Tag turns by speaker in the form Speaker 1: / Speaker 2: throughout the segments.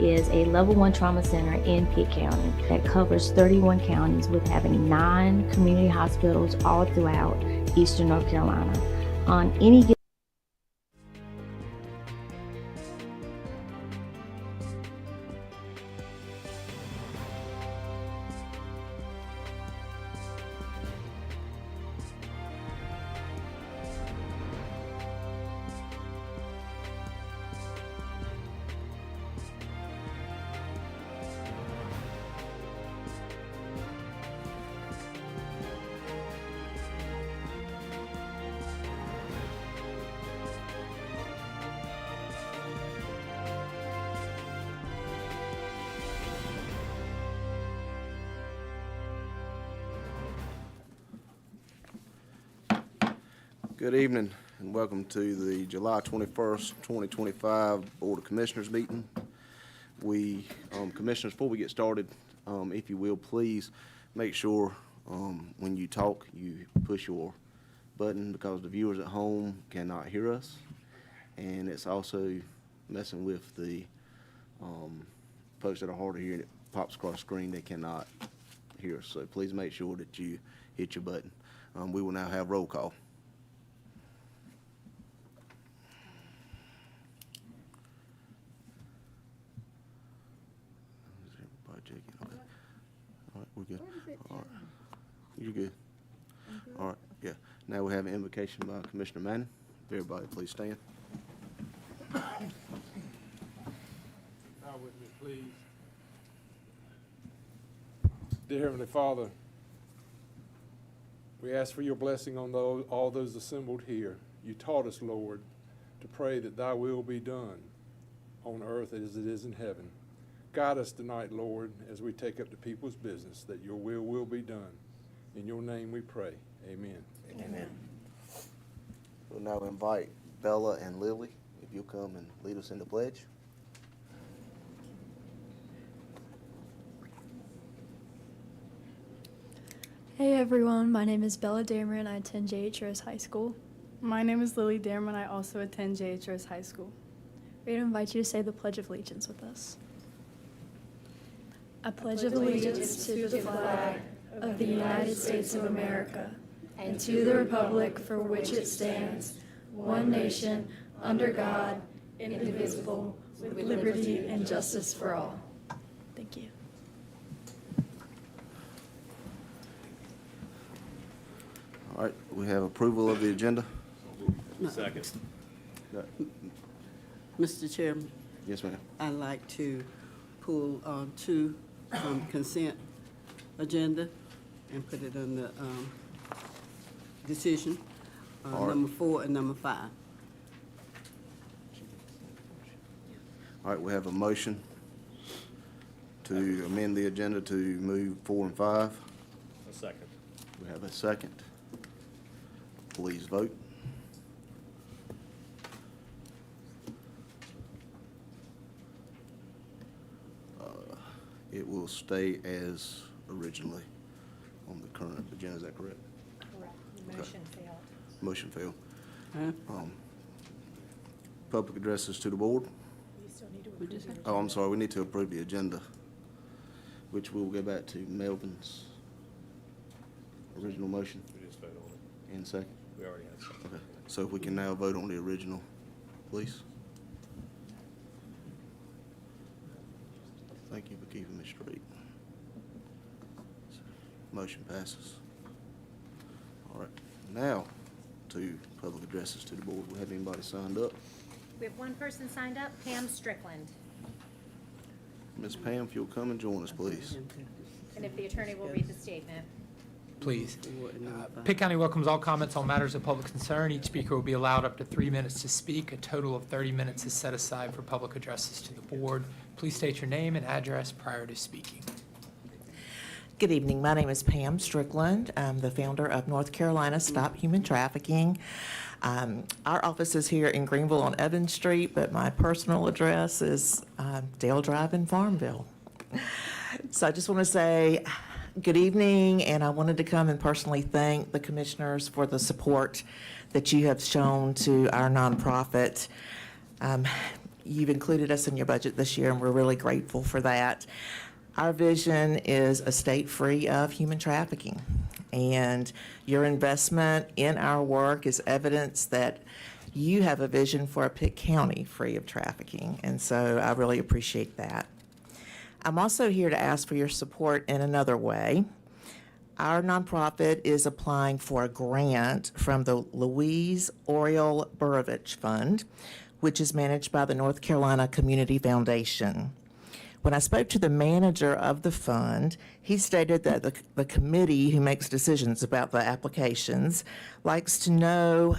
Speaker 1: Is a level 1 trauma center in Pitt County that covers 31 counties with having 9 community hospitals all throughout eastern North Carolina. On any given
Speaker 2: Good evening and welcome to the July 21st, 2025 Board of Commissioners meeting. Commissioners, before we get started, if you will, please make sure when you talk, you push your button because the viewers at home cannot hear us. And it's also messing with the folks that are hard to hear. It pops across the screen, they cannot hear us. So please make sure that you hit your button. We will now have roll call. All right, we're good. All right. You're good. All right, yeah. Now we have an invocation by Commissioner Manning. Everybody, please stand.
Speaker 3: Bow with me, please. Dear Heavenly Father, we ask for your blessing on all those assembled here. You taught us, Lord, to pray that thy will be done on earth as it is in heaven. Guide us tonight, Lord, as we take up the people's business, that your will be done. In your name we pray. Amen.
Speaker 2: Amen. We'll now invite Bella and Lily, if you'll come and lead us in the pledge.
Speaker 4: Hey everyone, my name is Bella Dameron. I attend JHRS High School.
Speaker 5: My name is Lily Dameron. I also attend JHRS High School.
Speaker 4: We'd invite you to say the Pledge of Allegiance with us. I pledge allegiance to the flag of the United States of America and to the republic for which it stands, one nation, under God, indivisible, with liberty and justice for all. Thank you.
Speaker 2: All right, we have approval of the agenda.
Speaker 6: Second.
Speaker 7: Mr. Chairman,
Speaker 2: Yes, ma'am.
Speaker 7: I'd like to pull two from consent agenda and put it on the decision,
Speaker 2: All right.
Speaker 7: number 4 and number 5.
Speaker 2: All right, we have a motion to amend the agenda to move 4 and 5.
Speaker 6: A second.
Speaker 2: We have a second. Please vote. It will stay as originally on the current agenda. Is that correct?
Speaker 8: Correct. Motion failed.
Speaker 2: Motion failed.
Speaker 7: Huh?
Speaker 2: Public addresses to the board.
Speaker 8: You still need to
Speaker 7: We
Speaker 8: approve
Speaker 7: just
Speaker 8: your
Speaker 7: have-
Speaker 2: Oh, I'm sorry. We need to approve the agenda, which we'll go back to Melvin's original motion
Speaker 6: We just voted on it.
Speaker 2: in second.
Speaker 6: We already had something.
Speaker 2: Okay. So if we can now vote on the original, please. Thank you for keeping me straight. Motion passes. All right, now to public addresses to the board. We have anybody signed up?
Speaker 8: We have one person signed up, Pam Strickland.
Speaker 2: Ms. Pam, if you'll come and join us, please.
Speaker 8: And if the attorney will read the statement.
Speaker 9: Please.
Speaker 7: 4 and number 5.
Speaker 9: Pitt County welcomes all comments on matters of public concern. Each speaker will be allowed up to 3 minutes to speak. A total of 30 minutes is set aside for public addresses to the board. Please state your name and address prior to speaking.
Speaker 10: Good evening. My name is Pam Strickland. I'm the founder of North Carolina Stop Human Trafficking. Our office is here in Greenville on Evans Street, but my personal address is Dale Drive in Farmville. So I just want to say good evening, and I wanted to come and personally thank the commissioners for the support that you have shown to our nonprofit. you've included us in your budget this year, and we're really grateful for that. Our vision is a state free of human trafficking, and your investment in our work is evidence that you have a vision for a Pitt County free of trafficking, and so I really appreciate that. I'm also here to ask for your support in another way. Our nonprofit is applying for a grant from the Louise Oriole Burovich Fund, which is managed by the North Carolina Community Foundation. When I spoke to the manager of the fund, he stated that the committee who makes decisions about the applications likes to know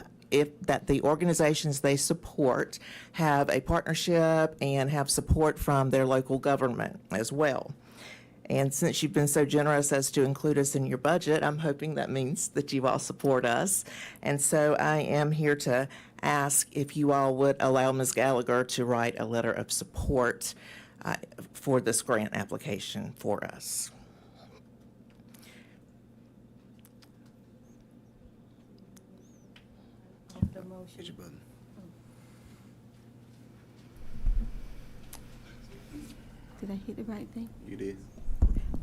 Speaker 10: that the organizations they support have a partnership and have support from their local government as well. And since you've been so generous as to include us in your budget, I'm hoping that means that you all support us. And so I am here to ask if you all would allow Ms. Gallagher to write a letter of support for this grant application for us.
Speaker 2: Hit your button.
Speaker 11: Did I hit the right thing?
Speaker 2: You did.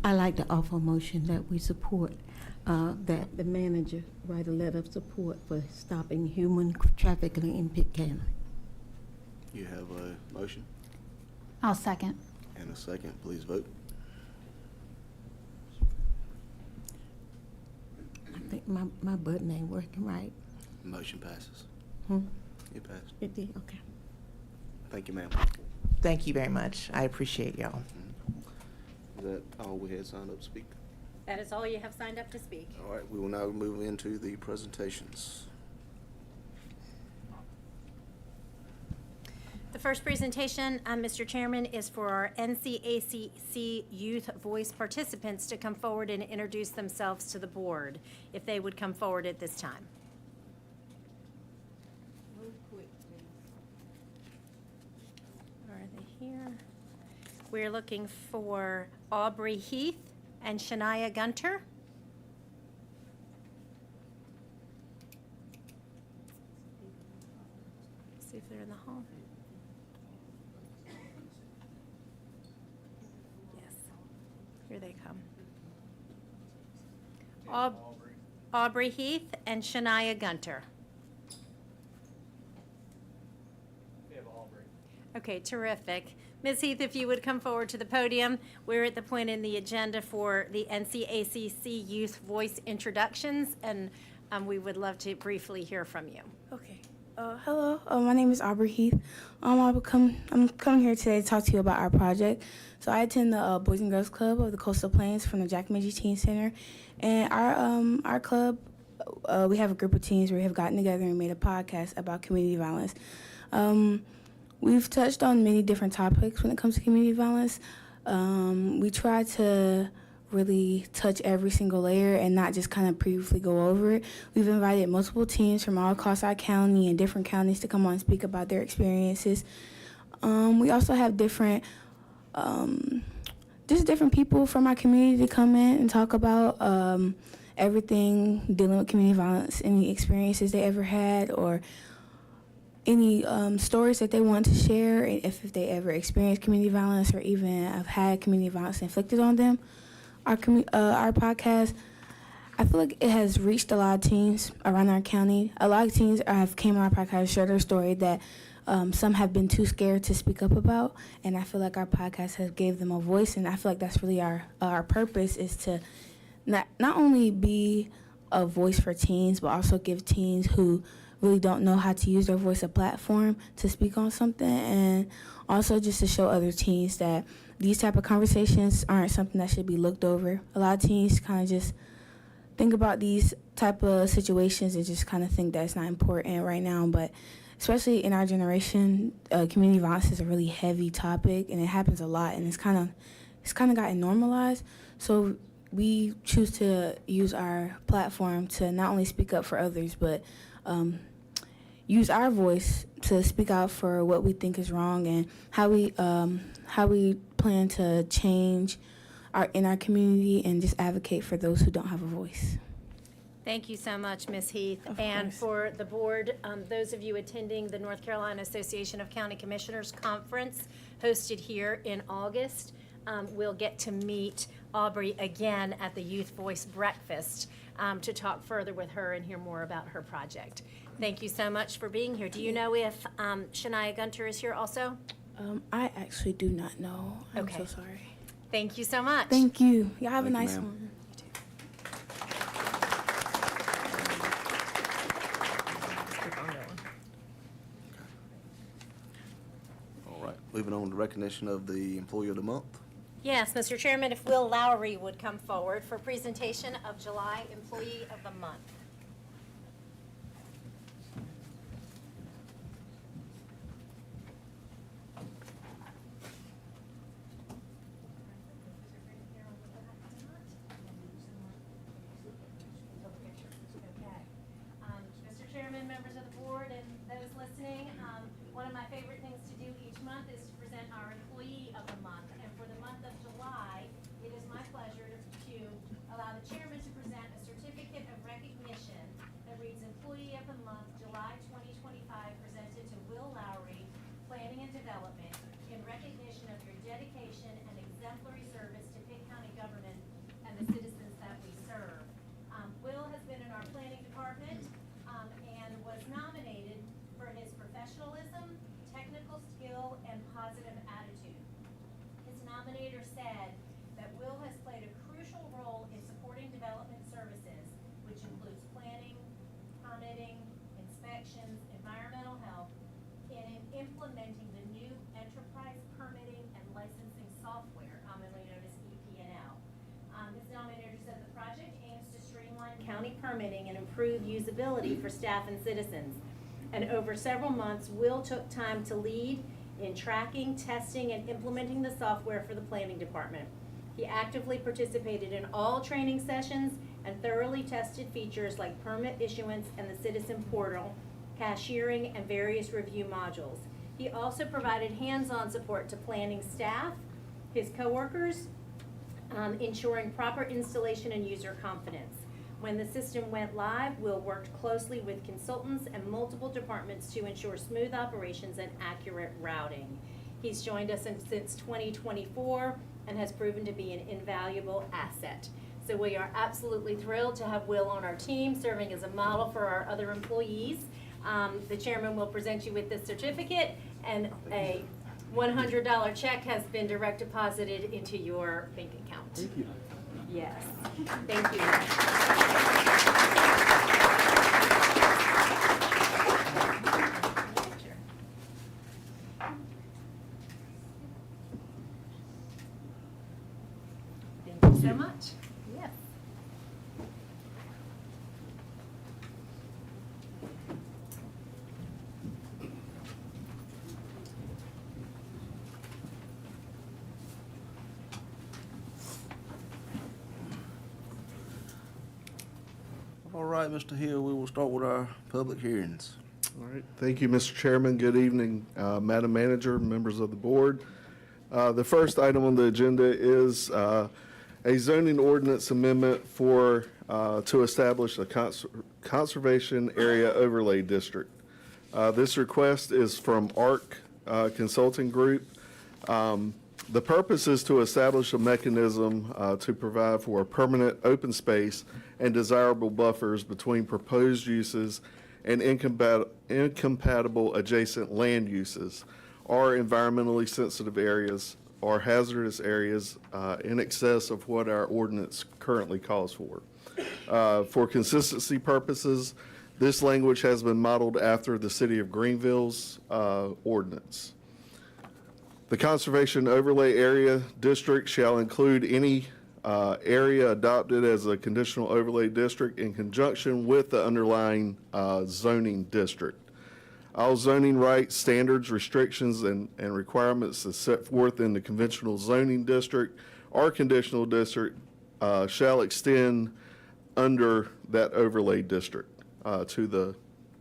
Speaker 11: I like to offer a motion that we support, that the manager write a letter of support for stopping human trafficking in Pitt County.
Speaker 2: You have a motion
Speaker 5: I'll second.
Speaker 2: and a second. Please vote.
Speaker 11: I think my button ain't working right.
Speaker 2: Motion passes.
Speaker 11: Hmm?
Speaker 2: It passed.
Speaker 11: It did, okay.
Speaker 2: Thank you, ma'am.
Speaker 10: Thank you very much. I appreciate y'all.
Speaker 2: Is that all we had signed up to speak?
Speaker 8: That is all you have signed up to speak.
Speaker 2: All right, we will now move into the presentations.
Speaker 8: The first presentation, Mr. Chairman, is for our NCACC Youth Voice participants to come forward and introduce themselves to the board, if they would come forward at this time. Are they here? We're looking for Aubrey Heath and Shania Gunter. See if they're in the hall. Yes, here they come. Aubrey Heath and Shania Gunter.
Speaker 6: We have Aubrey.
Speaker 8: Okay, terrific. Ms. Heath, if you would come forward to the podium. We're at the point in the agenda for the NCACC Youth Voice introductions, and we would love to briefly hear from you.
Speaker 12: Okay. Hello. My name is Aubrey Heath. I'm coming here today to talk to you about our project. So I attend the Boys and Girls Club of the Coastal Plains from the Jack Midgey Teen Center, and our club, we have a group of teens where we have gotten together and made a podcast about community violence. We've touched on many different topics when it comes to community violence. We try to really touch every single layer and not just kind of briefly go over it. We've invited multiple teams from all across our county and different counties to come on and speak about their experiences. We also have different people from our community to come in and talk about everything dealing with community violence, any experiences they ever had, or any stories that they want to share, if they ever experienced community violence or even have had community violence inflicted on them. Our podcast, I feel like it has reached a lot of teens around our county. A lot of teens have came on our podcast and shared their story that some have been too scared to speak up about, and I feel like our podcast has gave them a voice, and I feel like that's really our purpose, is to not only be a voice for teens, but also give teens who really don't know how to use their voice a platform to speak on something, and also just to show other teens that these type of conversations aren't something that should be looked over. A lot of teens kind of just think about these type of situations and just kind of think that it's not important right now, but especially in our generation, community violence is a really heavy topic, and it happens a lot, and it's kind of gotten normalized. So we choose to use our platform to not only speak up for others, but use our voice to speak out for what we think is wrong and how we plan to change in our community and just advocate for those who don't have a voice.
Speaker 8: Thank you so much, Ms. Heath.
Speaker 5: Of
Speaker 8: And
Speaker 5: course.
Speaker 8: for the board, those of you attending the North Carolina Association of County Commissioners Conference hosted here in August, will get to meet Aubrey again at the Youth Voice Breakfast to talk further with her and hear more about her project. Thank you so much for being here. Do you know if Shania Gunter is here also?
Speaker 12: I actually do not know. I'm
Speaker 8: Okay.
Speaker 12: so sorry.
Speaker 8: Thank you so much.
Speaker 12: Thank you. Y'all have a
Speaker 2: Thank you,
Speaker 12: nice
Speaker 2: ma'am.
Speaker 12: one.
Speaker 2: All right, moving on to recognition of the Employee of the Month.
Speaker 8: Yes, Mr. Chairman, if Will Lowry would come forward for presentation of July Employee of the Month. Mr. Chairman, members of the board, and those listening, one of my favorite things to do each month is to present our Employee of the Month. And for the month of July, it is my pleasure to allow the chairman to present a certificate of recognition that reads Employee of the Month, July 2025, presented to Will Lowry, Planning and Development, in recognition of your dedication and exemplary service to Pitt County government and the citizens that we serve. Will has been in our planning department and was nominated for his professionalism, technical skill, and positive attitude. His nominator said that Will has played a crucial role in supporting development services, which includes planning, permitting, inspections, environmental health, and in implementing the new enterprise permitting and licensing software, commonly known as EP&L. His nominator said the project aims to streamline county permitting and improve usability for staff and citizens. And over several months, Will took time to lead in tracking, testing, and implementing the software for the planning department. He actively participated in all training sessions and thoroughly tested features like permit issuance and the citizen portal, cashiering, and various review modules. He also provided hands-on support to planning staff, his coworkers, ensuring proper installation and user confidence. When the system went live, Will worked closely with consultants and multiple departments to ensure smooth operations and accurate routing. He's joined us since 2024 and has proven to be an invaluable asset. So we are absolutely thrilled to have Will on our team, serving as a model for our other employees. The chairman will present you with this certificate, and a $100 check has been direct deposited into your bank account.
Speaker 3: Thank you.
Speaker 8: Yes, thank you. Thank you so much. Yes.
Speaker 2: All right, Mr. Hill, we will start with our public hearings.
Speaker 13: All right, thank you, Mr. Chairman. Good evening, Madam Manager, members of the board. The first item on the agenda is a zoning ordinance amendment to establish a conservation area overlay district. This request is from ARC Consulting Group. The purpose is to establish a mechanism to provide for a permanent open space and desirable buffers between proposed uses and incompatible adjacent land uses or environmentally sensitive areas or hazardous areas in excess of what our ordinance currently calls for. For consistency purposes, this language has been modeled after the City of Greenville's ordinance. The Conservation Overlay Area District shall include any area adopted as a conditional overlay district in conjunction with the underlying zoning district. All zoning rights, standards, restrictions, and requirements as set forth in the conventional zoning district or conditional district shall extend under that overlay district and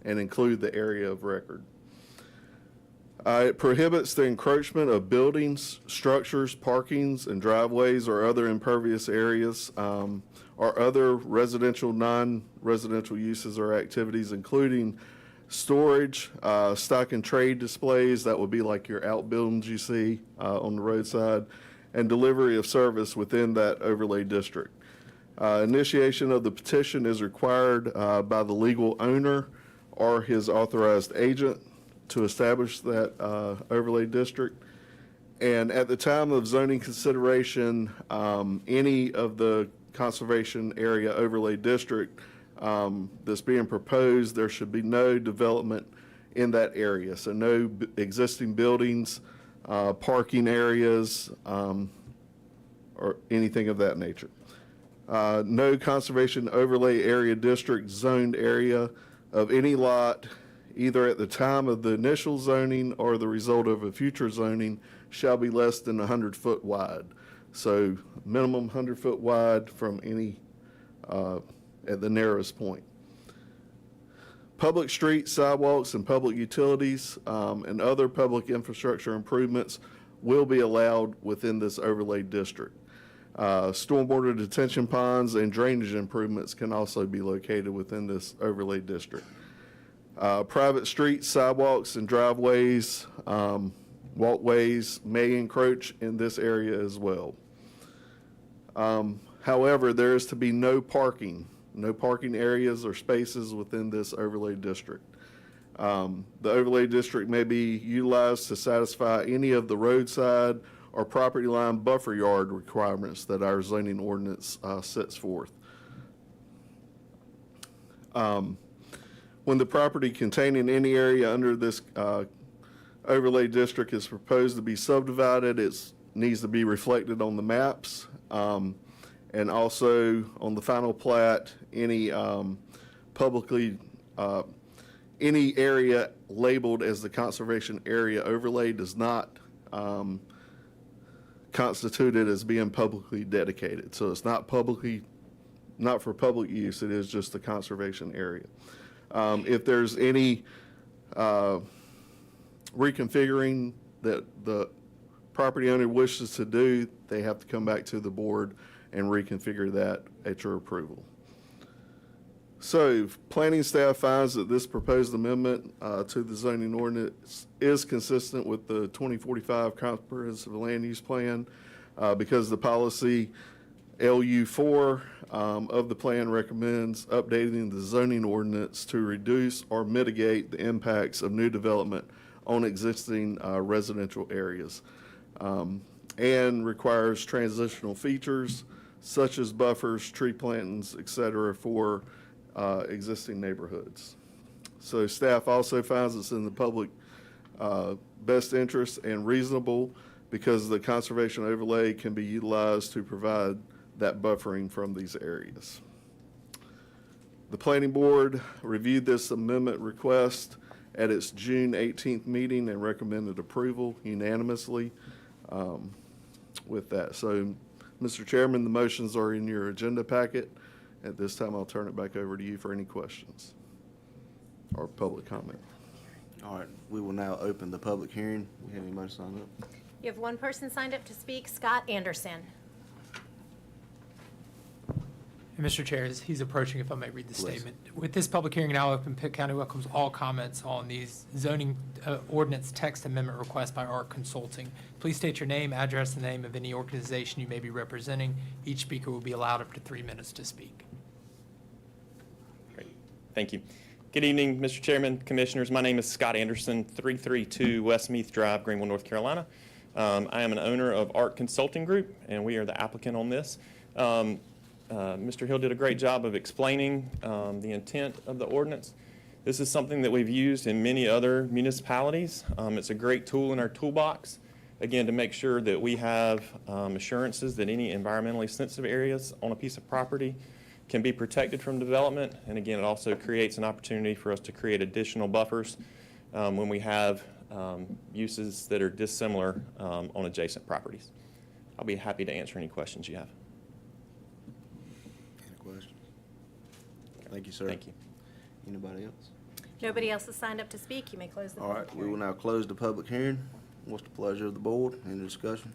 Speaker 13: include the area of record. It prohibits the encroachment of buildings, structures, parkings, and driveways or other impervious areas or other residential, non-residential uses or activities, including storage, stock and trade displays, that would be like your outbuildings you see on the roadside, and delivery of service within that overlay district. Initiation of the petition is required by the legal owner or his authorized agent to establish that overlay district. And at the time of zoning consideration, any of the conservation area overlay district that's being proposed, there should be no development in that area. So no existing buildings, parking areas, or anything of that nature. No conservation overlay area district zoned area of any lot, either at the time of the initial zoning or the result of a future zoning, shall be less than 100 foot wide. So minimum 100 foot wide from any, at the narrowest point. Public streets, sidewalks, and public utilities and other public infrastructure improvements will be allowed within this overlay district. Stormwater detention ponds and drainage improvements can also be located within this overlay district. Private streets, sidewalks, and driveways, walkways may encroach in this area as well. However, there is to be no parking areas or spaces within this overlay district. The overlay district may be utilized to satisfy any of the roadside or property line buffer yard requirements that our zoning ordinance sets forth. When the property containing any area under this overlay district is proposed to be subdivided, it needs to be reflected on the maps. And also on the final plat, any any area labeled as the conservation area overlay does not constituted as being publicly dedicated. So it's not for public use, it is just the conservation area. If there's any reconfiguring that the property owner wishes to do, they have to come back to the board and reconfigure that at your approval. So planning staff finds that this proposed amendment to the zoning ordinance is consistent with the 2045 comprehensive land use plan because the policy LU4 of the plan recommends updating the zoning ordinance to reduce or mitigate the impacts of new development on existing residential areas and requires transitional features such as buffers, tree plantings, et cetera, for existing neighborhoods. So staff also finds it's in the public best interest and reasonable because the conservation overlay can be utilized to provide that buffering from these areas. The planning board reviewed this amendment request at its June 18th meeting and recommended approval unanimously with that. So, Mr. Chairman, the motions are in your agenda packet. At this time, I'll turn it back over to you for any questions or public comment.
Speaker 2: All right, we will now open the public hearing. We have anybody signed up?
Speaker 8: You have one person signed up to speak, Scott Anderson.
Speaker 9: And Mr. Chair, as he's approaching, if I may read the
Speaker 2: Please.
Speaker 9: statement. With this public hearing now open, Pitt County welcomes all comments on these zoning ordinance text amendment requests by ARC Consulting. Please state your name, address, and the name of any organization you may be representing. Each speaker will be allowed up to 3 minutes to speak.
Speaker 6: Great. Thank you. Good evening, Mr. Chairman, Commissioners. My name is Scott Anderson, 332 West Meath Drive, Greenville, North Carolina. I am an owner of ARC Consulting Group, and we are the applicant on this. Mr. Hill did a great job of explaining the intent of the ordinance. This is something that we've used in many other municipalities. It's a great tool in our toolbox, again, to make sure that we have assurances that any environmentally sensitive areas on a piece of property can be protected from development. And again, it also creates an opportunity for us to create additional buffers when we have uses that are dissimilar on adjacent properties. I'll be happy to answer any questions you have.
Speaker 2: Any questions? Thank you, sir.
Speaker 6: Thank you.
Speaker 2: Anybody else?
Speaker 8: Nobody else has signed up to speak. You may close the
Speaker 2: All
Speaker 8: public
Speaker 2: right, we will
Speaker 8: hearing.
Speaker 2: now close the public hearing. What's the pleasure of the board? Any discussion?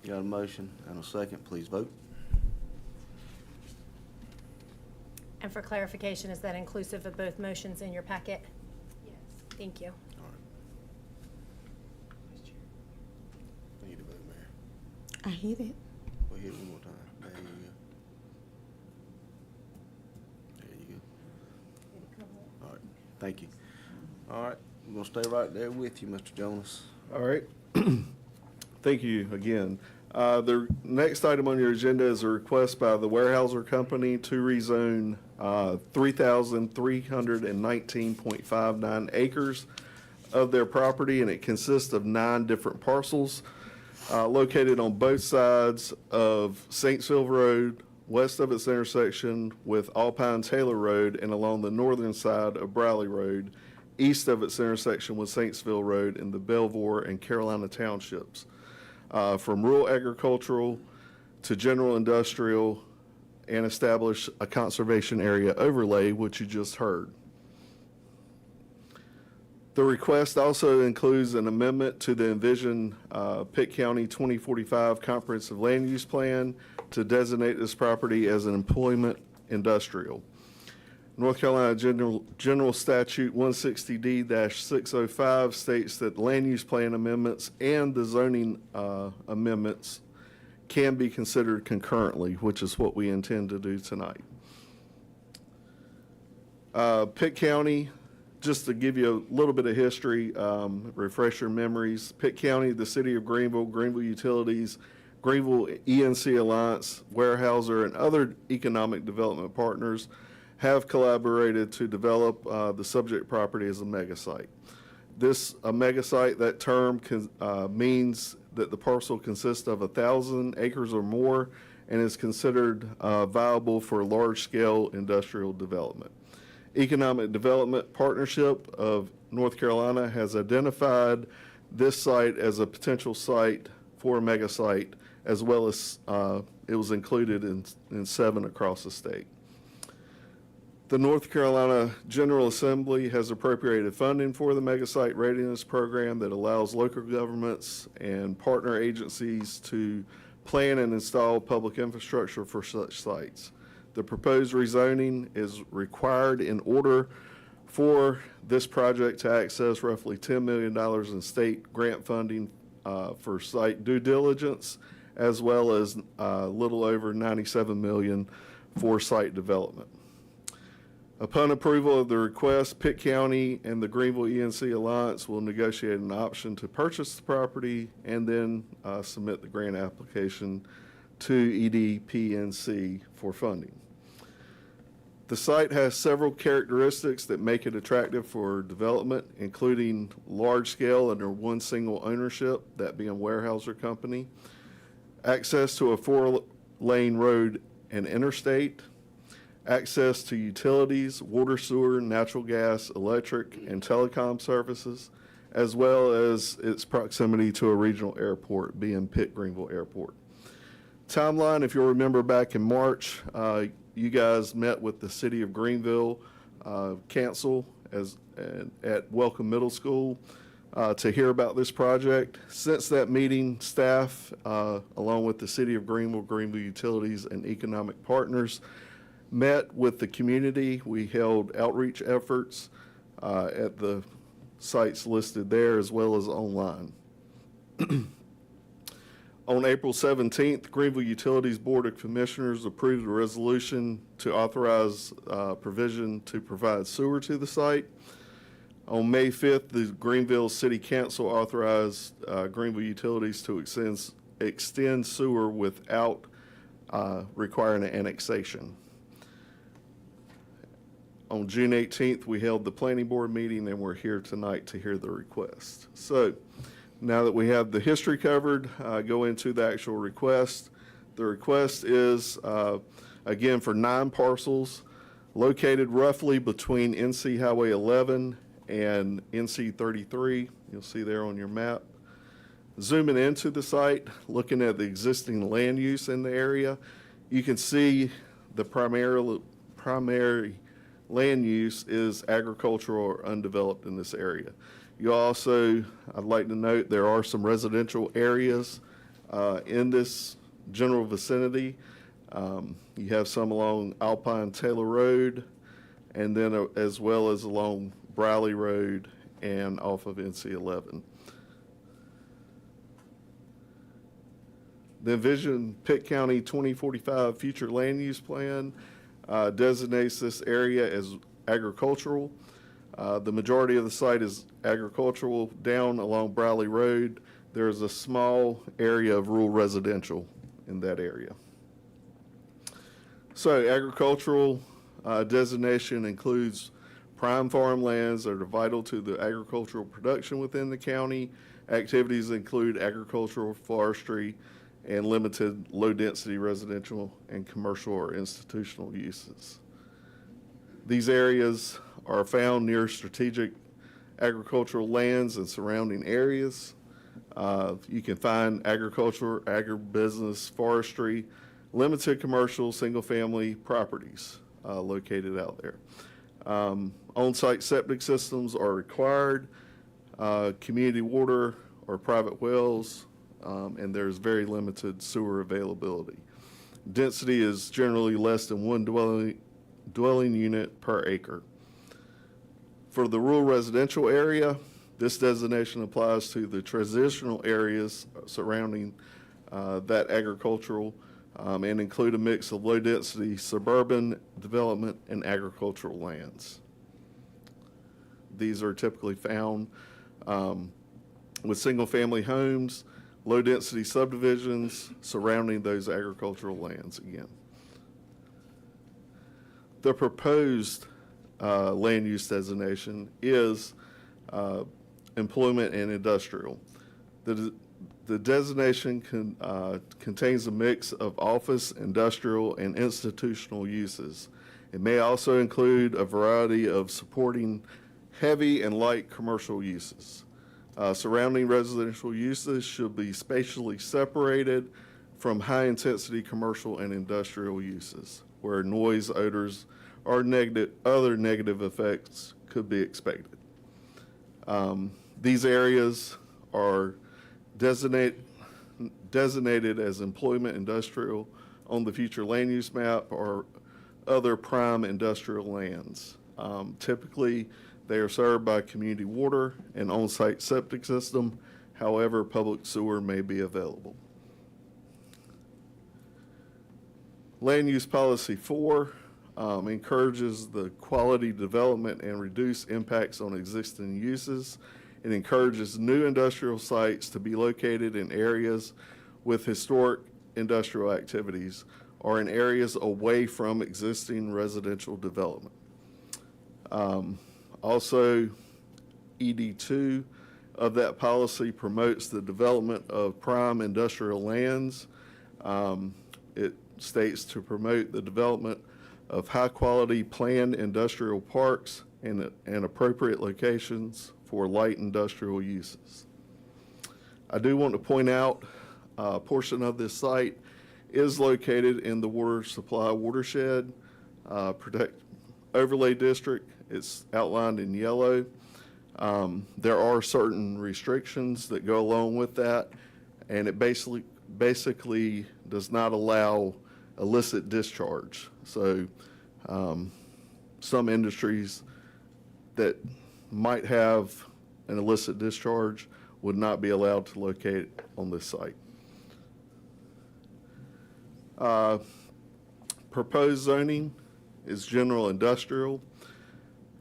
Speaker 2: Got a motion and a second, please vote.
Speaker 8: And for clarification, is that inclusive of both motions in your packet? Yes. Thank you.
Speaker 2: All right. I need to vote, Mayor.
Speaker 11: I hit it.
Speaker 2: We'll hit it one more time. There you go. There you go. All right, thank you. All right, we're gonna stay right there with you, Mr. Jonas.
Speaker 13: All right. Thank you again. The next item on your agenda is a request by the Weyerhaeuser Company to rezone 3,319.59 acres of their property, and it consists of 9 different parcels located on both sides of Saintsville Road, west of its intersection with Alpine Taylor Road, and along the northern side of Briley Road, east of its intersection with Saintsville Road in the Belvoir and Carolina Townships. From rural agricultural to general industrial, and establish a conservation area overlay, which you just heard. The request also includes an amendment to the Envision Pitt County 2045 Comprehensive Land Use Plan to designate this property as an employment industrial. North Carolina General Statute 160D-605 states that land use plan amendments and the zoning amendments can be considered concurrently, which is what we intend to do tonight. Pitt County, just to give you a little bit of history, refresh your memories. Pitt County, the City of Greenville, Greenville Utilities, Greenville ENC Alliance, Weyerhaeuser, and other economic development partners have collaborated to develop the subject property as a mega site. A mega site, that term means that the parcel consists of 1,000 acres or more and is considered viable for large-scale industrial development. Economic Development Partnership of North Carolina has identified this site as a potential site for a mega site, as well as it was included in 7 across the state. The North Carolina General Assembly has appropriated funding for the mega site readiness program that allows local governments and partner agencies to plan and install public infrastructure for such sites. The proposed rezoning is required in order for this project to access roughly $10 million in state grant funding for site due diligence, as well as a little over $97 million for site development. Upon approval of the request, Pitt County and the Greenville ENC Alliance will negotiate an option to purchase the property and then submit the grant application to EDPNC for funding. The site has several characteristics that make it attractive for development, including large scale under one single ownership, that being Weyerhaeuser Company, access to a 4-lane road and interstate, access to utilities, water, sewer, natural gas, electric, and telecom services, as well as its proximity to a regional airport, being Pitt Greenville Airport. Timeline, if you'll remember back in March, you guys met with the City of Greenville Council at Welcome Middle School to hear about this project. Since that meeting, staff, along with the City of Greenville, Greenville Utilities, and economic partners, met with the community. We held outreach efforts at the sites listed there, as well as online. On April 17th, Greenville Utilities Board of Commissioners approved a resolution to authorize provision to provide sewer to the site. On May 5th, the Greenville City Council authorized Greenville Utilities to extend sewer without requiring an annexation. On June 18th, we held the planning board meeting, and we're here tonight to hear the request. So now that we have the history covered, go into the actual request. The request is, again, for 9 parcels located roughly between NC Highway 11 and NC 33. You'll see there on your map. Zooming into the site, looking at the existing land use in the area, you can see the primary land use is agricultural or undeveloped in this area. You also, I'd like to note, there are some residential areas in this general vicinity. You have some along Alpine Taylor Road, and then as well as along Briley Road and off of NC 11. The Envision Pitt County 2045 Future Land Use Plan designates this area as agricultural. The majority of the site is agricultural. Down along Briley Road, there is a small area of rural residential in that area. So agricultural designation includes prime farmlands that are vital to the agricultural production within the county. Activities include agricultural, forestry, and limited low-density residential and commercial or institutional uses. These areas are found near strategic agricultural lands and surrounding areas. You can find agriculture, agribusiness, forestry, limited commercial, single-family properties located out there. On-site septic systems are required, community water or private wells, and there's very limited sewer availability. Density is generally less than one dwelling unit per acre. For the rural residential area, this designation applies to the transitional areas surrounding that agricultural and include a mix of low-density suburban development and agricultural lands. These are typically found with single-family homes, low-density subdivisions surrounding those agricultural lands again. The proposed land use designation is employment and industrial. The designation contains a mix of office, industrial, and institutional uses. It may also include a variety of supporting heavy and light commercial uses. Surrounding residential uses should be spatially separated from high-intensity commercial and industrial uses, where noise, odors, or other negative effects could be expected. These areas are designated as employment industrial on the future land use map or other prime industrial lands. Typically, they are served by community water and on-site septic system. However, public sewer may be available. Land Use Policy 4 encourages the quality development and reduce impacts on existing uses. It encourages new industrial sites to be located in areas with historic industrial activities or in areas away from existing residential development. Also, ED2 of that policy promotes the development of prime industrial lands. It states to promote the development of high-quality planned industrial parks and appropriate locations for light industrial uses. I do want to point out a portion of this site is located in the water supply watershed overlay district. It's outlined in yellow. There are certain restrictions that go along with that, and it basically does not allow illicit discharge. So some industries that might have an illicit discharge would not be allowed to locate on this site. Proposed zoning is general industrial.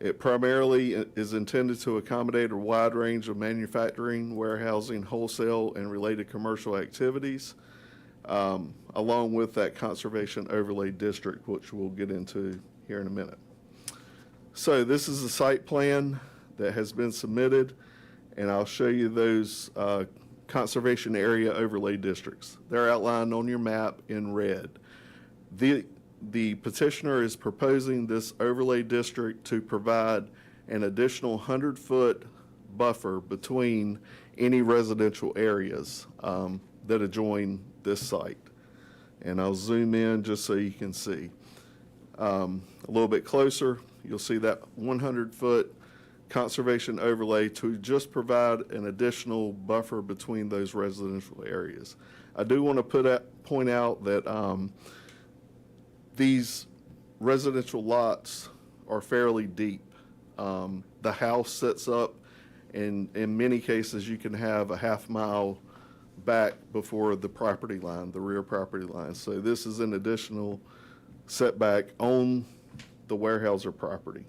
Speaker 13: It primarily is intended to accommodate a wide range of manufacturing, warehousing, wholesale, and related commercial activities, along with that conservation overlay district, which we'll get into here in a minute. So this is a site plan that has been submitted, and I'll show you those conservation area overlay districts. They're outlined on your map in red. The petitioner is proposing this overlay district to provide an additional 100-foot buffer between any residential areas that adjoin this site. And I'll zoom in just so you can see. A little bit closer, you'll see that 100-foot conservation overlay to just provide an additional buffer between those residential areas. I do want to point out that these residential lots are fairly deep. The house sets up, and in many cases, you can have a half-mile back before the property line, the rear property line. So this is an additional setback on the Weyerhaeuser property.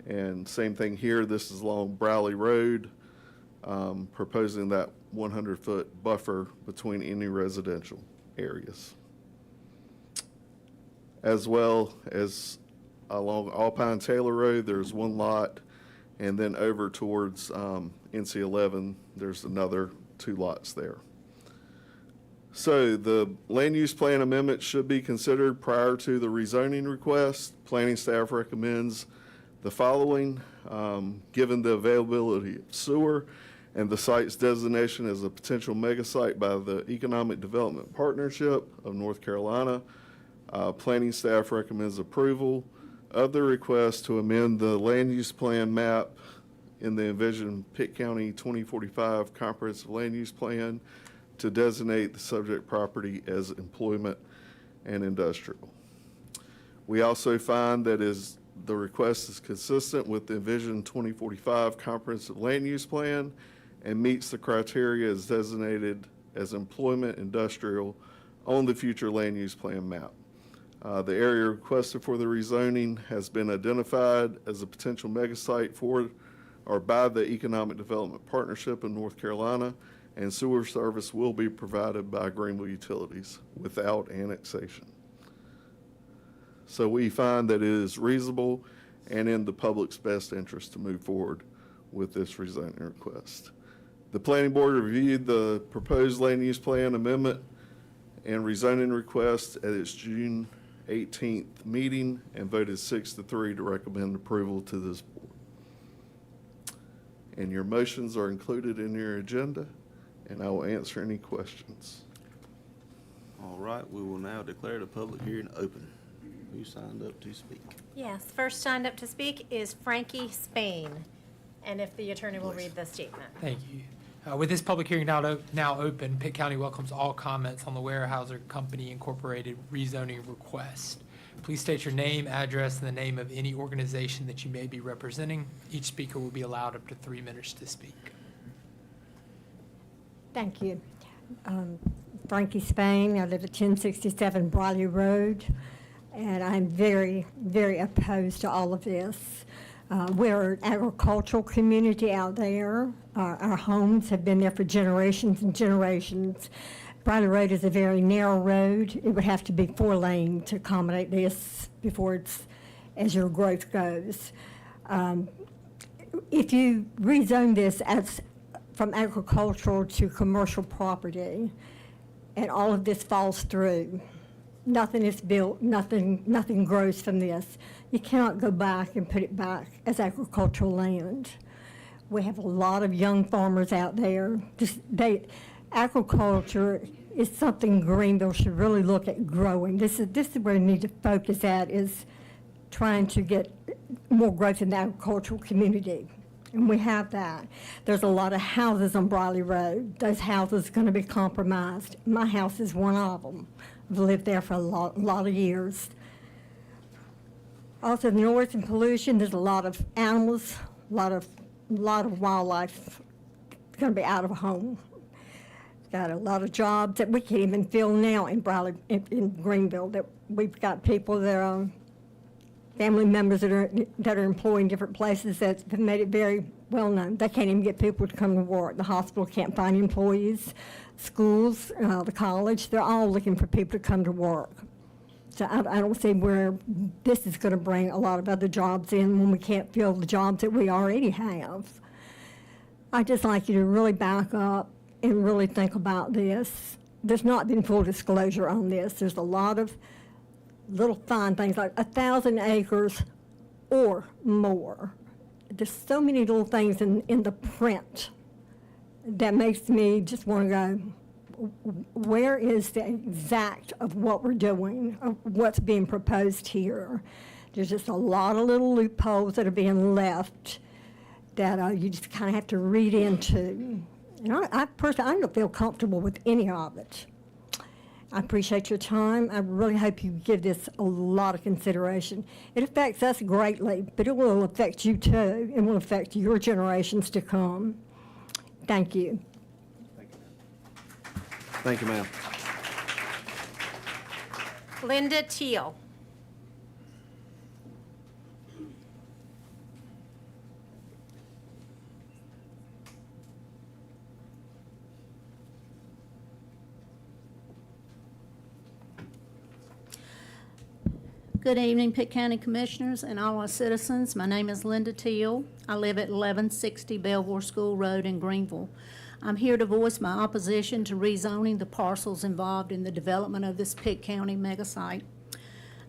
Speaker 13: And same thing here, this is along Browley Road, proposing that 100-foot buffer between any residential areas. As well as along Alpine Taylor Road, there's one lot, and then over towards NC 11, there's another 2 lots there. So the land use plan amendment should be considered prior to the rezoning request. Planning staff recommends the following, given the availability of sewer and the site's designation as a potential mega site by the Economic Development Partnership of North Carolina, planning staff recommends approval of the request to amend the land use plan map in the envisioned Pitt County 2045 Comprehensive Land Use Plan to designate the subject property as employment and industrial. We also find that the request is consistent with the envisioned 2045 Comprehensive Land Use Plan and meets the criteria as designated as employment industrial on the future land use plan map. The area requested for the rezoning has been identified as a potential mega site for or by the Economic Development Partnership in North Carolina, and sewer service will be provided by Greenville Utilities without annexation. So we find that it is reasonable and in the public's best interest to move forward with this rezoning request. The planning board reviewed the proposed land use plan amendment and rezoning request at its June 18th meeting and voted 6-3 to recommend approval to this board. And your motions are included in your agenda, and I will answer any questions.
Speaker 2: All right, we will now declare the public hearing open. Who signed up to speak?
Speaker 8: Yes, first signed up to speak is Frankie Spain. And if the attorney will read the statement.
Speaker 9: Thank you. With this public hearing now open, Pitt County welcomes all comments on the Weyerhaeuser Company Incorporated rezoning request. Please state your name, address, and the name of any organization that you may be representing. Each speaker will be allowed up to 3 minutes to speak.
Speaker 14: Thank you. Frankie Spain. I live at 1067 Briley Road, and I'm very, very opposed to all of this. We're an agricultural community out there. Our homes have been there for generations and generations. Briley Road is a very narrow road. It would have to be 4-lane to accommodate this before it's, as your growth goes. If you rezone this as from agricultural to commercial property, and all of this falls through, nothing is built, nothing grows from this. You cannot go back and put it back as agricultural land. We have a lot of young farmers out there. Agriculture is something Greenville should really look at growing. This is where we need to focus at, is trying to get more growth in the agricultural community. And we have that. There's a lot of houses on Briley Road. Those houses are going to be compromised. My house is one of them. I've lived there for a lot of years. Also, the noise and pollution, there's a lot of animals, a lot of wildlife going to be out of home. Got a lot of jobs that we can't even fill now in Greenville. That we've got people that are family members that are employed in different places that have made it very well known. They can't even get people to come to work. The hospital can't find employees. Schools, the college, they're all looking for people to come to work. So I don't see where this is going to bring a lot of other jobs in when we can't fill the jobs that we already have. I'd just like you to really back up and really think about this. There's not been full disclosure on this. There's a lot of little fine things like 1,000 acres or more. There's so many little things in the print that makes me just want to go, where is the exact of what we're doing, of what's being proposed here? There's just a lot of little loopholes that are being left. that you just kind of have to read into. And I personally, I don't feel comfortable with any of it. I appreciate your time. I really hope you give this a lot of consideration. It affects us greatly, but it will affect you too. It will affect your generations to come. Thank you.
Speaker 2: Thank you, ma'am.
Speaker 8: Linda Teal.
Speaker 15: Good evening, Pitt County Commissioners and all our citizens. My name is Linda Teal. I live at 1160 Belvoir School Road in Greenville. I'm here to voice my opposition to rezoning the parcels involved in the development of this Pitt County mega site.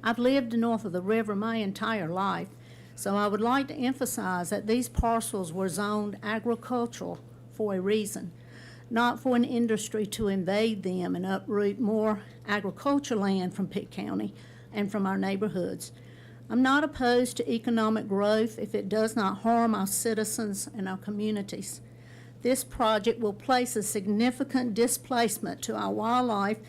Speaker 15: I've lived north of the river my entire life, so I would like to emphasize that these parcels were zoned agricultural for a reason, not for an industry to invade them and uproot more agriculture land from Pitt County and from our neighborhoods. I'm not opposed to economic growth if it does not harm our citizens and our communities. This project will place a significant displacement to our wildlife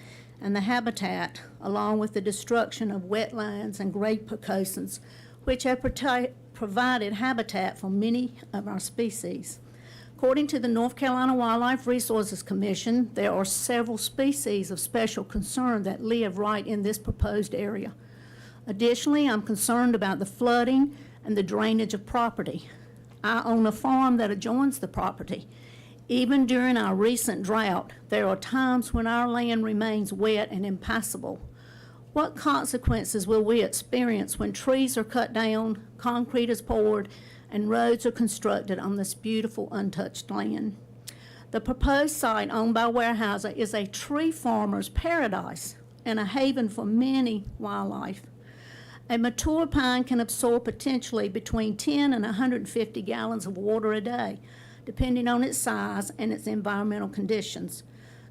Speaker 15: and the habitat, along with the destruction of wetlands and great precosins, which have provided habitat for many of our species. According to the North Carolina Wildlife Resources Commission, there are several species of special concern that live right in this proposed area. Additionally, I'm concerned about the flooding and the drainage of property. I own a farm that adjoins the property. Even during our recent drought, there are times when our land remains wet and impassable. What consequences will we experience when trees are cut down, concrete is poured, and roads are constructed on this beautiful untouched land? The proposed site owned by Weyerhaeuser is a tree farmer's paradise and a haven for many wildlife. A mature pine can absorb potentially between 10 and 150 gallons of water a day, depending on its size and its environmental conditions.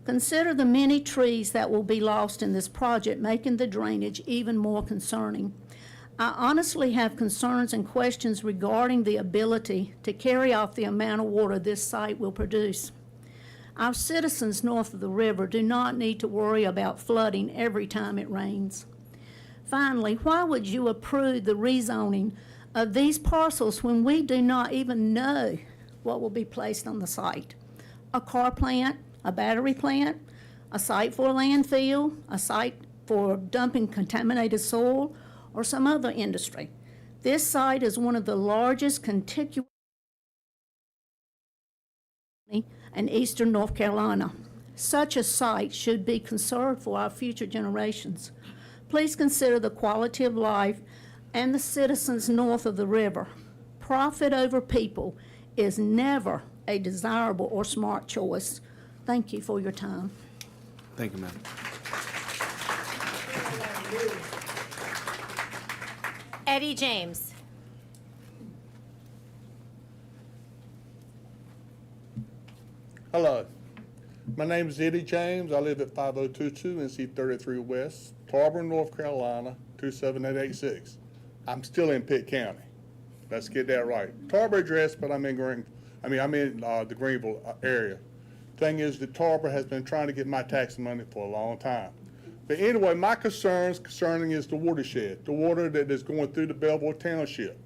Speaker 15: Consider the many trees that will be lost in this project, making the drainage even more concerning. I honestly have concerns and questions regarding the ability to carry off the amount of water this site will produce. Our citizens north of the river do not need to worry about flooding every time it rains. Finally, why would you approve the rezoning of these parcels when we do not even know what will be placed on the site? A car plant, a battery plant, a site for a landfill, a site for dumping contaminated soil, or some other industry. This site is one of the largest contiguous in eastern North Carolina. Such a site should be conserved for our future generations. Please consider the quality of life and the citizens north of the river. Profit over people is never a desirable or smart choice. Thank you for your time.
Speaker 2: Thank you, ma'am.
Speaker 8: Eddie James.
Speaker 16: Hello, my name is Eddie James. I live at 5022 NC 33 West, Tarboro, North Carolina, 27886. I'm still in Pitt County. Let's get that right. Tarboro address, but I'm in the Greenville area. Thing is that Tarboro has been trying to get my tax money for a long time. But anyway, my concerning is the watershed, the water that is going through the Belvoir Township,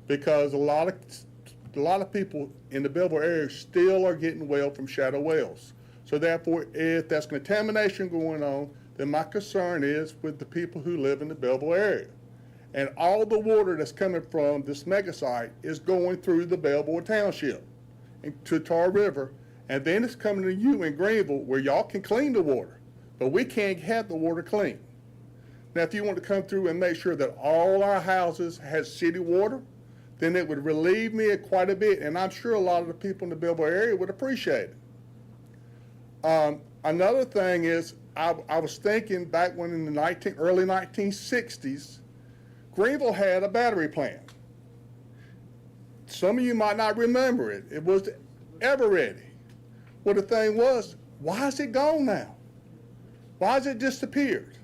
Speaker 16: because a lot of people in the Belvoir area still are getting well from shadow wells. So therefore, if there's contamination going on, then my concern is with the people who live in the Belvoir area. And all the water that's coming from this mega site is going through the Belvoir Township to Tar River, and then it's coming to you in Greenville where y'all can clean the water. But we can't have the water clean. Now, if you want to come through and make sure that all our houses has city water, then it would relieve me quite a bit, and I'm sure a lot of the people in the Belvoir area would appreciate it. Another thing is, I was thinking back when in the early 1960s, Greenville had a battery plant. Some of you might not remember it. It was Eveready. Well, the thing was, why is it gone now? Why has it disappeared?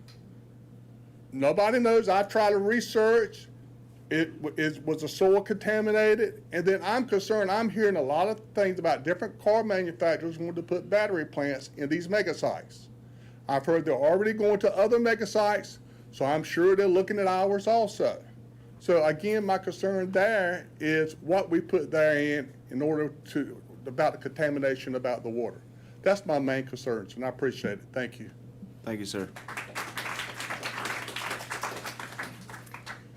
Speaker 16: Nobody knows. I've tried to research. Was the soil contaminated? And then I'm concerned, I'm hearing a lot of things about different car manufacturers wanting to put battery plants in these mega sites. I've heard they're already going to other mega sites, so I'm sure they're looking at ours also. So again, my concern there is what we put there in order to, about the contamination about the water. That's my main concerns, and I appreciate it. Thank you.
Speaker 2: Thank you, sir.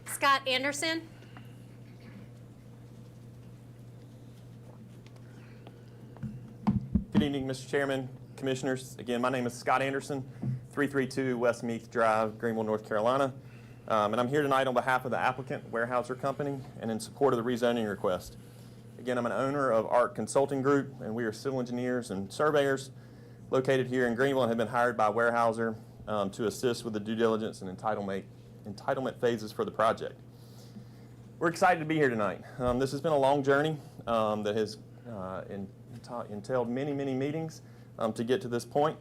Speaker 8: Scott Anderson?
Speaker 6: Good evening, Mr. Chairman, Commissioners. Again, my name is Scott Anderson, 332 West Meath Drive, Greenville, North Carolina. And I'm here tonight on behalf of the applicant, Weyerhaeuser Company, and in support of the rezoning request. Again, I'm an owner of ARC Consulting Group, and we are civil engineers and surveyors located here in Greenville and have been hired by Weyerhaeuser to assist with the due diligence and entitlement phases for the project. We're excited to be here tonight. This has been a long journey that has entailed many, many meetings to get to this point.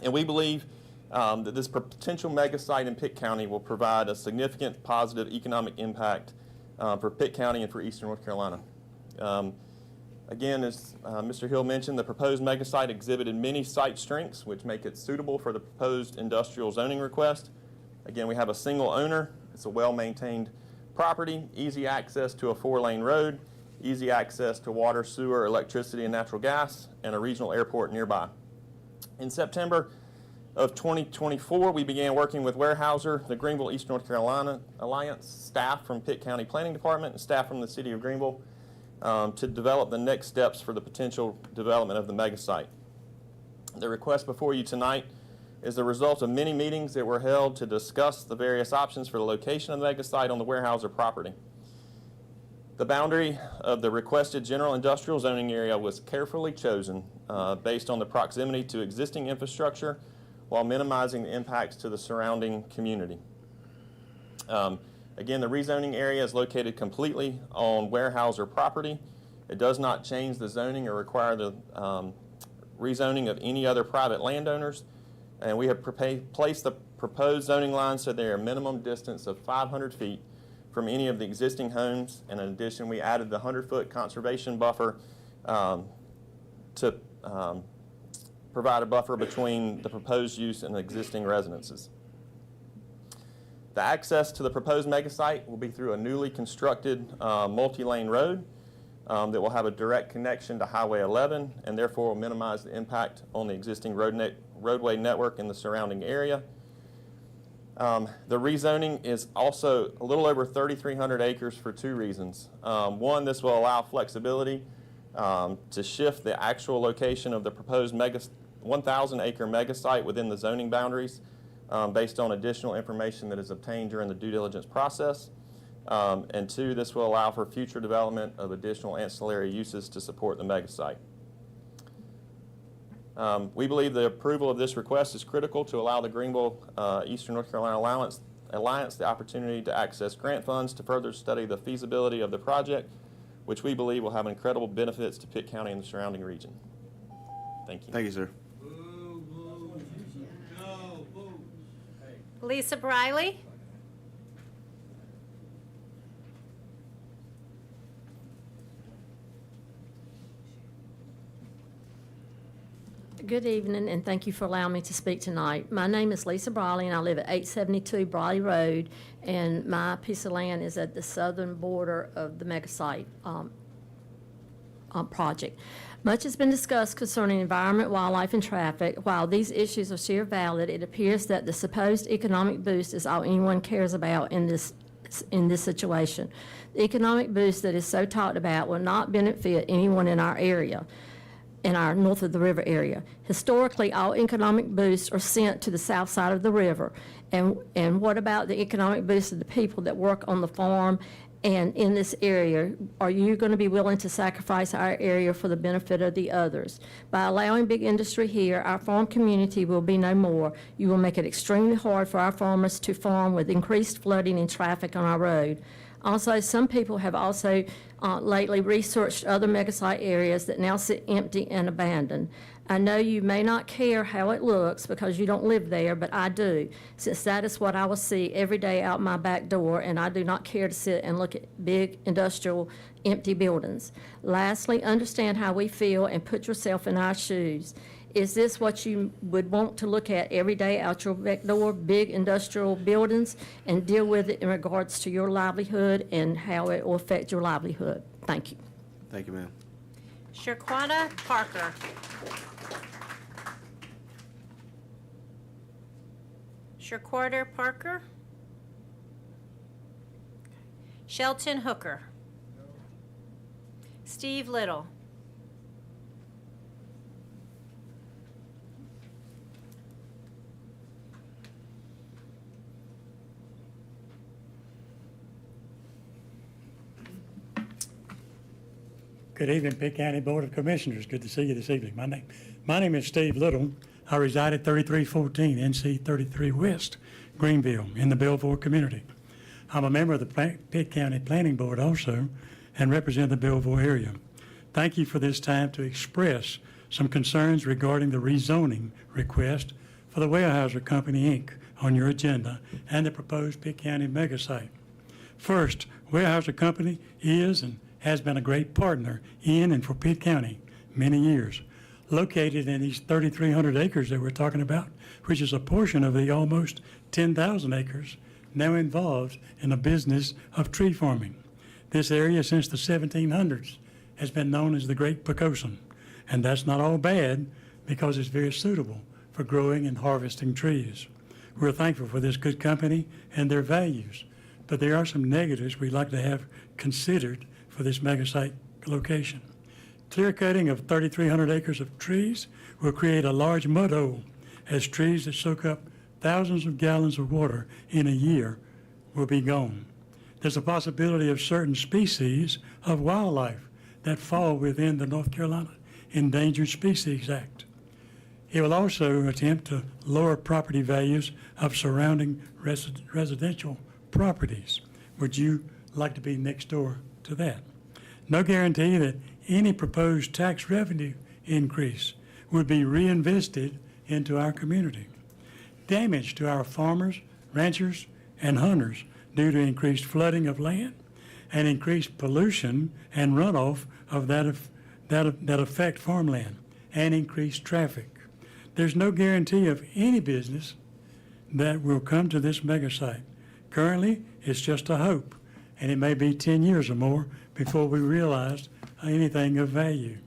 Speaker 6: And we believe that this potential mega site in Pitt County will provide a significant positive economic impact for Pitt County and for Eastern North Carolina. Again, as Mr. Hill mentioned, the proposed mega site exhibited many site strengths which make it suitable for the proposed industrial zoning request. Again, we have a single owner. It's a well-maintained property, easy access to a 4-lane road, easy access to water, sewer, electricity, and natural gas, and a regional airport nearby. In September of 2024, we began working with Weyerhaeuser, the Greenville East North Carolina Alliance, staff from Pitt County Planning Department, and staff from the City of Greenville to develop the next steps for the potential development of the mega site. The request before you tonight is the result of many meetings that were held to discuss the various options for the location of the mega site on the Weyerhaeuser property. The boundary of the requested general industrial zoning area was carefully chosen based on the proximity to existing infrastructure while minimizing the impacts to the surrounding community. Again, the rezoning area is located completely on Weyerhaeuser property. It does not change the zoning or require the rezoning of any other private landowners. And we have placed the proposed zoning lines so they are a minimum distance of 500 feet from any of the existing homes. And in addition, we added the 100-foot conservation buffer to provide a buffer between the proposed use and existing residences. The access to the proposed mega site will be through a newly constructed multi-lane road that will have a direct connection to Highway 11 and therefore will minimize the impact on the existing roadway network in the surrounding area. The rezoning is also a little over 3,300 acres for 2 reasons. One, this will allow flexibility to shift the actual location of the proposed 1,000-acre mega site within the zoning boundaries based on additional information that is obtained during the due diligence process. And 2, this will allow for future development of additional ancillary uses to support the mega site. We believe the approval of this request is critical to allow the Greenville Eastern North Carolina Alliance the opportunity to access grant funds to further study the feasibility of the project, which we believe will have incredible benefits to Pitt County and the surrounding region. Thank you.
Speaker 2: Thank you, sir.
Speaker 8: Lisa Briley?
Speaker 17: Good evening, and thank you for allowing me to speak tonight. My name is Lisa Briley, and I live at 872 Briley Road, and my piece of land is at the southern border of the mega site project. Much has been discussed concerning environment, wildlife, and traffic. While these issues are still valid, it appears that the supposed economic boost is all anyone cares about in this situation. The economic boost that is so talked about will not benefit anyone in our area, in our north of the river area. Historically, all economic boosts are sent to the south side of the river. And what about the economic boost of the people that work on the farm and in this area? Are you going to be willing to sacrifice our area for the benefit of the others? By allowing big industry here, our farm community will be no more. You will make it extremely hard for our farmers to farm with increased flooding and traffic on our road. Also, some people have also lately researched other megasite areas that now sit empty and abandoned. I know you may not care how it looks because you don't live there, but I do, since that is what I will see every day out my back door, and I do not care to sit and look at big industrial empty buildings. Lastly, understand how we feel and put yourself in our shoes. Is this what you would want to look at every day out your back door, big industrial buildings, and deal with it in regards to your livelihood and how it will affect your livelihood? Thank you.
Speaker 2: Thank you, ma'am.
Speaker 8: Shaquana Parker. Shaquarter Parker. Shelton Hooker. Steve Little.
Speaker 18: Good evening, Pitt County Board of Commissioners. Good to see you this evening. My name is Steve Little. I reside at 3314 NC 33 West, Greenville, in the Belvoir community. I'm a member of the Pitt County Planning Board also and represent the Belvoir area. Thank you for this time to express some concerns regarding the rezoning request for the Weyerhaeuser Company, Inc. on your agenda and the proposed Pitt County mega site. First, Weyerhaeuser Company is and has been a great partner in and for Pitt County many years. Located in these 3,300 acres that we're talking about, which is a portion of the almost 10,000 acres now involved in the business of tree farming. This area since the 1700s has been known as the Great Pocosin, and that's not all bad because it's very suitable for growing and harvesting trees. We're thankful for this good company and their values, but there are some negatives we'd like to have considered for this mega site location. Clear cutting of 3,300 acres of trees will create a large mud hole, as trees that soak up thousands of gallons of water in a year will be gone. There's a possibility of certain species of wildlife that fall within the North Carolina Endangered Species Act. It will also attempt to lower property values of surrounding residential properties. Would you like to be next door to that? No guarantee that any proposed tax revenue increase would be reinvested into our community. Damage to our farmers, ranchers, and hunters due to increased flooding of land and increased pollution and runoff of that affect farmland and increased traffic. There's no guarantee of any business that will come to this mega site. Currently, it's just a hope, and it may be 10 years or more before we realize anything of value.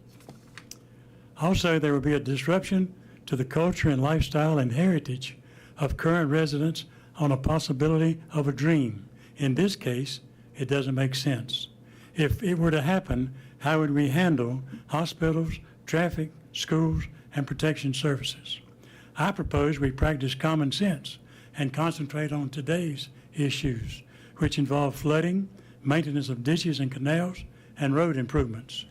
Speaker 18: Also, there will be a disruption to the culture and lifestyle and heritage of current residents on a possibility of a dream. In this case, it doesn't make sense. If it were to happen, how would we handle hospitals, traffic, schools, and protection services? I propose we practice common sense and concentrate on today's issues, which involve flooding, maintenance of ditches and canals, and road improvements.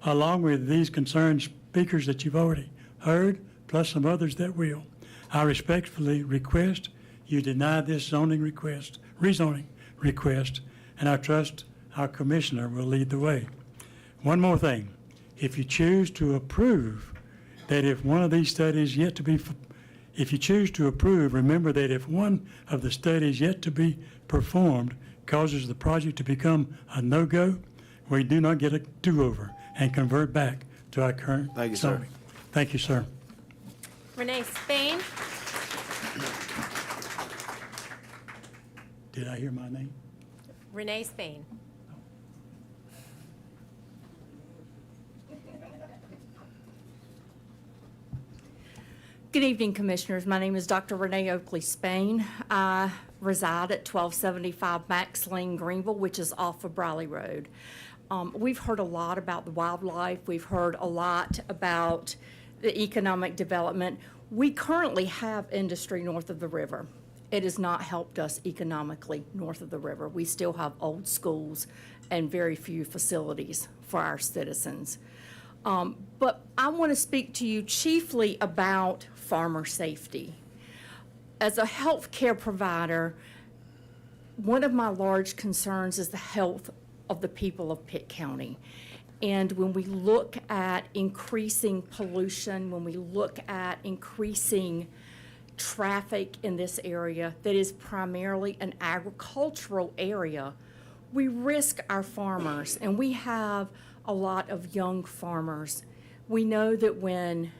Speaker 18: Along with these concerned speakers that you've already heard, plus some others that will, I respectfully request you deny this rezoning request, and I trust our commissioner will lead the way. One more thing, if you choose to approve that if one of these studies yet to be, if you choose to approve, remember that if one of the studies yet to be performed causes the project to become a no-go, we do not get a do-over and convert back to our current
Speaker 2: Thank you, sir.
Speaker 18: zoning. Thank you, sir.
Speaker 8: Renee Spain.
Speaker 18: Did I hear my name?
Speaker 8: Renee Spain.
Speaker 19: Good evening, Commissioners. My name is Dr. Renee Oakley Spain. I reside at 1275 Max Lane, Greenville, which is off of Briley Road. We've heard a lot about the wildlife. We've heard a lot about the economic development. We currently have industry north of the river. It has not helped us economically north of the river. We still have old schools and very few facilities for our citizens. But I want to speak to you chiefly about farmer safety. As a health care provider, one of my large concerns is the health of the people of Pitt County. And when we look at increasing pollution, when we look at increasing traffic in this area that is primarily an agricultural area, we risk our farmers, and we have a lot of young farmers. We know that when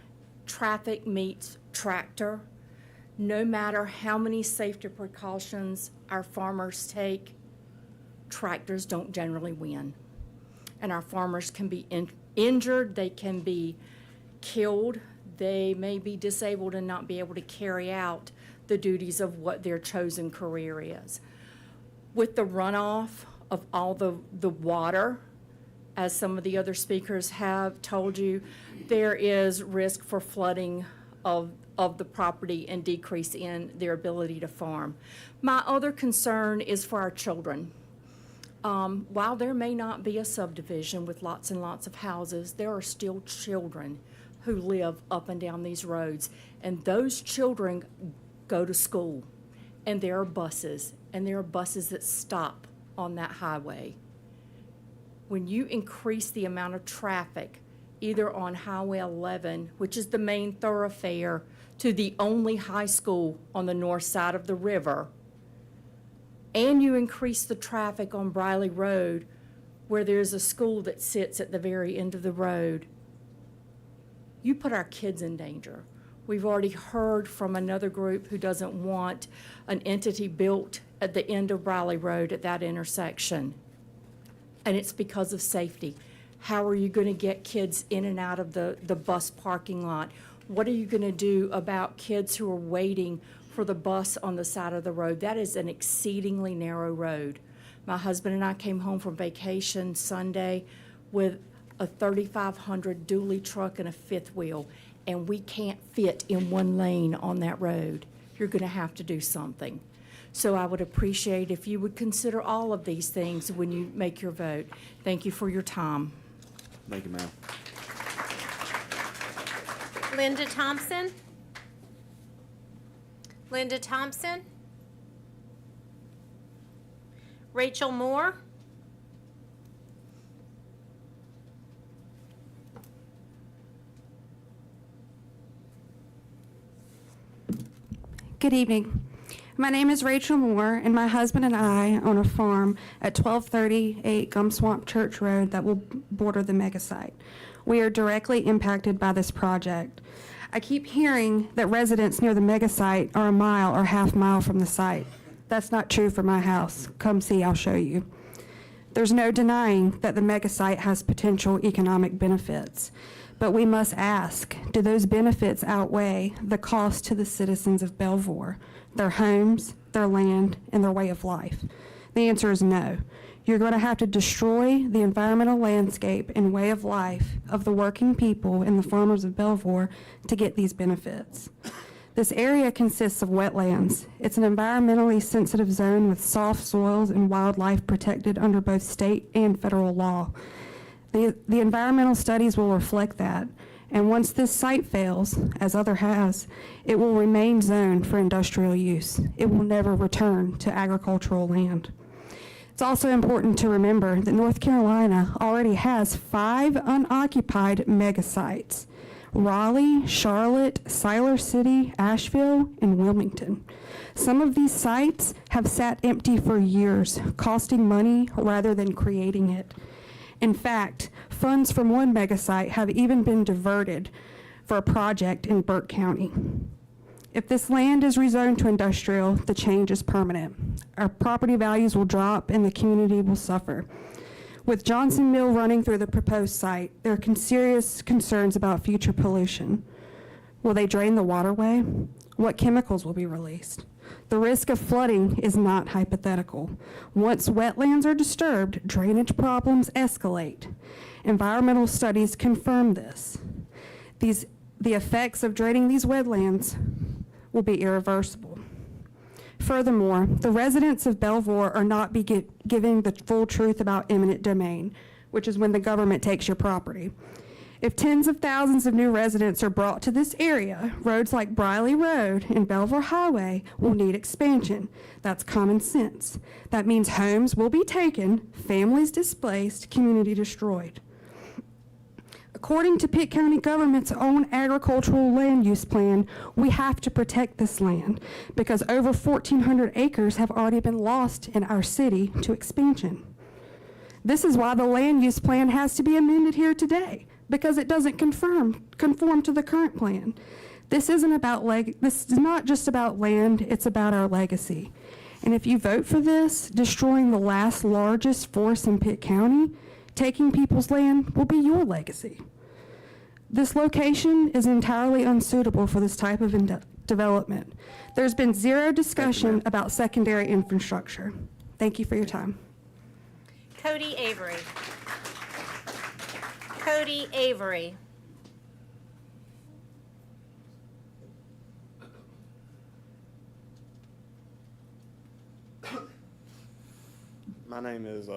Speaker 19: traffic meets tractor, no matter how many safety precautions our farmers take, tractors don't generally win. And our farmers can be injured, they can be killed, they may be disabled and not be able to carry out the duties of what their chosen career is. With the runoff of all the water, as some of the other speakers have told you, there is risk for flooding of the property and decrease in their ability to farm. My other concern is for our children. While there may not be a subdivision with lots and lots of houses, there are still children who live up and down these roads, and those children go to school, and there are buses that stop on that highway. When you increase the amount of traffic, either on Highway 11, which is the main thoroughfare, to the only high school on the north side of the river, and you increase the traffic on Briley Road, where there's a school that sits at the very end of the road, you put our kids in danger. We've already heard from another group who doesn't want an entity built at the end of Briley Road at that intersection. And it's because of safety. How are you going to get kids in and out of the bus parking lot? What are you going to do about kids who are waiting for the bus on the side of the road? That is an exceedingly narrow road. My husband and I came home from vacation Sunday with a 3500 dually truck and a fifth wheel, and we can't fit in one lane on that road. You're going to have to do something. So I would appreciate if you would consider all of these things when you make your vote. Thank you for your time.
Speaker 2: Thank you, ma'am.
Speaker 8: Linda Thompson? Linda Thompson? Rachel Moore?
Speaker 20: Good evening. My name is Rachel Moore, and my husband and I own a farm at 1238 Gum Swamp Church Road that will border the mega site. We are directly impacted by this project. I keep hearing that residents near the mega site are a mile or half mile from the site. That's not true for my house. Come see, I'll show you. There's no denying that the mega site has potential economic benefits. But we must ask, do those benefits outweigh the cost to the citizens of Belvoir, their homes, their land, and their way of life? The answer is no. You're going to have to destroy the environmental landscape and way of life of the working people and the farmers of Belvoir to get these benefits. This area consists of wetlands. It's an environmentally sensitive zone with soft soils and wildlife protected under both state and federal law. The environmental studies will reflect that, and once this site fails, as other has, it will remain zoned for industrial use. It will never return to agricultural land. It's also important to remember that North Carolina already has 5 unoccupied mega sites: Raleigh, Charlotte, Siler City, Asheville, and Wilmington. Some of these sites have sat empty for years, costing money rather than creating it. In fact, funds from one mega site have even been diverted for a project in Burke County. If this land is rezoned to industrial, the change is permanent. Our property values will drop and the community will suffer. With Johnson Mill running through the proposed site, there are serious concerns about future pollution. Will they drain the waterway? What chemicals will be released? The risk of flooding is not hypothetical. Once wetlands are disturbed, drainage problems escalate. Environmental studies confirm this. The effects of draining these wetlands will be irreversible. Furthermore, the residents of Belvoir are not giving the full truth about eminent domain, which is when the government takes your property. If tens of thousands of new residents are brought to this area, roads like Briley Road and Belvoir Highway will need expansion. That's common sense. That means homes will be taken, families displaced, community destroyed. According to Pitt County government's own agricultural land use plan, we have to protect this land because over 1,400 acres have already been lost in our city to expansion. This is why the land use plan has to be amended here today, because it doesn't conform to the current plan. This is not just about land, it's about our legacy. And if you vote for this, destroying the last largest forest in Pitt County, taking people's land will be your legacy. This location is entirely unsuitable for this type of development. There's been zero discussion about secondary infrastructure. Thank you for your time.
Speaker 8: Cody Avery. Cody Avery.
Speaker 21: My name is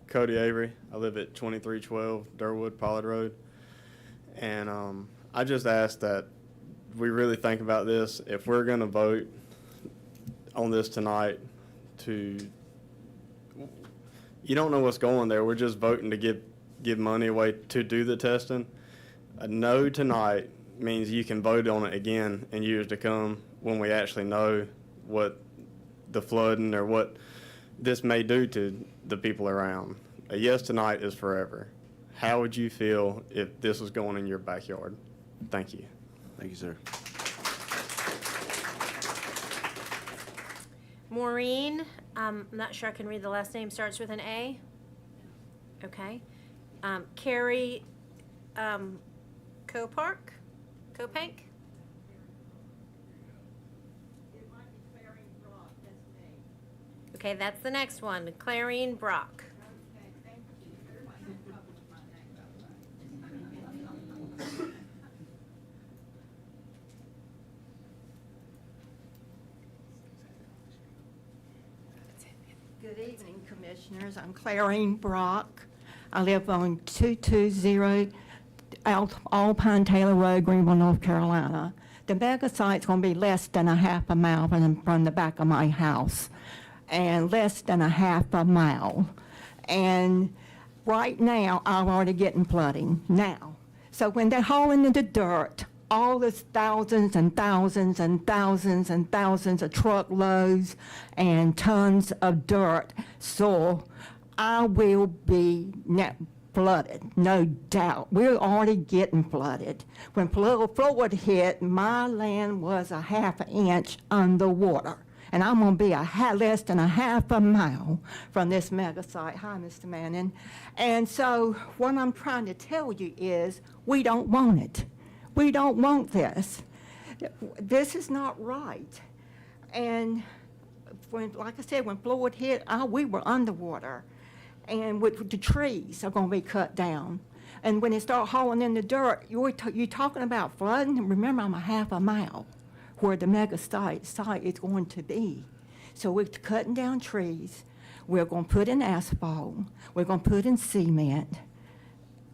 Speaker 21: Cody Avery. I live at 2312 Durwood Pollard Road. And I just ask that we really think about this. If we're going to vote on this tonight you don't know what's going there. We're just voting to give money away to do the testing. A no tonight means you can vote on it again in years to come when we actually know what the flooding or what this may do to the people around. A yes tonight is forever. How would you feel if this was going in your backyard? Thank you.
Speaker 2: Thank you, sir.
Speaker 8: Maureen, I'm not sure I can read the last name, starts with an A. Okay. Carrie Copank? Okay, that's the next one, Clarine Brock.
Speaker 22: Good evening, Commissioners. I'm Clarine Brock. I live on 220 Alpine Taylor Road, Greenville, North Carolina. The mega site's going to be less than a half a mile from the back of my house, and less than a half a mile. And right now, I'm already getting flooding now. So when they're hauling in the dirt, all this thousands and thousands and thousands and thousands of truckloads and tons of dirt, soil, I will be flooded, no doubt. We're already getting flooded. When flood hit, my land was a half an inch underwater. And I'm going to be less than a half a mile from this mega site. Hi, Mr. Manning. And so what I'm trying to tell you is we don't want it. We don't want this. This is not right. And like I said, when flood hit, we were underwater. And the trees are going to be cut down. And when they start hauling in the dirt, you're talking about flooding. Remember, I'm a half a mile where the mega site is going to be. So we're cutting down trees. We're going to put in asphalt. We're going to put in cement.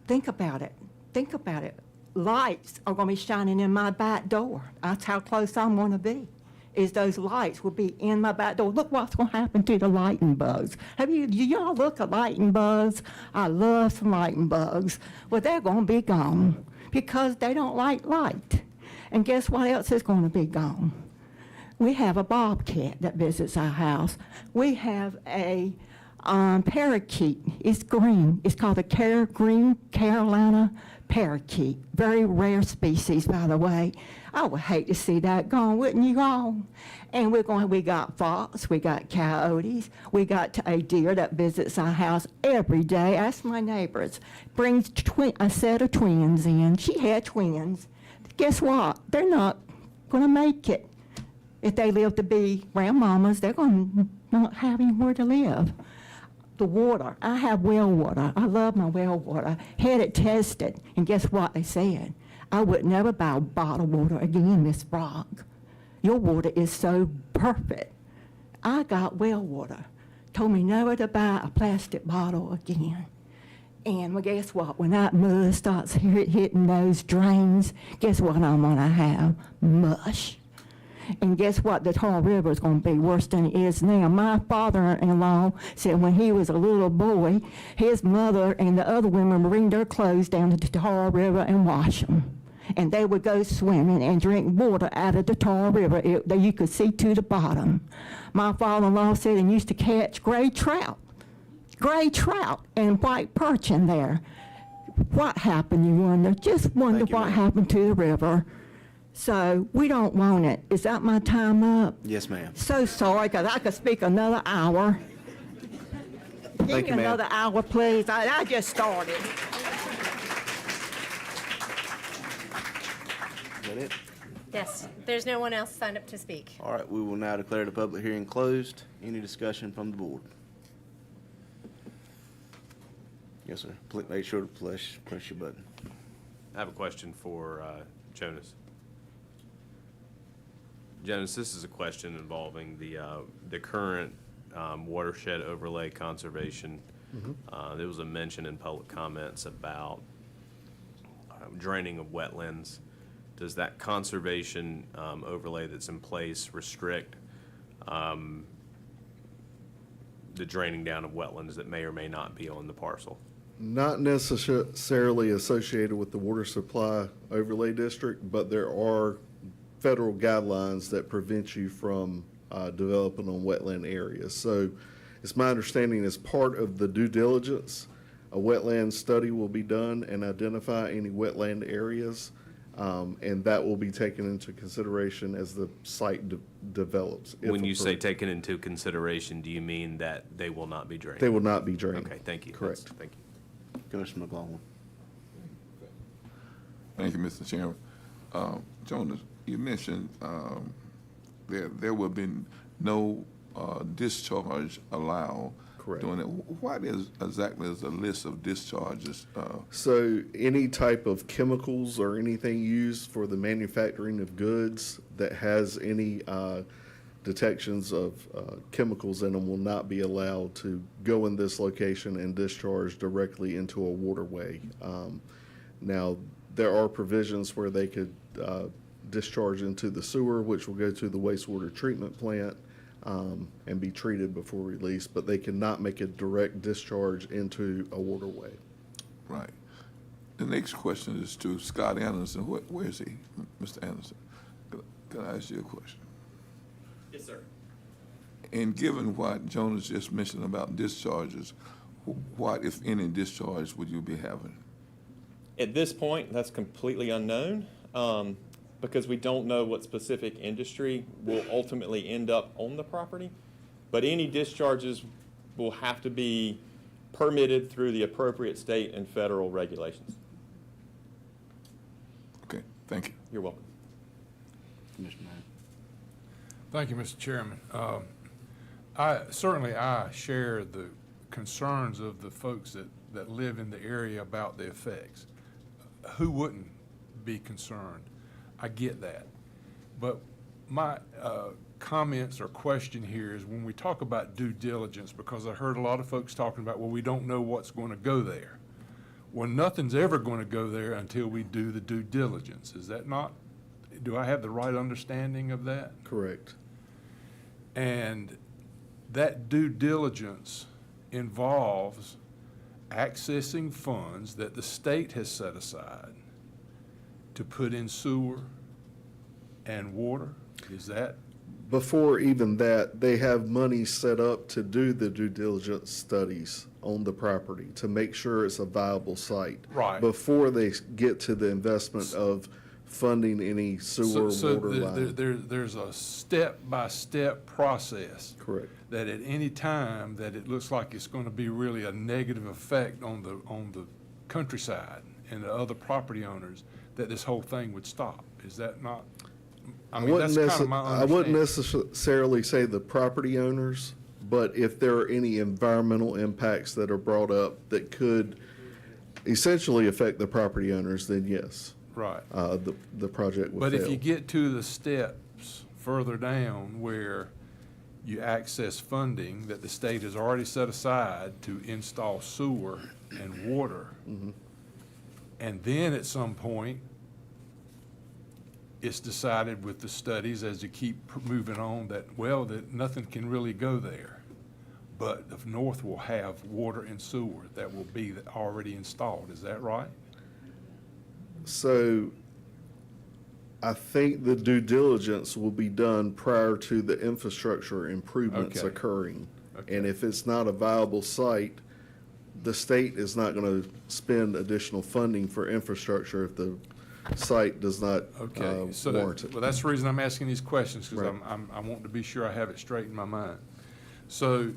Speaker 22: Think about it. Think about it. Lights are going to be shining in my back door. That's how close I'm going to be, is those lights will be in my back door. Look what's going to happen to the lightning bugs. Do y'all look at lightning bugs? I love some lightning bugs. Well, they're going to be gone because they don't like light. And guess what else is going to be gone? We have a bobcat that visits our house. We have a parakeet. It's green. It's called the green Carolina parakeet. Very rare species, by the way. I would hate to see that gone, wouldn't you all? And we got fox, we got coyotes, we got a deer that visits our house every day. Ask my neighbors. Brings a set of twins in. She had twins. Guess what? They're not going to make it. If they live to be grandmamas, they're going to not have anywhere to live. The water, I have well water. I love my well water. Had it tested, and guess what they said? I would never buy bottled water again, Miss Brock. Your water is so perfect. I got well water. Told me never to buy a plastic bottle again. And well, guess what? When that mud starts hitting those drains, guess what I'm going to have? Mush. And guess what? The Tar River is going to be worse than it is now. My father-in-law said when he was a little boy, his mother and the other women would bring their clothes down to the Tar River and wash them. And they would go swimming and drink water out of the Tar River that you could see to the bottom. My father-in-law said he used to catch gray trout and white perch in there. What happened, you wonder? Just wonder
Speaker 2: Thank you,
Speaker 22: what
Speaker 2: ma'am.
Speaker 22: happened to the river. So we don't want it. Is that my time up?
Speaker 2: Yes, ma'am.
Speaker 22: So sorry, because I could speak another hour. Give
Speaker 2: Thank
Speaker 22: me
Speaker 2: you, ma'am.
Speaker 22: another hour, please. I just started.
Speaker 2: Is that it?
Speaker 8: Yes, there's no one else signed up to speak.
Speaker 2: All right, we will now declare the public hearing closed. Any discussion from the board? Yes, sir. Make sure to press your button.
Speaker 1: I have a question for Jonas. Jonas, this is a question involving the current watershed overlay conservation. There was a mention in public comments about draining of wetlands. Does that conservation overlay that's in place restrict the draining down of wetlands that may or may not be on the parcel?
Speaker 13: Not necessarily associated with the water supply overlay district, but there are federal guidelines that prevent you from developing on wetland areas. So it's my understanding as part of the due diligence, a wetland study will be done and identify any wetland areas, and that will be taken into consideration as the site develops. if
Speaker 1: When you say
Speaker 13: approved.
Speaker 1: taken into consideration, do you mean that they will not be drained?
Speaker 13: They will not be drained.
Speaker 1: Okay, thank you.
Speaker 13: Correct.
Speaker 1: Thank you.
Speaker 2: Commissioner McLaughlin.
Speaker 4: Thank you, Mr. Chairman. Jonas, you mentioned there will be no discharge allowed.
Speaker 13: Correct.
Speaker 4: Doing it. What is exactly is the list of discharges?
Speaker 13: So any type of chemicals or anything used for the manufacturing of goods that has any detections of chemicals in them will not be allowed to go in this location and discharge directly into a waterway. Now, there are provisions where they could discharge into the sewer, which will go to the wastewater treatment plant and be treated before release, but they cannot make a direct discharge into a waterway.
Speaker 4: Right. The next question is to Scott Anderson. Where is he, Mr. Anderson? Can I ask you a question?
Speaker 6: Yes, sir.
Speaker 4: And given what Jonas just mentioned about discharges, what, if any, discharge would you be having?
Speaker 6: At this point, that's completely unknown because we don't know what specific industry will ultimately end up on the property. But any discharges will have to be permitted through the appropriate state and federal regulations.
Speaker 4: Okay, thank you.
Speaker 6: You're welcome.
Speaker 2: Commissioner Knight.
Speaker 3: Thank you, Mr. Chairman. I share the concerns of the folks that live in the area about the effects. Who wouldn't be concerned? I get that. But my comments or question here is when we talk about due diligence, because I heard a lot of folks talking about, well, we don't know what's going to go there. Well, nothing's ever going to go there until we do the due diligence. Is that not? Do I have the right understanding of that?
Speaker 13: Correct.
Speaker 3: And that due diligence involves accessing funds that the state has set aside to put in sewer and water. Is that?
Speaker 13: Before even that, they have money set up to do the due diligence studies on the property to make sure it's a viable site.
Speaker 3: Right.
Speaker 13: Before they get to the investment of funding any sewer, water line.
Speaker 3: There's a step-by-step process.
Speaker 13: Correct.
Speaker 3: That at any time that it looks like it's going to be really a negative effect on the countryside and the other property owners, that this whole thing would stop. Is that not? I mean, that's kind of my
Speaker 13: I wouldn't
Speaker 3: understanding.
Speaker 13: necessarily say the property owners, but if there are any environmental impacts that are brought up that could essentially affect the property owners, then yes.
Speaker 3: Right.
Speaker 13: The project would
Speaker 3: But
Speaker 13: fail.
Speaker 3: if you get to the steps further down where you access funding that the state has already set aside to install sewer and water, and then at some point, it's decided with the studies as you keep moving on that, well, that nothing can really go there. But the north will have water and sewer that will be already installed. Is that right?
Speaker 13: So I think the due diligence will be done prior to the infrastructure improvements
Speaker 3: Okay.
Speaker 13: occurring.
Speaker 3: Okay.
Speaker 13: And if it's not a viable site, the state is not going to spend additional funding for infrastructure if the site does not
Speaker 3: Okay, so
Speaker 13: warrant it.
Speaker 3: well, that's the reason I'm asking these questions, because
Speaker 13: Right.
Speaker 3: I want to be sure I have it straight in my mind. So,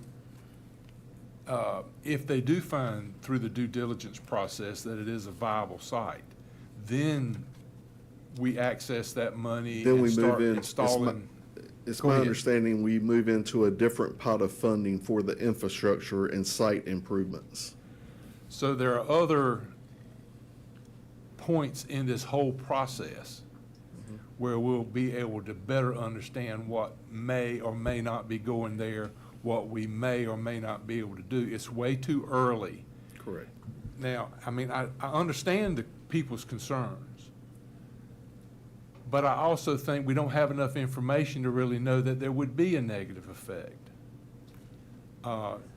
Speaker 3: if they do find through the due diligence process that it is a viable site, then we access that money
Speaker 13: Then
Speaker 3: and
Speaker 13: we
Speaker 3: start
Speaker 13: move in.
Speaker 3: installing.
Speaker 13: It's
Speaker 3: Go
Speaker 13: my
Speaker 3: ahead.
Speaker 13: understanding we move into a different pot of funding for the infrastructure and site improvements.
Speaker 3: So there are other points in this whole process where we'll be able to better understand what may or may not be going there, what we may or may not be able to do. It's way too early.
Speaker 13: Correct.
Speaker 3: Now, I mean, I understand the people's concerns, but I also think we don't have enough information to really know that there would be a negative effect.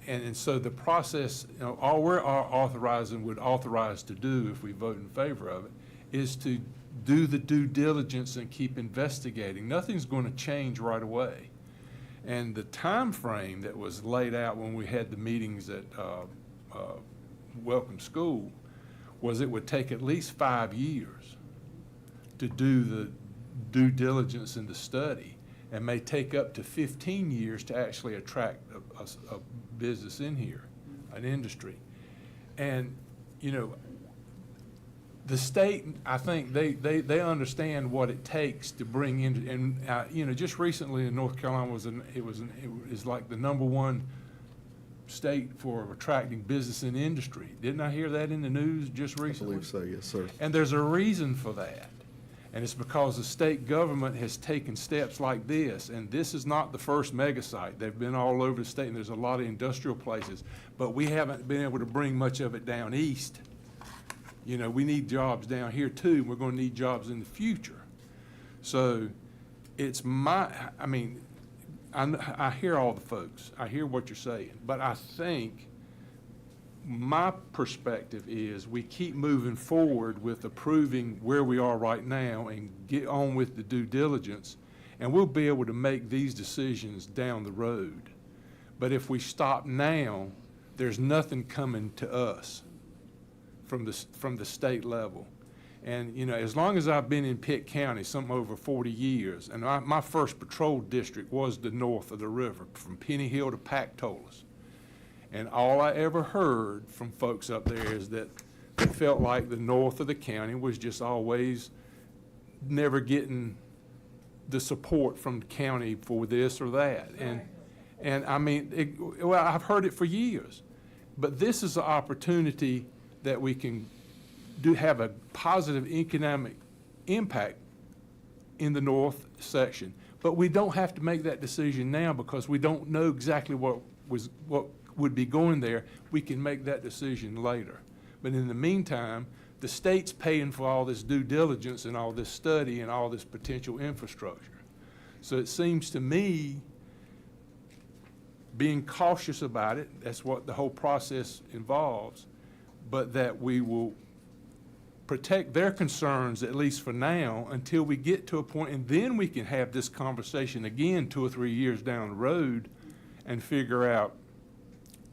Speaker 3: And so the process, you know, all we're authorizing, would authorize to do if we vote in favor of it, is to do the due diligence and keep investigating. Nothing's going to change right away. And the time frame that was laid out when we had the meetings at Welcome School was it would take at least 5 years to do the due diligence and the study, and may take up to 15 years to actually attract a business in here, an industry. And, you know, the state, I think they understand what it takes to bring in, and, you know, just recently in North Carolina it was like the #1 state for attracting business and industry. Didn't I hear that in the news just recently?
Speaker 13: I believe so, yes, sir.
Speaker 3: And there's a reason for that. And it's because the state government has taken steps like this. And this is not the first mega site. They've been all over the state, and there's a lot of industrial places. But we haven't been able to bring much of it down east. You know, we need jobs down here too, and we're going to need jobs in the future. So it's I mean, I hear all the folks. I hear what you're saying. But I think my perspective is we keep moving forward with approving where we are right now and get on with the due diligence, and we'll be able to make these decisions down the road. But if we stop now, there's nothing coming to us from the state level. And, you know, as long as I've been in Pitt County, something over 40 years, and my first patrol district was the north of the river, from Penny Hill to Pactolus. And all I ever heard from folks up there is that they felt like the north of the county was just always never getting the support from the county for this or that. And I mean, well, I've heard it for years. But this is an opportunity that we can have a positive economic impact in the north section. But we don't have to make that decision now because we don't know exactly what would be going there. We can make that decision later. But in the meantime, the state's paying for all this due diligence and all this study and all this potential infrastructure. So it seems to me, being cautious about it, that's what the whole process involves, but that we will protect their concerns, at least for now, until we get to a point, and then we can have this conversation again 2 or 3 years down the road and figure out,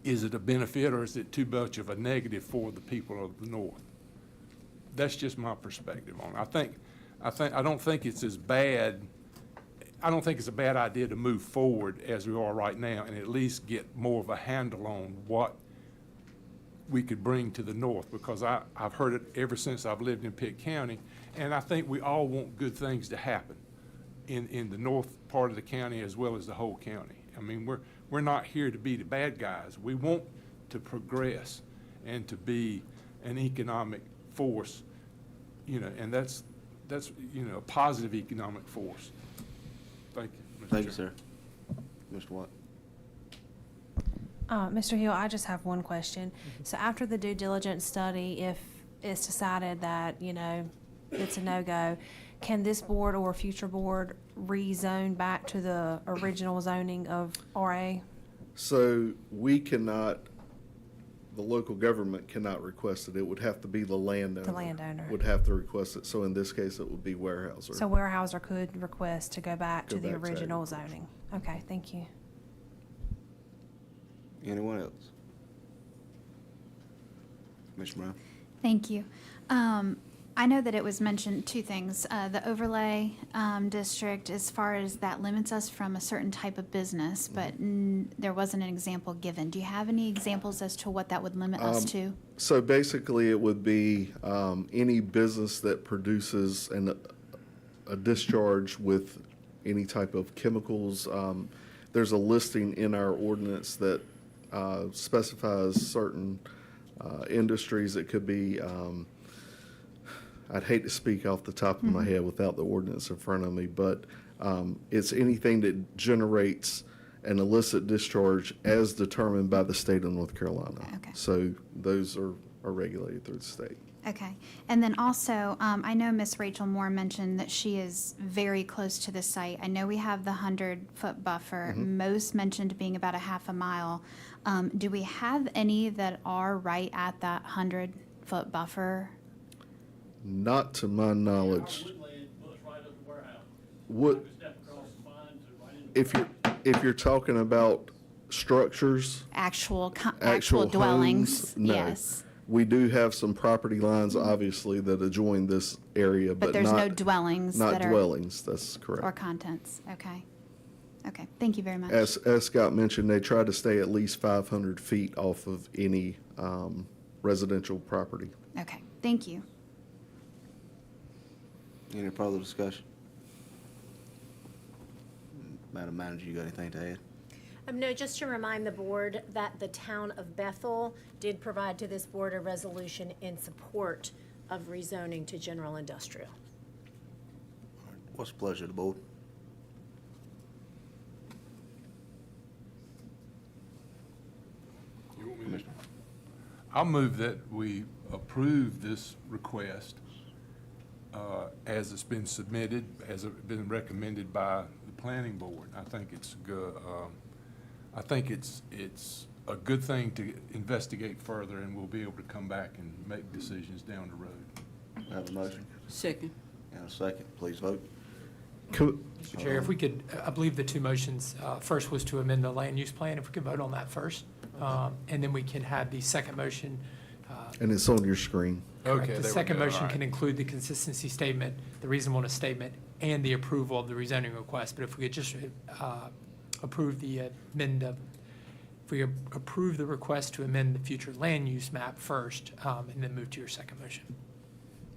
Speaker 3: is it a benefit or is it too much of a negative for the people of the north? That's just my perspective on it. I don't think it's as bad. I don't think it's a bad idea to move forward as we are right now and at least get more of a handle on what we could bring to the north, because I've heard it ever since I've lived in Pitt County, and I think we all want good things to happen in the north part of the county as well as the whole county. I mean, we're not here to be the bad guys. We want to progress and to be an economic force, you know, and that's you know, a positive economic force. Thank you, Mr.
Speaker 2: Thank you,
Speaker 3: Chair.
Speaker 2: sir. Mr. Watt.
Speaker 7: Mr. Hill, I just have one question. So after the due diligence study, if it's decided that, you know, it's a no-go, can this board or a future board rezone back to the original zoning of RA?
Speaker 13: So we cannot, the local government cannot request it. It would have to be the landowner.
Speaker 7: The landowner.
Speaker 13: Would have to request it. So in this case, it would be Warehouser.
Speaker 7: So Warehouser could request to go back
Speaker 13: Go
Speaker 7: to the
Speaker 13: back to
Speaker 7: original zoning. Okay, thank you.
Speaker 2: Anyone else? Ms. Brown?
Speaker 5: Thank you. I know that it was mentioned two things. The overlay district, as far as that limits us from a certain type of business, but there wasn't an example given. Do you have any examples as to what that would limit us to?
Speaker 13: So basically, it would be any business that produces a discharge with any type of chemicals. There's a listing in our ordinance that specifies certain industries. It could be, I'd hate to speak off the top of my head without the ordinance in front of me, but it's anything that generates an illicit discharge as determined by the state of North Carolina.
Speaker 5: Okay.
Speaker 13: So those are regulated through the state.
Speaker 5: Okay. And then also, I know Miss Rachel Moore mentioned that she is very close to the site. I know we have the 100-foot buffer. Most mentioned being about a half a mile. Do we have any that are right at that 100-foot buffer?
Speaker 13: Not to my knowledge. What, if you're talking about structures,
Speaker 5: Actual
Speaker 13: actual
Speaker 5: dwellings?
Speaker 13: homes, no.
Speaker 5: Yes.
Speaker 13: We do have some property lines, obviously, that adjoin this area,
Speaker 5: But
Speaker 13: but
Speaker 5: there's no
Speaker 13: not,
Speaker 5: dwellings
Speaker 13: not
Speaker 5: that are...
Speaker 13: dwellings, that's
Speaker 5: Or
Speaker 13: correct.
Speaker 5: contents? Okay. Okay. Thank you very much.
Speaker 13: As Scott mentioned, they try to stay at least 500 feet off of any residential property.
Speaker 5: Okay. Thank you.
Speaker 2: Any further discussion? Madam Manager, you got anything to add?
Speaker 8: No, just to remind the board that the town of Bethel did provide to this board a resolution in support of rezoning to general industrial.
Speaker 2: What's the pleasure of the board? Commissioner?
Speaker 3: I'll move that we approve this request as it's been submitted, as it's been recommended by the planning board. I think it's good. I think it's a good thing to investigate further, and we'll be able to come back and make decisions down the road.
Speaker 2: Have a motion?
Speaker 17: Second.
Speaker 2: And a second. Please vote.
Speaker 9: Mr. Chair, if we could, I believe the two motions, first was to amend the land use plan, if we could vote on that first. And then we can have the second motion.
Speaker 13: And it's on your screen.
Speaker 9: Correct.
Speaker 3: Okay,
Speaker 9: The
Speaker 3: there we
Speaker 9: second
Speaker 3: go.
Speaker 9: motion
Speaker 3: All
Speaker 9: can
Speaker 3: right.
Speaker 9: include the consistency statement, the reasonableness statement, and the approval of the rezoning request. But if we could just approve the if we approve the request to amend the future land use map first, and then move to your second motion.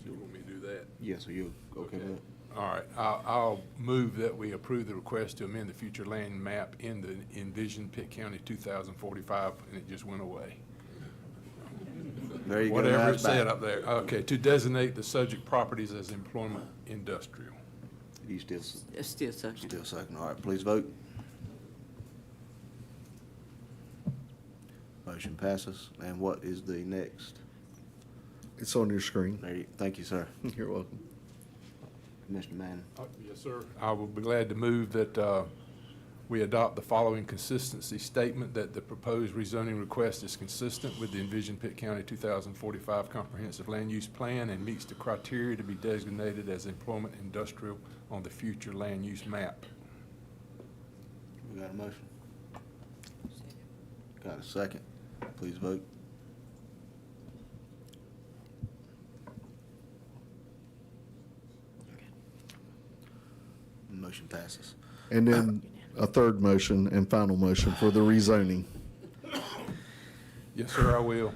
Speaker 3: You want me to do that?
Speaker 2: Yes, are you okay with that?
Speaker 3: All right, I'll move that we approve the request to amend the future land map in the envisioned Pitt County 2045, and it just went away.
Speaker 2: There you go.
Speaker 3: Whatever
Speaker 2: Now
Speaker 3: it
Speaker 2: it's
Speaker 3: said
Speaker 2: back.
Speaker 3: up there. Okay, to designate the subject properties as employment industrial.
Speaker 2: You still,
Speaker 17: Still second.
Speaker 2: still second. All right, please vote. Motion passes. And what is the next?
Speaker 13: It's on your screen.
Speaker 2: There you, thank you, sir.
Speaker 13: You're welcome.
Speaker 2: Commissioner Manning.
Speaker 3: Yes, sir. I will be glad to move that we adopt the following consistency statement, that the proposed rezoning request is consistent with the envisioned Pitt County 2045 Comprehensive Land Use Plan and meets the criteria to be designated as employment industrial on the future land use map.
Speaker 2: We got a motion? Got a second? Please vote. Motion passes.
Speaker 13: And then a third motion and final motion for the rezoning.
Speaker 3: Yes, sir, I will.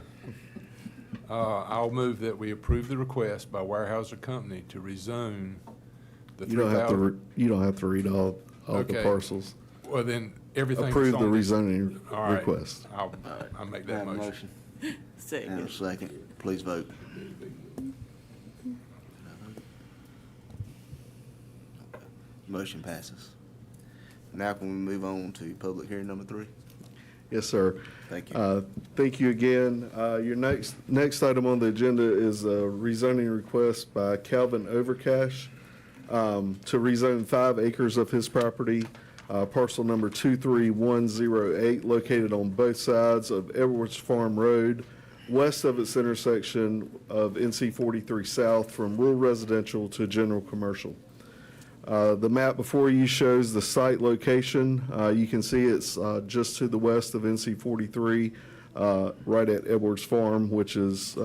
Speaker 3: I'll move that we approve the request by Weyerhaeuser Company to rezone the
Speaker 13: You don't have to,
Speaker 3: 3,000.
Speaker 13: you don't have to read all the
Speaker 3: Okay.
Speaker 13: parcels.
Speaker 3: Well, then, everything.
Speaker 13: Approve
Speaker 3: that's
Speaker 13: the
Speaker 3: on this-
Speaker 13: rezoning
Speaker 3: All right.
Speaker 13: request.
Speaker 3: I'll make
Speaker 2: We
Speaker 3: that
Speaker 2: have a
Speaker 3: motion.
Speaker 2: And a second. Please vote. Okay. Motion passes. Now can we move on to public hearing number 3?
Speaker 13: Yes, sir.
Speaker 2: Thank you.
Speaker 13: Thank you again. Your next item on the agenda is a rezoning request by Calvin Overcash. to rezone 5 acres of his property, parcel number 23108, located on both sides of Edwards Farm Road, west of its intersection of NC 43 South, from rural residential to general commercial. The map before you shows the site location. You can see it's just to the west of NC 43, right at Edwards Farm, which is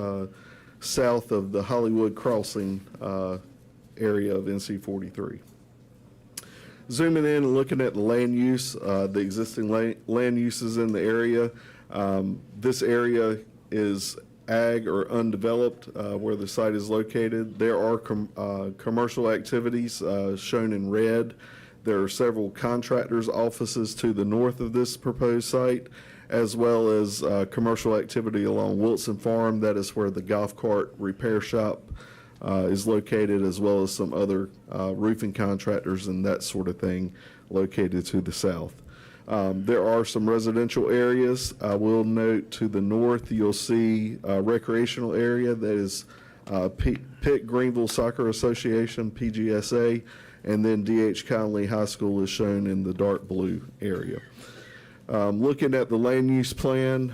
Speaker 13: south of the Hollywood Crossing area of NC 43. Zooming in and looking at the land use, the existing land uses in the area. This area is ag or undeveloped where the site is located. There are commercial activities shown in red. There are several contractors' offices to the north of this proposed site, as well as commercial activity along Wilson Farm. That is where the golf cart repair shop is located, as well as some other roofing contractors and that sort of thing located to the south. There are some residential areas. I will note to the north, you'll see a recreational area that is Pitt Greenville Soccer Association, PGSA, and then D.H. Conley High School is shown in the dark blue area. Looking at the land use plan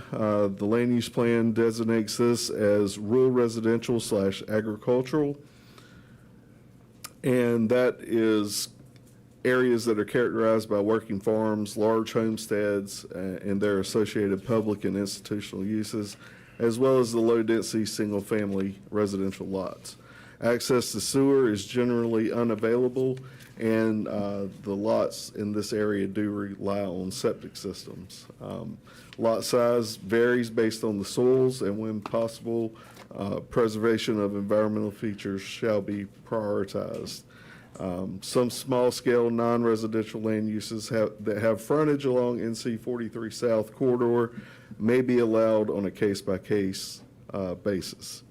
Speaker 13: designates this as rural residential / agricultural, and that is areas that are characterized by working farms, large homesteads, and their associated public and institutional uses, as well as the low-density single-family residential lots. Access to sewer is generally unavailable, and the lots in this area do rely on septic systems. Lot size varies based on the soils, and when possible, preservation of environmental features shall be prioritized. Some small-scale non-residential land uses that have frontage along NC 43 South corridor may be allowed on a case-by-case basis.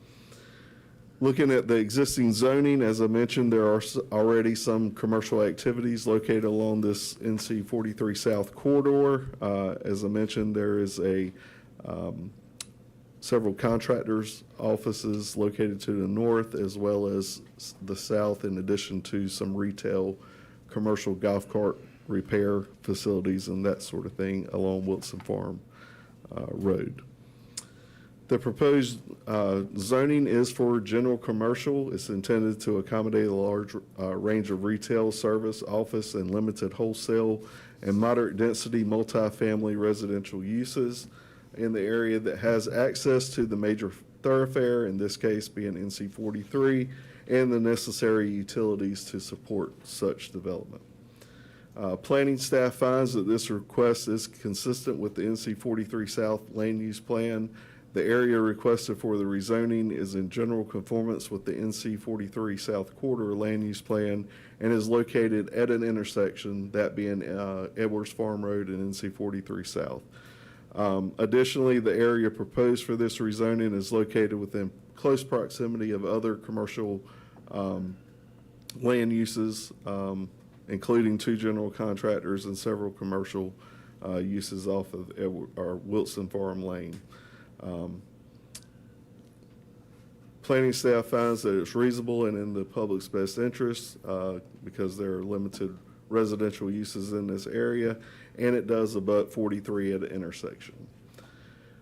Speaker 13: Looking at the existing zoning, as I mentioned, there are already some commercial activities located along this NC 43 South corridor. As I mentioned, there is several contractors' offices located to the north as well as the south, in addition to some retail, commercial golf cart repair facilities and that sort of thing along Wilson Farm Road. The proposed zoning is for general commercial. It's intended to accommodate a large range of retail, service, office, and limited wholesale and moderate density multifamily residential uses in the area that has access to the major thoroughfare, in this case being NC 43, and the necessary utilities to support such development. Planning staff finds that this request is consistent with the NC 43 South Land Use Plan. The area requested for the rezoning is in general conformance with the NC 43 South Corridor Land Use Plan and is located at an intersection, that being Edwards Farm Road and NC 43 South. Additionally, the area proposed for this rezoning is located within close proximity of other commercial land uses, including 2 general contractors and several commercial uses off of Wilson Farm Lane. Planning staff finds that it's reasonable and in the public's best interest because there are limited residential uses in this area, and it does abut 43 at an intersection.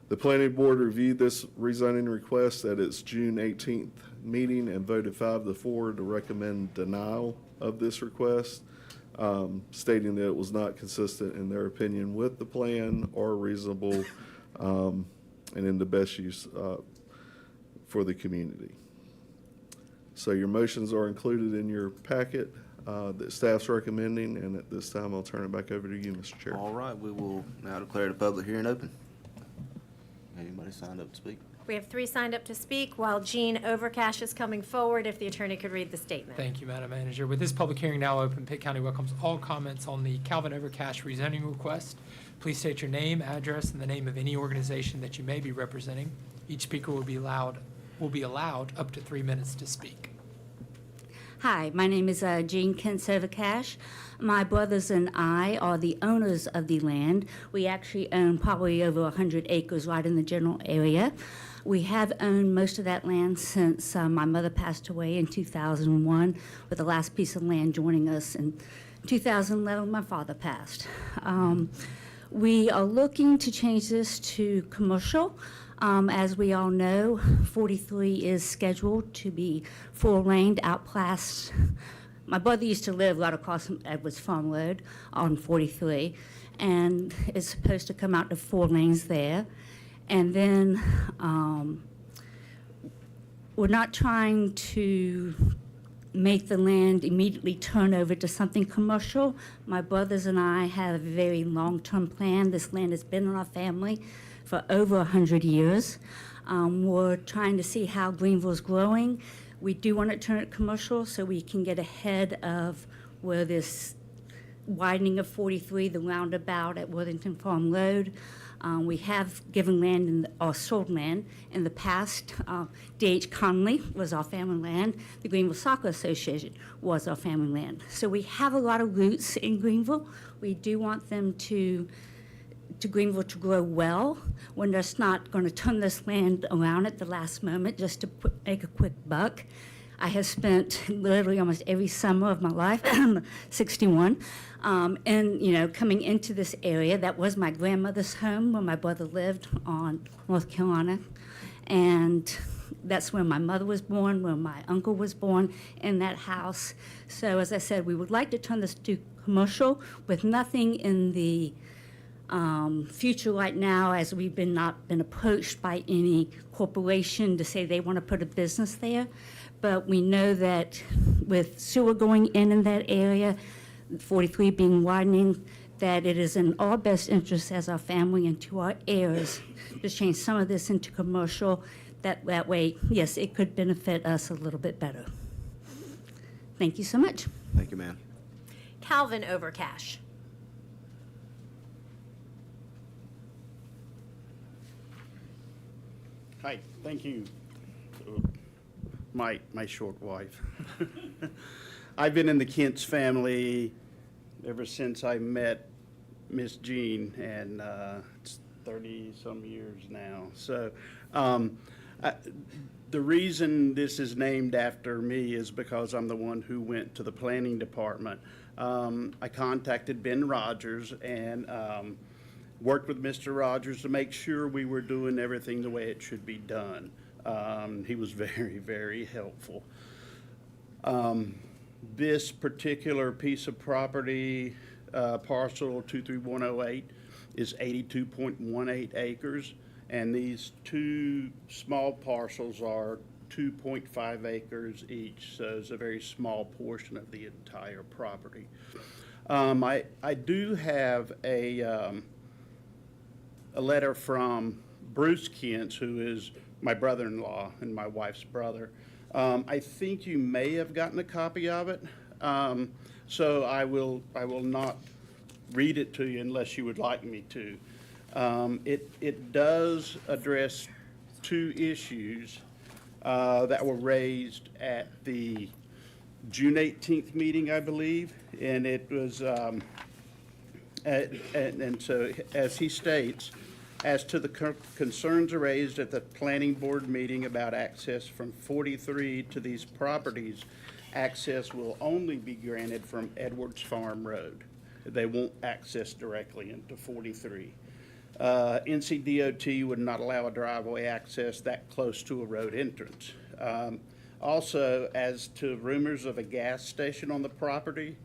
Speaker 13: The planning board reviewed this rezoning request at its June 18th meeting and voted 5-4 to recommend denial of this request, stating that it was not consistent in their opinion with the plan or reasonable and in the best use for the community. So your motions are included in your packet that staff's recommending, and at this time, I'll turn it back over to you, Mr. Chair.
Speaker 2: All right, we will now declare the public hearing open. Anybody signed up to speak?
Speaker 8: We have 3 signed up to speak, while Jean Overcash is coming forward. If the attorney could read the statement.
Speaker 9: Thank you, Madam Manager. With this public hearing now open, Pitt County welcomes all comments on the Calvin Overcash rezoning request. Please state your name, address, and the name of any organization that you may be representing. Each speaker will be allowed up to 3 minutes to speak.
Speaker 10: Hi, my name is Jean Kent-Sovacash. My brothers and I are the owners of the land. We actually own probably over 100 acres right in the general area. We have owned most of that land since my mother passed away in 2001, with the last piece of land joining us in 2011 when my father passed. We are looking to change this to commercial. As we all know, 43 is scheduled to be four-laned out past. My brother used to live right across from Edwards Farm Road on 43, and it's supposed to come out to 4 lanes there. And then we're not trying to make the land immediately turn over to something commercial. My brothers and I have a very long-term plan. This land has been in our family for over 100 years. We're trying to see how Greenville's growing. We do want to turn it commercial so we can get ahead of where this widening of 43, the roundabout at Worthington Farm Road. We have given land or sold land in the past. D.H. Conley was our family land. The Greenville Soccer Association was our family land. So we have a lot of roots in Greenville. We do want them to Greenville to grow well. We're just not going to turn this land around at the last moment just to make a quick buck. I have spent literally almost every summer of my life, 61, and coming into this area. That was my grandmother's home where my brother lived on North Carolina, and that's where my mother was born, where my uncle was born, in that house. So as I said, we would like to turn this to commercial with nothing in the future right now, as we've not been approached by any corporation to say they want to put a business there. But we know that with sewer going in that area, 43 being widening, that it is in our best interest as our family and to our heirs to change some of this into commercial. That way, yes, it could benefit us a little bit better. Thank you so much.
Speaker 2: Thank you, ma'am.
Speaker 8: Calvin Overcash.
Speaker 12: Hi, thank you. My short wife. I've been in the Kent's family ever since I met Miss Jean, and it's 30-some years now. So the reason this is named after me is because I'm the one who went to the planning department. I contacted Ben Rogers and worked with Mr. Rogers to make sure we were doing everything the way it should be done. He was very, very helpful. This particular piece of property, parcel 23108, is 82.18 acres, and these two small parcels are 2.5 acres each, so it's a very small portion of the entire property. I do have a letter from Bruce Kent, who is my brother-in-law and my wife's brother. I think you may have gotten a copy of it, so I will not read it to you unless you would like me to. It does address two issues that were raised at the June 18th meeting, I believe, and it was, and so as he states, as to the concerns raised at the planning board meeting about access from 43 to these properties, access will only be granted from Edwards Farm Road. They won't access directly into 43. NCDOT would not allow a driveway access that close to a road entrance. Also, as to rumors of a gas station on the property,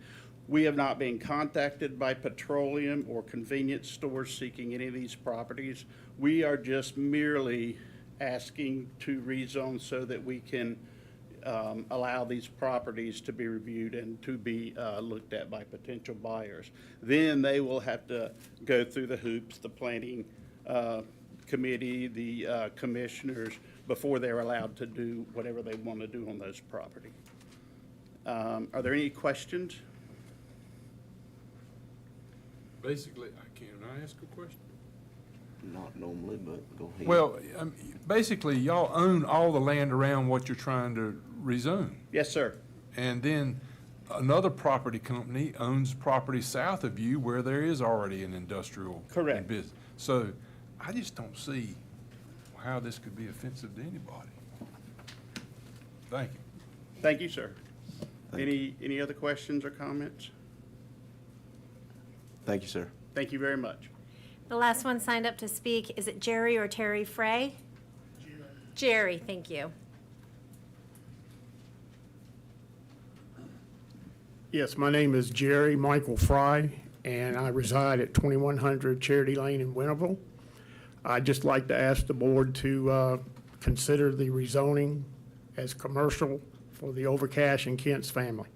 Speaker 12: we have not been contacted by petroleum or convenience stores seeking any of these properties. We are just merely asking to rezone so that we can allow these properties to be reviewed and to be looked at by potential buyers. Then they will have to go through the hoops, the planning committee, the commissioners, before they're allowed to do whatever they want to do on those property. Are there any questions?
Speaker 3: Basically, can I ask a question?
Speaker 2: Not normally, but go ahead.
Speaker 3: Well, basically, y'all own all the land around what you're trying to rezone.
Speaker 12: Yes, sir.
Speaker 3: And then another property company owns property south of you where there is already an industrial
Speaker 12: Correct.
Speaker 3: business. So I just don't see how this could be offensive to anybody. Thank you.
Speaker 12: Thank you, sir. Any other questions or comments?
Speaker 2: Thank you, sir.
Speaker 12: Thank you very much.
Speaker 8: The last one signed up to speak, is it Jerry or Terry Frey? Jerry, thank you.
Speaker 11: Yes, my name is Jerry Michael Fry, and I reside at 2100 Charity Lane in Winterville. I'd just like to ask the board to consider the rezoning as commercial for the Overcash and Kent's family.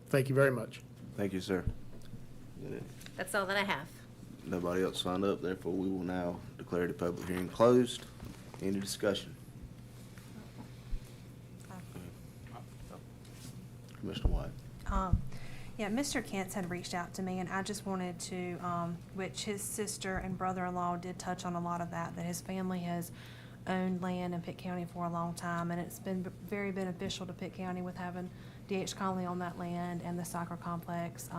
Speaker 11: Thank you very much.
Speaker 2: Thank you, sir.
Speaker 8: That's all that I have.
Speaker 2: Nobody else signed up, therefore we will now declare the public hearing closed. Any discussion? Commissioner White.
Speaker 7: Yeah, Mr. Kent's had reached out to me, and I just wanted to, which his sister and brother-in-law did touch on a lot of that his family has owned land in Pitt County for a long time, and it's been very beneficial to Pitt County with having D.H. Conley on that land and the soccer complex.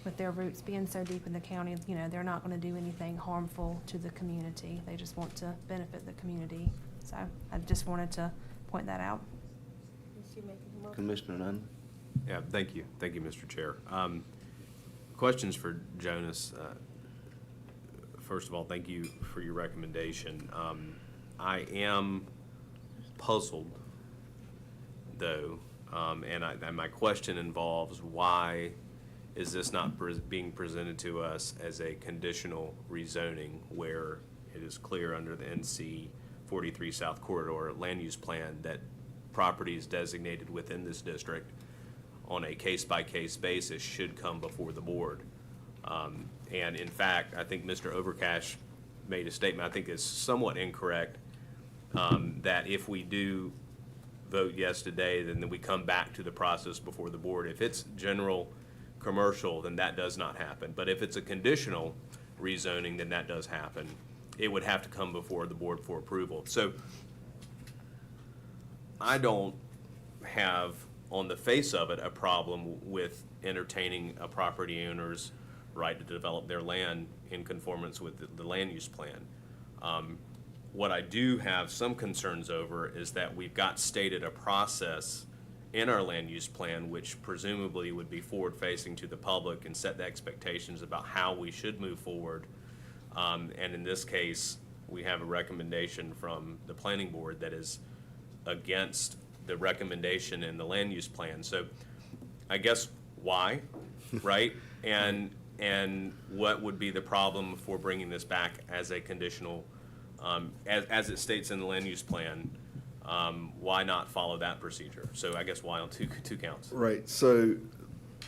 Speaker 7: With their roots being so deep in the county, you know, they're not going to do anything harmful to the community. They just want to benefit the community. So I just wanted to point that out.
Speaker 2: Commissioner Nunn.
Speaker 1: Yeah, thank you. Thank you, Mr. Chair. Questions for Jonas. First of all, thank you for your recommendation. I am puzzled, though, and my question involves why is this not being presented to us as a conditional rezoning where it is clear under the NC 43 South Corridor land use plan that properties designated within this district on a case-by-case basis should come before the board. And in fact, I think Mr. Overcash made a statement I think is somewhat incorrect, that if we do vote yes today, then we come back to the process before the board. If it's general commercial, then that does not happen. But if it's a conditional rezoning, then that does happen. It would have to come before the board for approval. So I don't have, on the face of it, a problem with entertaining a property owner's right to develop their land in conformance with the land use plan. What I do have some concerns over is that we've got stated a process in our land use plan which presumably would be forward-facing to the public and set the expectations about how we should move forward. And in this case, we have a recommendation from the planning board that is against the recommendation in the land use plan. So I guess why, right? And what would be the problem for bringing this back as a conditional, as it states in the land use plan? Why not follow that procedure? So I guess why on two counts?
Speaker 13: Right, so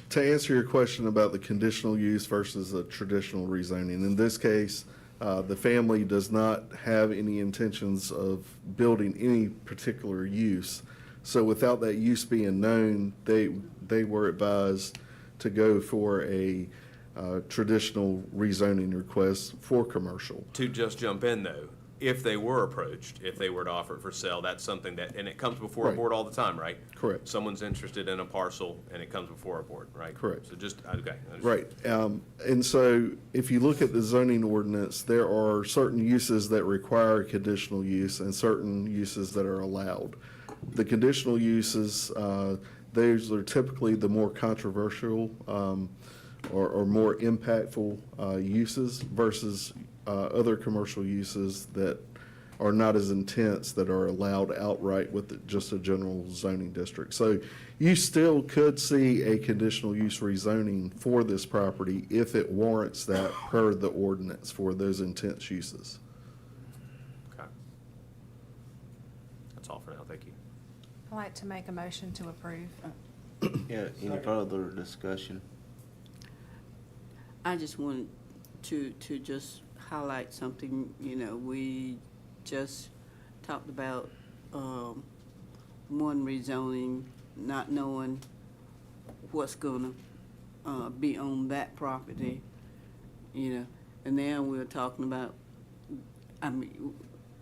Speaker 13: to answer your question about the conditional use versus a traditional rezoning, in this case, the family does not have any intentions of building any particular use. So without that use being known, they were advised to go for a traditional rezoning request for commercial.
Speaker 1: To just jump in though, if they were approached, if they were to offer it for sale, that's something that, and it comes before a
Speaker 13: Right.
Speaker 1: board all the time, right?
Speaker 13: Correct.
Speaker 1: Someone's interested in a parcel and it comes before a board, right?
Speaker 13: Correct.
Speaker 1: So just, okay.
Speaker 13: Right, and so if you look at the zoning ordinance, there are certain uses that require conditional use and certain uses that are allowed. The conditional uses, those are typically the more controversial or more impactful uses versus other commercial uses that are not as intense that are allowed outright with just a general zoning district. So you still could see a conditional use rezoning for this property if it warrants that per the ordinance for those intense uses.
Speaker 1: Okay. That's all for now, thank you.
Speaker 7: I'd like to make a motion to approve.
Speaker 2: Yeah, any further discussion?
Speaker 14: I just wanted to just highlight something, you know, we just talked about one rezoning, not knowing what's gonna be on that property, you know, and now we're talking about, I mean,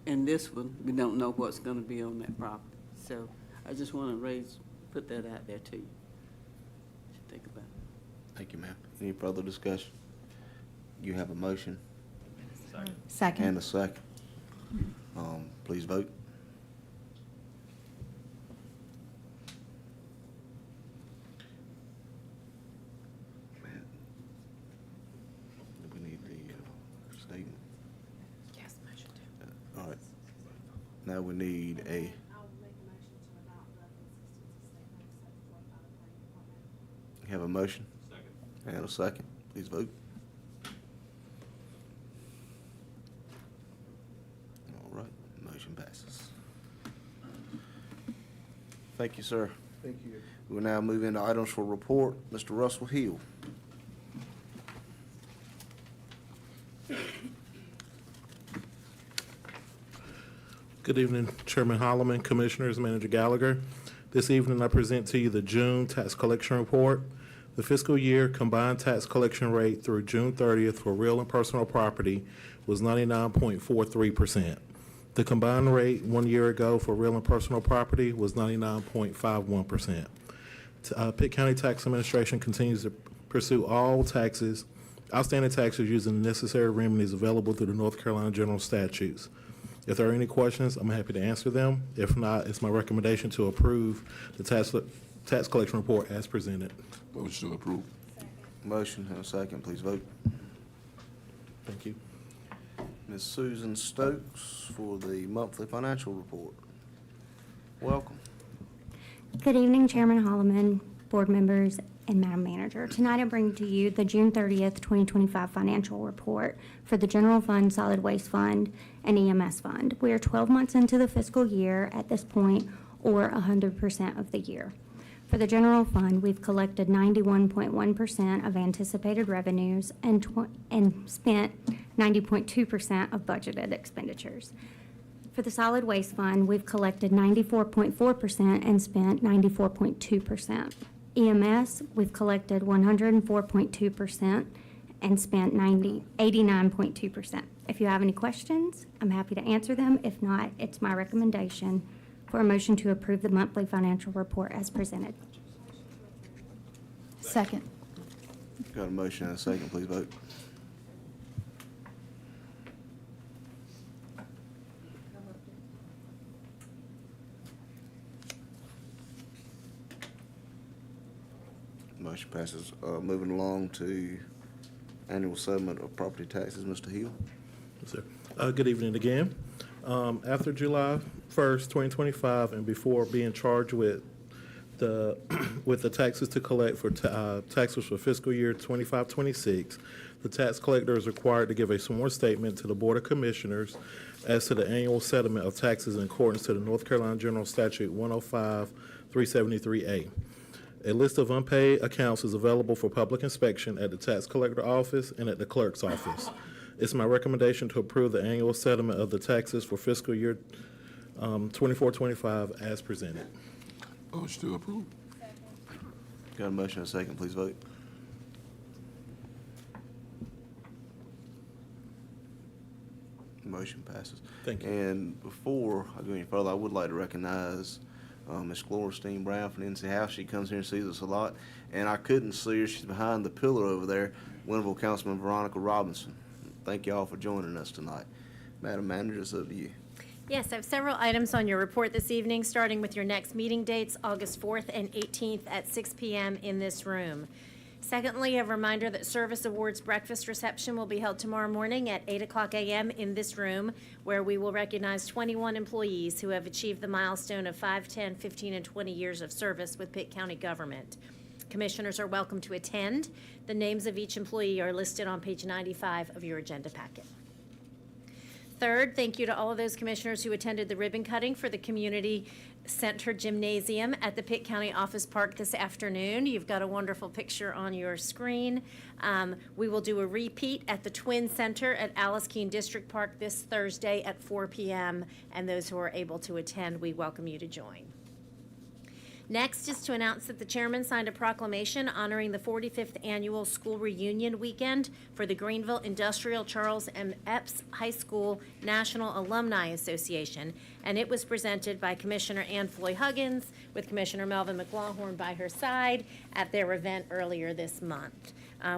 Speaker 14: in this one, we don't know what's gonna be on that property. So I just wanna put that out there to you. Should think about it.
Speaker 2: Thank you, ma'am. Any further discussion? You have a motion
Speaker 5: Second.
Speaker 2: and a second. Please vote. We need the statement.
Speaker 8: Yes, motion to.
Speaker 2: All right. Now we need a, you have a motion? And a second. Please vote. All right, motion passes. Thank you, sir.
Speaker 13: Thank you.
Speaker 2: We'll now move into items for report. Mr. Russell Hill.
Speaker 15: Good evening, Chairman Holloman, Commissioners, Manager Gallagher. This evening, I present to you the June tax collection report. The fiscal year combined tax collection rate through June 30th for real and personal property was 99.43%. The combined rate 1 year ago for real and personal property was 99.51%. Pitt County Tax Administration continues to pursue all outstanding taxes using the necessary remedies available through the North Carolina General Statutes. If there are any questions, I'm happy to answer them. If not, it's my recommendation to approve the tax collection report as presented.
Speaker 4: Motion to approve.
Speaker 2: Motion and a second. Please vote.
Speaker 15: Thank you.
Speaker 2: Ms. Susan Stokes for the monthly financial report. Welcome.
Speaker 16: Good evening, Chairman Holloman, board members, and Madam Manager. Tonight I bring to you the June 30th, 2025 financial report for the General Fund, Solid Waste Fund, and EMS Fund. We are 12 months into the fiscal year at this point, or 100% of the year. For the General Fund, we've collected 91.1% of anticipated revenues and spent 90.2% of budgeted expenditures. For the Solid Waste Fund, we've collected 94.4% and spent 94.2%. EMS, we've collected 104.2% and spent 89.2%. If you have any questions, I'm happy to answer them. If not, it's my recommendation for a motion to approve the monthly financial report as presented.
Speaker 5: Second.
Speaker 2: Got a motion and a second. Please vote. Motion passes. Moving along to annual settlement of property taxes, Mr. Hill.
Speaker 15: Yes, sir. Good evening again. After July 1st, 2025, and before being charged with the taxes to collect for taxes for fiscal year 25-26, the tax collector is required to give a sworn statement to the Board of Commissioners as to the annual settlement of taxes in accordance to the North Carolina General Statute 105-373A. A list of unpaid accounts is available for public inspection at the tax collector office and at the clerk's office. It's my recommendation to approve the annual settlement of the taxes for fiscal year 24-25 as presented.
Speaker 4: Motion to approve.
Speaker 2: Got a motion and a second. Please vote. Motion passes.
Speaker 15: Thank you.
Speaker 2: And before I go any further, I would like to recognize Ms. Glorstein Brown from the NC House. She comes here and sees us a lot, and I couldn't see her. She's behind the pillar over there. Winneville Councilman Veronica Robinson. Thank you all for joining us tonight. Madam Manager, it's up to you.
Speaker 8: Yes, I have several items on your report this evening, starting with your next meeting dates, August 4th and 18th at 6 p.m. in this room. Secondly, a reminder that Service Awards breakfast reception will be held tomorrow morning at 8:00 a.m. in this room, where we will recognize 21 employees who have achieved the milestone of 5, 10, 15, and 20 years of service with Pitt County government. Commissioners are welcome to attend. The names of each employee are listed on page 95 of your agenda packet. Third, thank you to all of those commissioners who attended the ribbon cutting for the Community Center Gymnasium at the Pitt County Office Park this afternoon. You've got a wonderful picture on your screen. We will do a repeat at the Twin Center at Alice Keene District Park this Thursday at 4 p.m. And those who are able to attend, we welcome you to join. Next is to announce that the chairman signed a proclamation honoring the 45th annual school reunion weekend for the Greenville Industrial Charles M. Epps High School National Alumni Association, and it was presented by Commissioner Ann Floy Huggins with Commissioner Melvin McLaughlin by her side at their event earlier this month.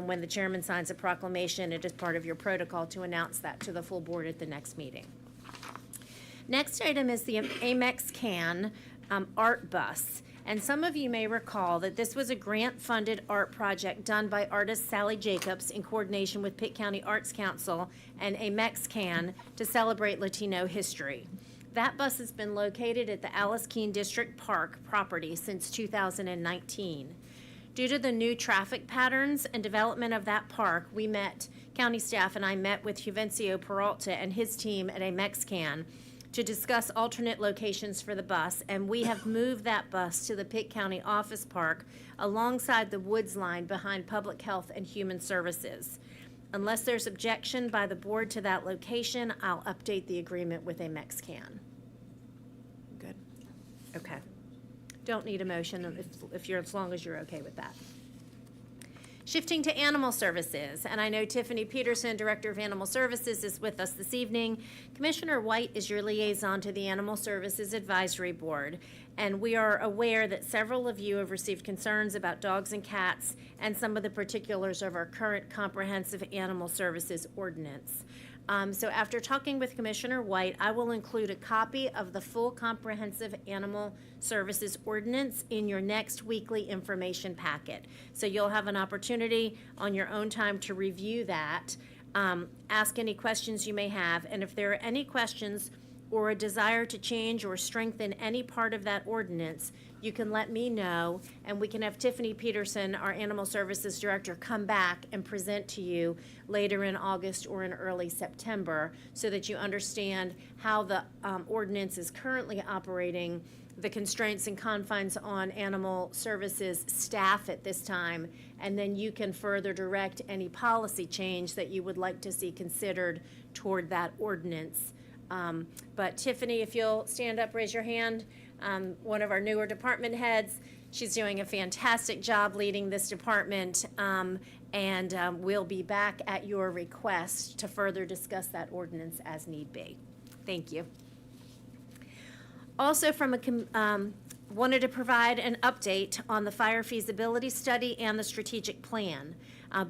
Speaker 8: When the chairman signs a proclamation, it is part of your protocol to announce that to the full board at the next meeting. Next item is the Amex Can art bus. And some of you may recall that this was a grant-funded art project done by artist Sally Jacobs in coordination with Pitt County Arts Council and Amex Can to celebrate Latino history. That bus has been located at the Alice Keene District Park property since 2019. Due to the new traffic patterns and development of that park, county staff and I met with Juvencio Peralta and his team at Amex Can to discuss alternate locations for the bus, and we have moved that bus to the Pitt County Office Park alongside the Woods line behind Public Health and Human Services. Unless there's objection by the board to that location, I'll update the agreement with Amex Can. Good? Okay. Don't need a motion as long as you're okay with that. Shifting to Animal Services, and I know Tiffany Peterson, Director of Animal Services, is with us this evening. Commissioner White is your liaison to the Animal Services Advisory Board, and we are aware that several of you have received concerns about dogs and cats and some of the particulars of our current comprehensive animal services ordinance. So after talking with Commissioner White, I will include a copy of the full comprehensive animal services ordinance in your next weekly information packet. So you'll have an opportunity on your own time to review that, ask any questions you may have, and if there are any questions or a desire to change or strengthen any part of that ordinance, you can let me know, and we can have Tiffany Peterson, our Animal Services Director, come back and present to you later in August or in early September so that you understand how the ordinance is currently operating, the constraints and confines on animal services staff at this time, and then you can further direct any policy change that you would like to see considered toward that ordinance. But Tiffany, if you'll stand up, raise your hand. One of our newer department heads. She's doing a fantastic job leading this department, and we'll be back at your request to further discuss that ordinance as need be. Thank you. Also, wanted to provide an update on the fire feasibility study and the strategic plan.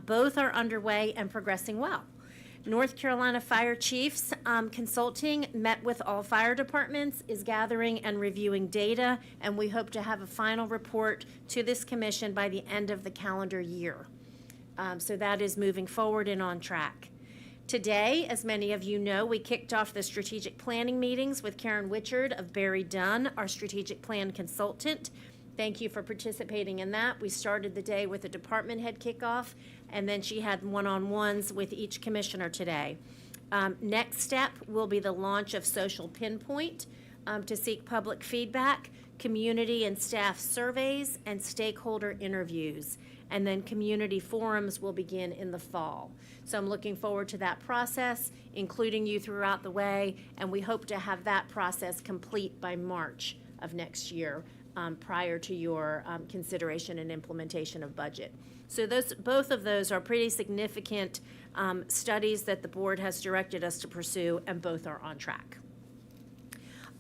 Speaker 8: Both are underway and progressing well. North Carolina Fire Chiefs Consulting met with all fire departments, is gathering and reviewing data, and we hope to have a final report to this commission by the end of the calendar year. So that is moving forward and on track. Today, as many of you know, we kicked off the strategic planning meetings with Karen Wichard of Barry Dunn, our strategic plan consultant. Thank you for participating in that. We started the day with a department head kickoff, and then she had one-on-ones with each commissioner today. Next step will be the launch of Social Pinpoint to seek public feedback, community and staff surveys, and stakeholder interviews. And then community forums will begin in the fall. So I'm looking forward to that process, including you throughout the way, and we hope to have that process complete by March of next year, prior to your consideration and implementation of budget. So both of those are pretty significant studies that the board has directed us to pursue, and both are on track.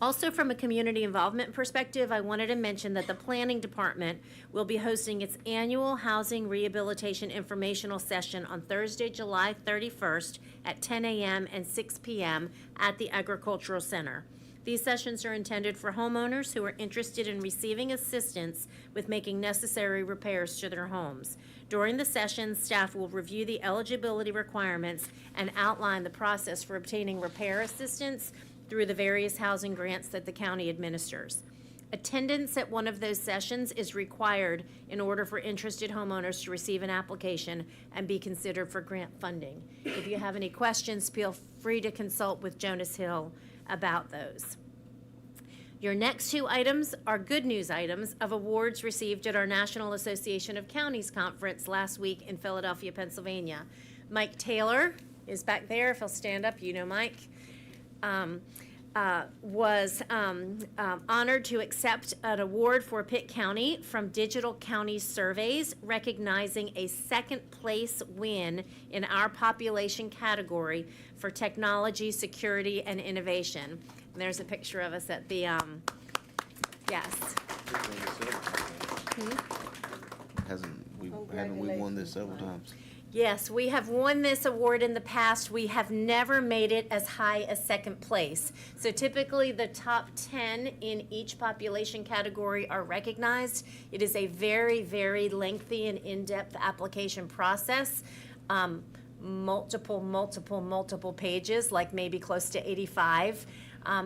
Speaker 8: Also, from a community involvement perspective, I wanted to mention that the Planning Department will be hosting its annual Housing Rehabilitation Informational Session on Thursday, July 31st at 10 a.m. and 6 p.m. at the Agricultural Center. These sessions are intended for homeowners who are interested in receiving assistance with making necessary repairs to their homes. During the session, staff will review the eligibility requirements and outline the process for obtaining repair assistance through the various housing grants that the county administers. Attendance at one of those sessions is required in order for interested homeowners to receive an application and be considered for grant funding. If you have any questions, feel free to consult with Jonas Hill about those. Your next two items are good news items of awards received at our National Association of Counties Conference last week in Philadelphia, Pennsylvania. Mike Taylor is back there. If he'll stand up, you know Mike. was honored to accept an award for Pitt County from Digital County Surveys, recognizing a second-place win in our population category for technology, security, and innovation. And there's a picture of us at the, yes.
Speaker 2: Haven't we won this several times?
Speaker 8: Yes, we have won this award in the past. We have never made it as high as second place. So typically, the top 10 in each population category are recognized. It is a very, very lengthy and in-depth application process. Multiple pages, like maybe close to 85.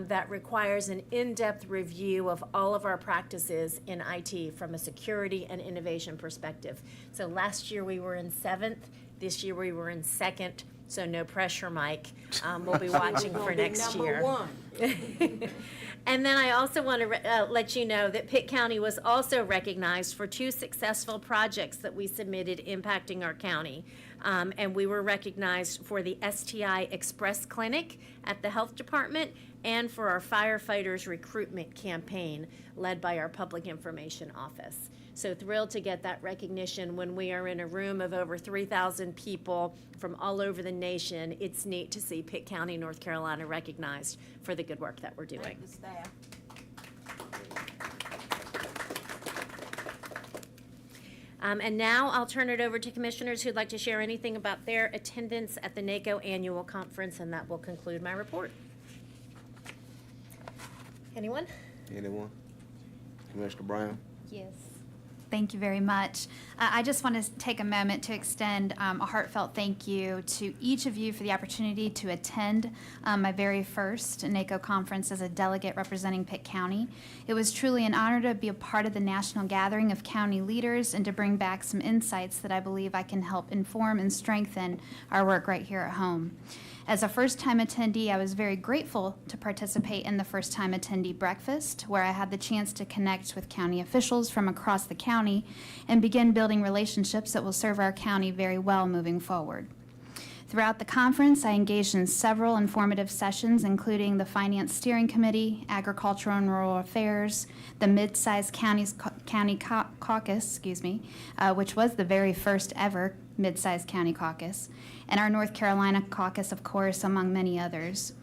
Speaker 8: That requires an in-depth review of all of our practices in IT from a security and innovation perspective. So last year we were in 7th, this year we were in 2nd, so no pressure, Mike. We'll be watching for next year. And then I also want to let you know that Pitt County was also recognized for 2 successful projects that we submitted impacting our county. And we were recognized for the STI Express Clinic at the Health Department and for our firefighters recruitment campaign led by our Public Information Office. So thrilled to get that recognition when we are in a room of over 3,000 people from all over the nation. It's neat to see Pitt County, North Carolina recognized for the good work that we're doing.
Speaker 14: Thank the staff.
Speaker 8: And now I'll turn it over to commissioners who'd like to share anything about their attendance at the NACO Annual Conference, and that will conclude my report. Anyone?
Speaker 2: Anyone? Commissioner Brown?
Speaker 5: Yes. Thank you very much. I just want to take a moment to extend a heartfelt thank you to each of you for the opportunity to attend my very first NACO conference as a delegate representing Pitt County. It was truly an honor to be a part of the national gathering of county leaders and to bring back some insights that I believe I can help inform and strengthen our work right here at home. As a first-time attendee, I was very grateful to participate in the first-time attendee breakfast, where I had the chance to connect with county officials from across the county and begin building relationships that will serve our county very well moving forward. Throughout the conference, I engaged in several informative sessions, including the Finance Steering Committee, Agricultural and Rural Affairs, the Mid-Sized County Caucus, which was the very first ever Mid-Sized County Caucus, and our North Carolina Caucus, of course, among many others.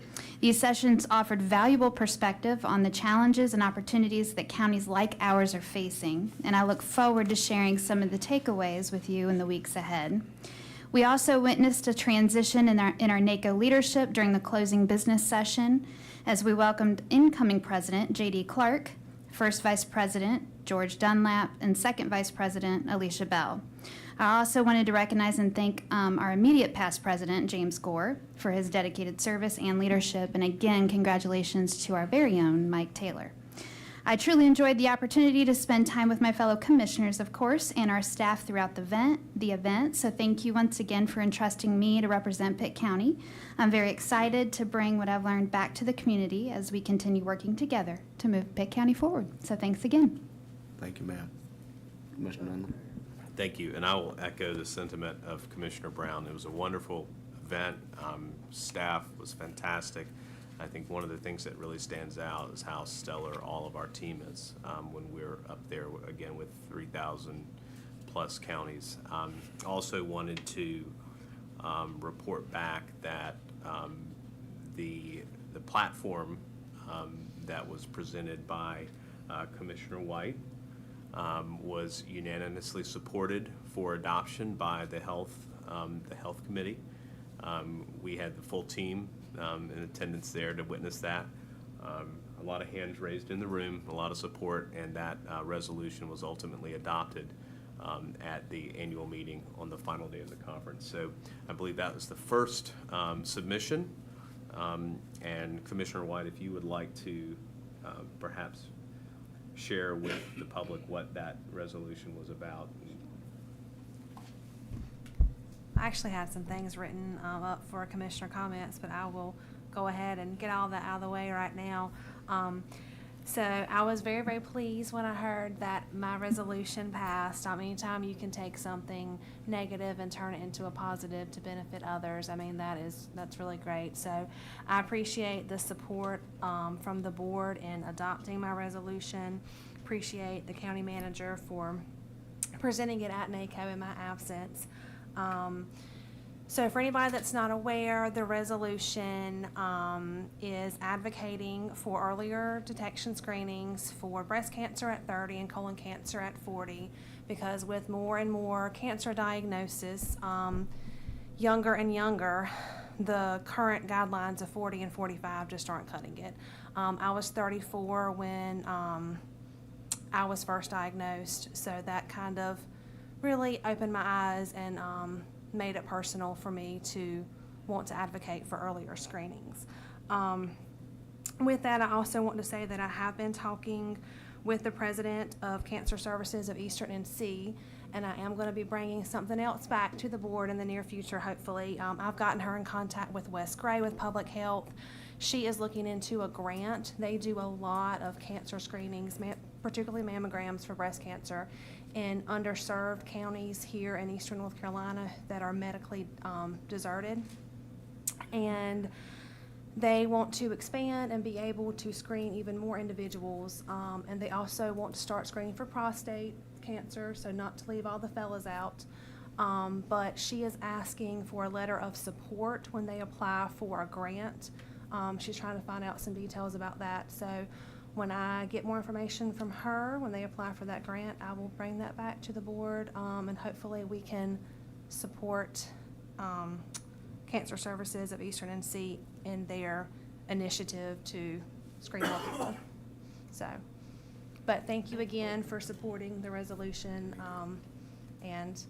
Speaker 5: These sessions offered valuable perspective on the challenges and opportunities that counties like ours are facing, and I look forward to sharing some of the takeaways with you in the weeks ahead. We also witnessed a transition in our NACO leadership during the closing business session as we welcomed incoming President J.D. Clark, First Vice President George Dunlap, and Second Vice President Alicia Bell. I also wanted to recognize and thank our immediate past president, James Gore, for his dedicated service and leadership, and again, congratulations to our very own Mike Taylor. I truly enjoyed the opportunity to spend time with my fellow commissioners, of course, and our staff throughout the event, so thank you once again for entrusting me to represent Pitt County. I'm very excited to bring what I've learned back to the community as we continue working together to move Pitt County forward. So thanks again.
Speaker 2: Thank you, ma'am. Commissioner Nunley?
Speaker 1: Thank you, and I will echo the sentiment of Commissioner Brown. It was a wonderful event. Staff was fantastic. I think one of the things that really stands out is how stellar all of our team is when we're up there, again, with 3,000 plus counties. Also wanted to report back that the platform that was presented by Commissioner White was unanimously supported for adoption by the Health Committee. We had the full team in attendance there to witness that. A lot of hands raised in the room, a lot of support, and that resolution was ultimately adopted at the annual meeting on the final day of the conference. So I believe that was the first submission. And Commissioner White, if you would like to perhaps share with the public what that resolution was about.
Speaker 7: I actually had some things written up for commissioner comments, but I will go ahead and get all that out of the way right now. So I was very, very pleased when I heard that my resolution passed. Anytime you can take something negative and turn it into a positive to benefit others, that's really great. So I appreciate the support from the board in adopting my resolution. Appreciate the county manager for presenting it at NACO in my absence. So for anybody that's not aware, the resolution is advocating for earlier detection screenings for breast cancer at 30 and colon cancer at 40, because with more and more cancer diagnosis, younger and younger, the current guidelines of 40 and 45 just aren't cutting it. I was 34 when I was first diagnosed, so that kind of really opened my eyes and made it personal for me to want to advocate for earlier screenings. With that, I also want to say that I have been talking with the president of Cancer Services of Eastern NC, and I am going to be bringing something else back to the board in the near future, hopefully. I've gotten her in contact with Wes Gray with Public Health. She is looking into a grant. They do a lot of cancer screenings, particularly mammograms for breast cancer, in underserved counties here in Eastern North Carolina that are medically deserted. And they want to expand and be able to screen even more individuals. And they also want to start screening for prostate cancer, so not to leave all the fellas out. But she is asking for a letter of support when they apply for a grant. She's trying to find out some details about that. So when I get more information from her, when they apply for that grant, I will bring that back to the board, and hopefully we can support Cancer Services of Eastern NC in their initiative to screen more people. So, but thank you again for supporting the resolution, and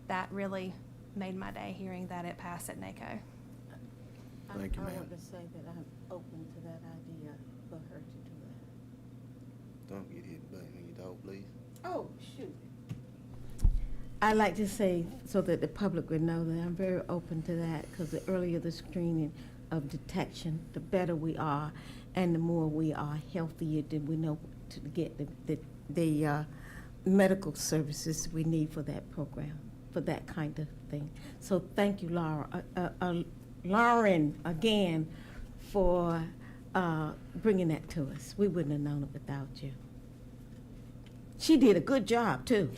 Speaker 7: that really made my day hearing that it passed at NACO.
Speaker 2: Thank you,
Speaker 18: I
Speaker 2: ma'am.
Speaker 18: want to say that I'm open to that idea for her to do that.
Speaker 2: Don't get hit button when you talk, please.
Speaker 18: Oh, shoot. I'd like to say, so that the public would know, that I'm very open to that, because the earlier the screening of detection, the better we are, and the more we are healthier, then we know to get the medical services we need for that program, for that kind of thing. So thank you, Lauren, again, for bringing that to us. We wouldn't have known it without you. She did a good job, too.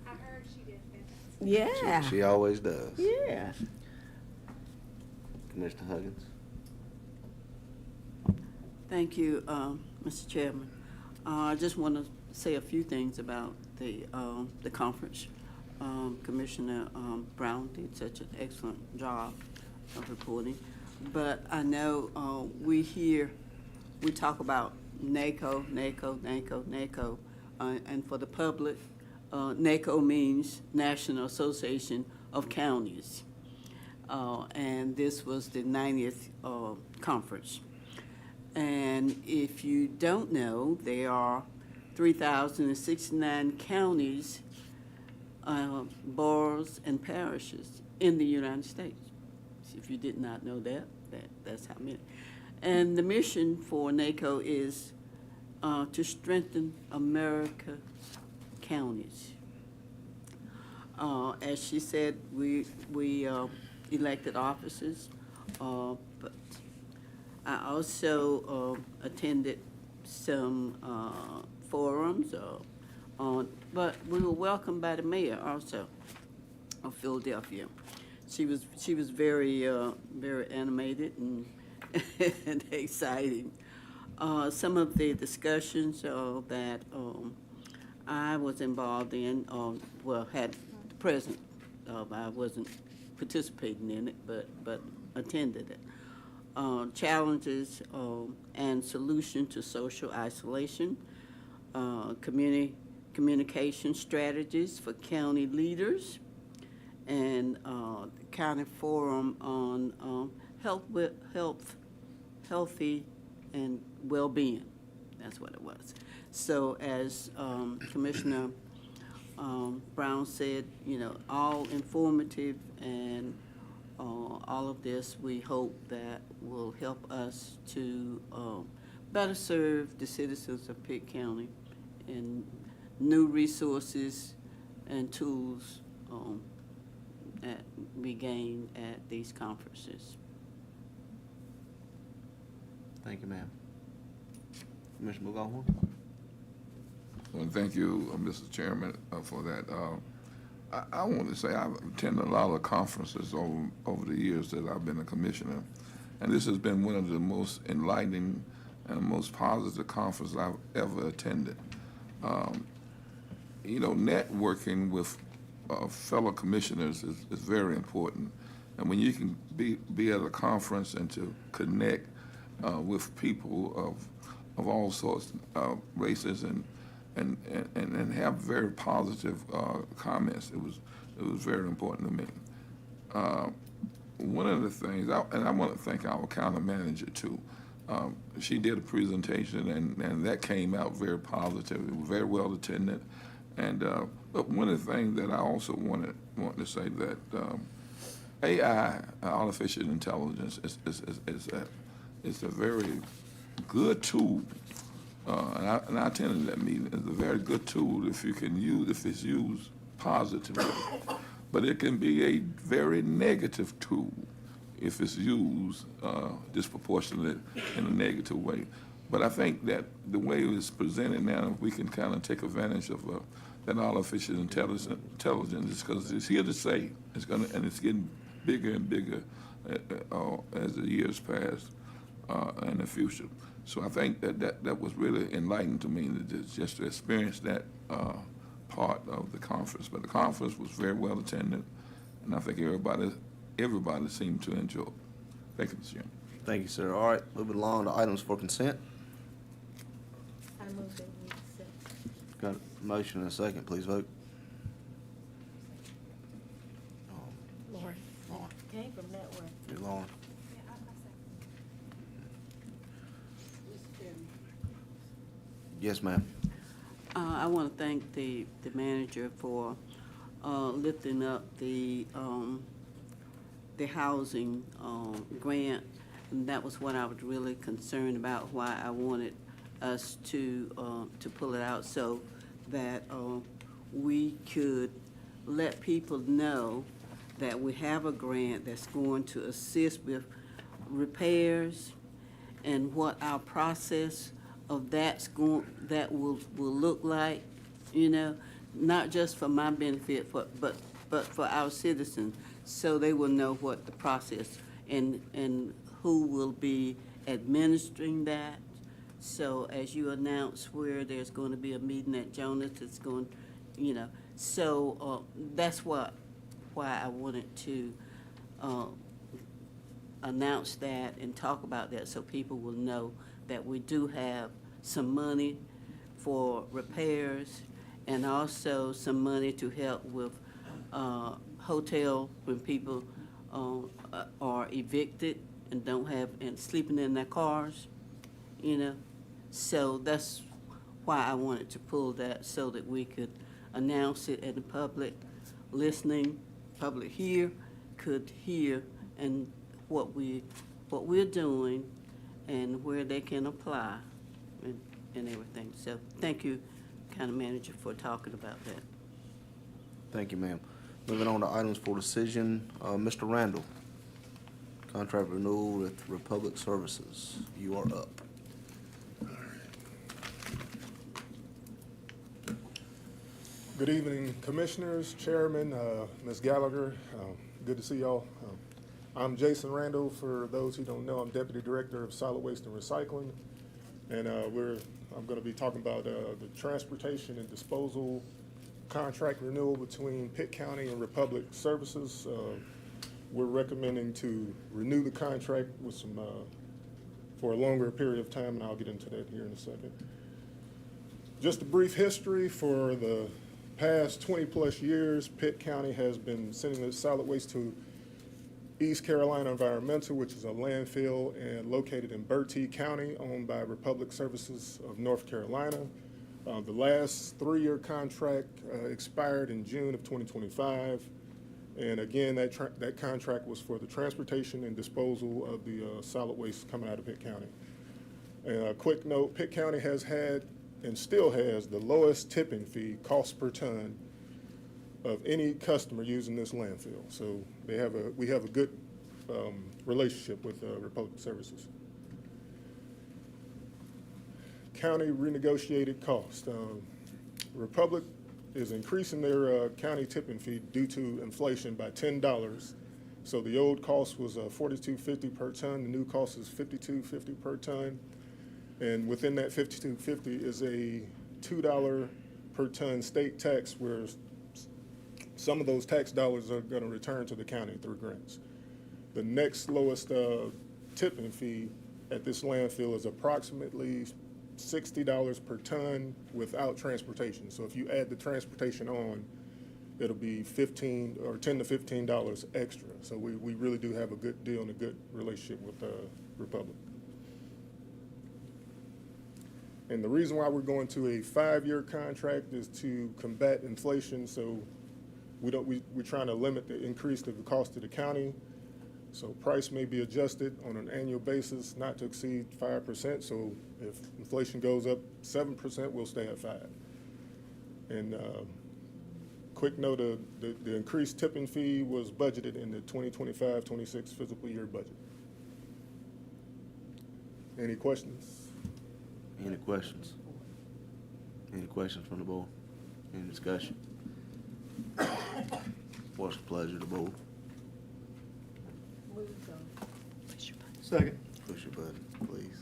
Speaker 7: I heard she did fantastic.
Speaker 18: Yeah.
Speaker 2: She always does.
Speaker 18: Yeah.
Speaker 2: Commissioner Huggins.
Speaker 14: Thank you, Mr. Chairman. I just want to say a few things about the conference. Commissioner Brown did such an excellent job of reporting. But I know we talk about NACO, and for the public, NACO means National Association of Counties. And this was the 90th conference. And if you don't know, there are 3,069 counties, boroughs, and parishes in the United States. If you did not know that, that's how many. And the mission for NACO is to strengthen America's counties. As she said, we elected officers, but I also attended some forums but we were welcomed by the mayor also of Philadelphia. She was very very animated and and exciting. Some of the discussions that I was involved in, had present. I wasn't participating in it, but attended it. Challenges and solution to social isolation, communication strategies for county leaders, and county forum on healthy and well-being. That's what it was. So as Commissioner Brown said, all informative, and all of this we hope that will help us to better serve the citizens of Pitt County and new resources and tools that we gain at these conferences.
Speaker 2: Thank you, ma'am. Commissioner McGaughan?
Speaker 4: Well, thank you, Mr. Chairman, for that. I want to say I've attended a lot of conferences over the years that I've been a commissioner, and this has been one of the most enlightening and most positive conferences I've ever attended. You know, networking with fellow commissioners is very important, and when you can be at a conference and to connect with people of all sorts of races and have very positive comments. It was very important to me. One of the things, and I want to thank our county manager too. She did a presentation, and that came out very positive. It was very well attended. And but one of the things that I also want to say that AI, artificial intelligence, is a very good tool. And I attended that meeting. It's a very good tool if it's used positively. But it can be a very negative tool if it's used disproportionately in a negative way. But I think that the way it's presented now, we can kind of take advantage of that artificial intelligence, because it's here to stay. And it's getting bigger and bigger as the years pass in the future. So I think that was really enlightening to me, just to experience that part of the conference. But the conference was very well attended, and I think everybody seemed to enjoy it. Thank you, Mr. Chairman.
Speaker 2: Thank you, sir. All right, moving along to items for consent.
Speaker 18: I move that we accept.
Speaker 2: Got a motion and a second, please vote.
Speaker 18: Lauren. Came from that way.
Speaker 2: You're Lauren. Yes, ma'am.
Speaker 14: I want to thank the manager for lifting up the housing grant, and that was what I was really concerned about, why I wanted us to pull it out, so that we could let people know that we have a grant that's going to assist with repairs and what our process of that will look like, you know, not just for my benefit, but for our citizens, so they will know what the process and who will be administering that. So as you announce where there's going to be a meeting at Jonas, it's going, you know, so that's why I wanted to announce that and talk about that, so people will know that we do have some money for repairs and also some money to help with hotel when people are evicted and don't have, and sleeping in their cars, you know. So that's why I wanted to pull that, so that we could announce it, and the public listening, public here could hear and what we're doing and where they can apply and everything. So thank you, County Manager, for talking about that.
Speaker 2: Thank you, ma'am. Moving on to items for decision, Mr. Randall, contract renewal with Republic Services. You are up.
Speaker 19: Good evening, Commissioners, Chairman, Ms. Gallagher. Good to see y'all. I'm Jason Randall. For those who don't know, I'm Deputy Director of Solid Waste and Recycling. And I'm going to be talking about the transportation and disposal contract renewal between Pitt County and Republic Services. We're recommending to renew the contract with some for a longer period of time, and I'll get into that here in a second. Just a brief history. For the past 20-plus years, Pitt County has been sending the solid waste to East Carolina Environmental, which is a landfill and located in Bertie County, owned by Republic Services of North Carolina. The last 3-year contract expired in June of 2025. And again, that contract was for the transportation and disposal of the solid waste coming out of Pitt County. And a quick note, Pitt County has had and still has the lowest tipping fee, cost per ton, of any customer using this landfill. So we have a good relationship with Republic Services. County renegotiated cost. Republic is increasing their county tipping fee due to inflation by $10. So the old cost was $42.50 per ton. The new cost is $52.50 per ton. And within that $52.50 is a $2 per ton state tax, where some of those tax dollars are going to return to the county through grants. The next lowest tipping fee at this landfill is approximately $60 per ton without transportation. So if you add the transportation on, it'll be $10 to $15 extra. So we really do have a good deal and a good relationship with Republic. And the reason why we're going to a 5-year contract is to combat inflation. So we're trying to limit the increase of the cost to the county. So price may be adjusted on an annual basis, not to exceed 5%. So if inflation goes up 7%, we'll stay at 5%. And quick note, the increased tipping fee was budgeted in the 2025-26 fiscal year budget. Any questions?
Speaker 2: Any questions? Any questions from the board? Any discussion? What's the pleasure of the board?
Speaker 20: Second.
Speaker 2: Push your button, please.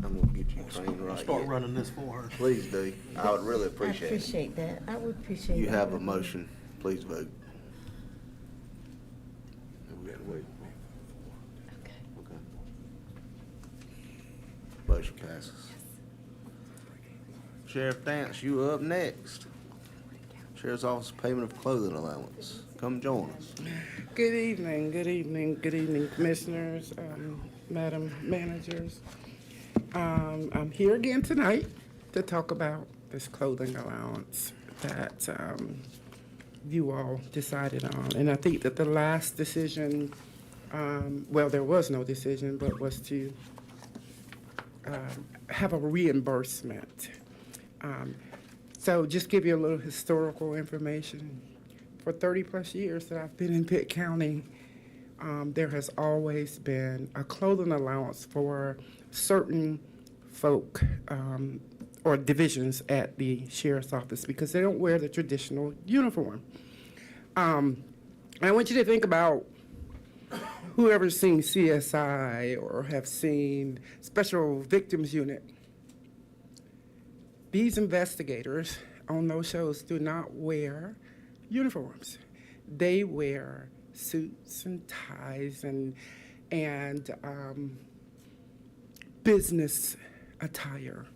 Speaker 2: I'm gonna get you trained right.
Speaker 20: Start
Speaker 2: here.
Speaker 20: running this for her.
Speaker 2: Please do. I would really appreciate it.
Speaker 18: I appreciate that. I would appreciate that.
Speaker 2: You have a motion. Please vote. We gotta wait. Okay. Motion passes. Sheriff Dance, you up next. Sheriff's Office Payment of Clothing Allowance. Come join us.
Speaker 21: Good evening, Commissioners, Madam Managers. I'm here again tonight to talk about this clothing allowance that you all decided on. And I think that the last decision, well, there was no decision, but was to have a reimbursement. So just give you a little historical information. For 30-plus years that I've been in Pitt County, there has always been a clothing allowance for certain folk or divisions at the sheriff's office because they don't wear the traditional uniform. And I want you to think about whoever's seen CSI or have seen Special Victims Unit. These investigators on those shows do not wear uniforms. They wear suits and ties and business attire.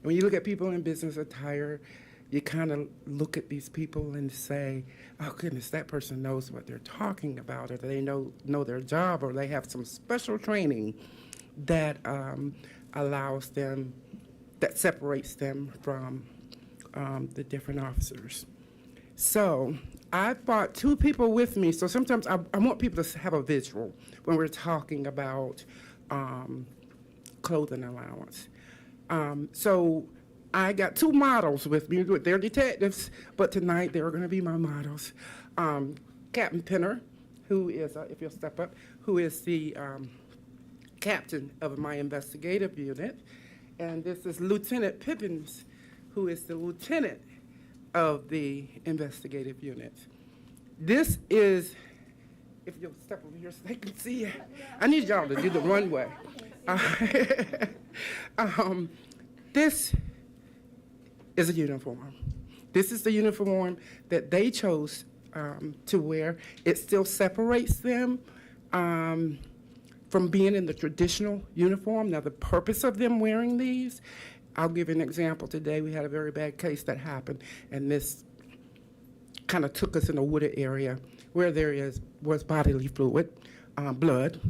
Speaker 21: When you look at people in business attire, you kind of look at these people and say, oh goodness, that person knows what they're talking about, or they know their job, or they have some special training that allows them, that separates them from the different officers. So I brought two people with me. So sometimes I want people to have a visual when we're talking about clothing allowance. So I got two models with me. They're detectives, but tonight they're going to be my models. Captain Penner, who is, if you'll step up, who is the captain of my investigative unit. And this is Lieutenant Pippins, who is the lieutenant of the investigative unit. This is, if you'll step over here so they can see, I need y'all to do the runway. This is a uniform. This is the uniform that they chose to wear. It still separates them from being in the traditional uniform. Now, the purpose of them wearing these, I'll give you an example. Today, we had a very bad case that happened, and this kind of took us in a wooded area where there was bodily fluid, blood,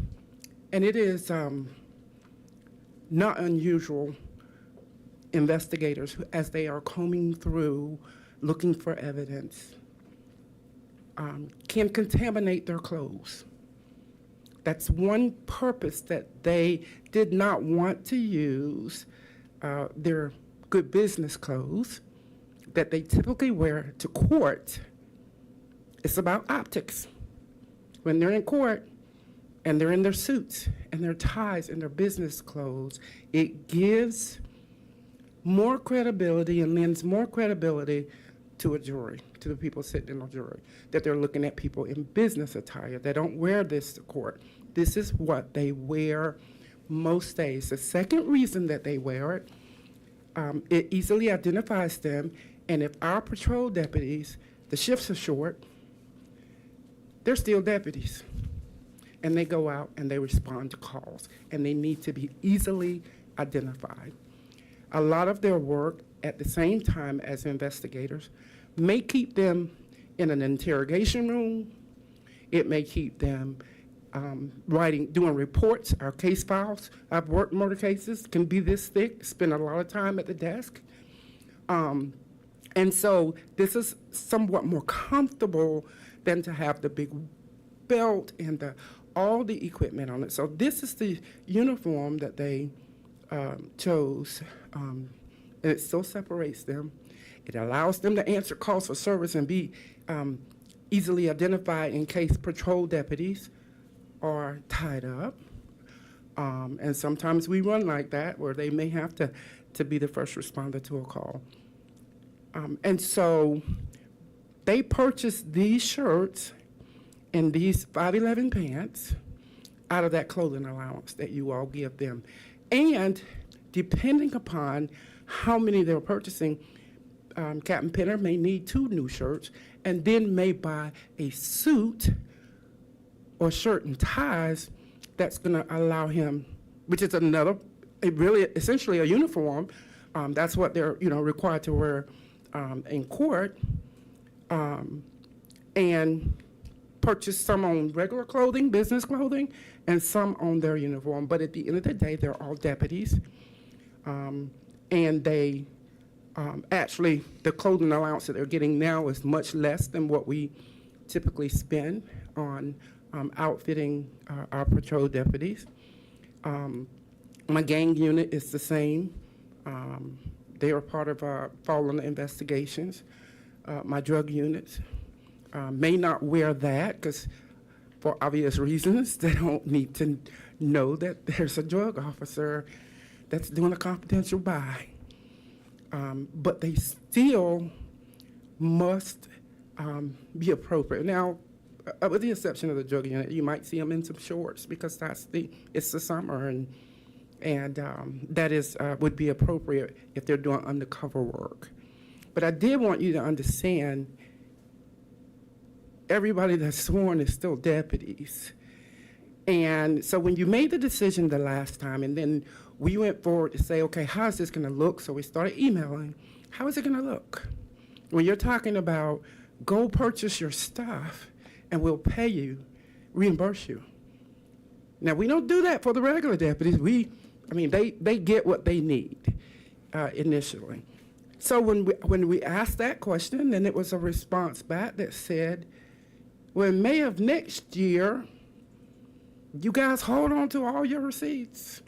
Speaker 21: and it is not unusual. Investigators, as they are combing through, looking for evidence, can contaminate their clothes. That's one purpose that they did not want to use their good business clothes that they typically wear to court. It's about optics. When they're in court and they're in their suits and their ties and their business clothes, it gives more credibility and lends more credibility to a jury, to the people sitting in a jury, that they're looking at people in business attire. They don't wear this to court. This is what they wear most days. The second reason that they wear it, it easily identifies them, and if our patrol deputies, the shifts are short, they're still deputies. And they go out and they respond to calls, and they need to be easily identified. A lot of their work at the same time as investigators may keep them in an interrogation room. It may keep them doing reports, our case files. I've worked murder cases, can be this thick, spend a lot of time at the desk. And so this is somewhat more comfortable than to have the big belt and all the equipment on it. So this is the uniform that they chose, and it still separates them. It allows them to answer calls for service and be easily identified in case patrol deputies are tied up. And sometimes we run like that, where they may have to be the first responder to a call. And so they purchased these shirts and these 511 pants out of that clothing allowance that you all give them. And depending upon how many they're purchasing, Captain Penner may need 2 new shirts and then may buy a suit or shirt and ties that's going to allow him, which is essentially a uniform. That's what they're required to wear in court, and purchase some on regular clothing, business clothing, and some on their uniform. But at the end of the day, they're all deputies, and they actually, the clothing allowance that they're getting now is much less than what we typically spend on outfitting our patrol deputies. My gang unit is the same. They are part of our fall under investigations. My drug units may not wear that because, for obvious reasons, they don't need to know that there's a drug officer that's doing a confidential buy. But they still must be appropriate. Now, with the exception of the drug unit, you might see them in some shorts because it's the summer, and that is would be appropriate if they're doing undercover work. But I did want you to understand, everybody that's sworn is still deputies. And so when you made the decision the last time, and then we went forward to say, okay, how is this going to look? So we started emailing. How is it going to look? When you're talking about go purchase your stuff and we'll pay you, reimburse you. Now, we don't do that for the regular deputies. They get what they need initially. So when we asked that question, then it was a response back that said, well, in May of next year, you guys hold on to all your receipts.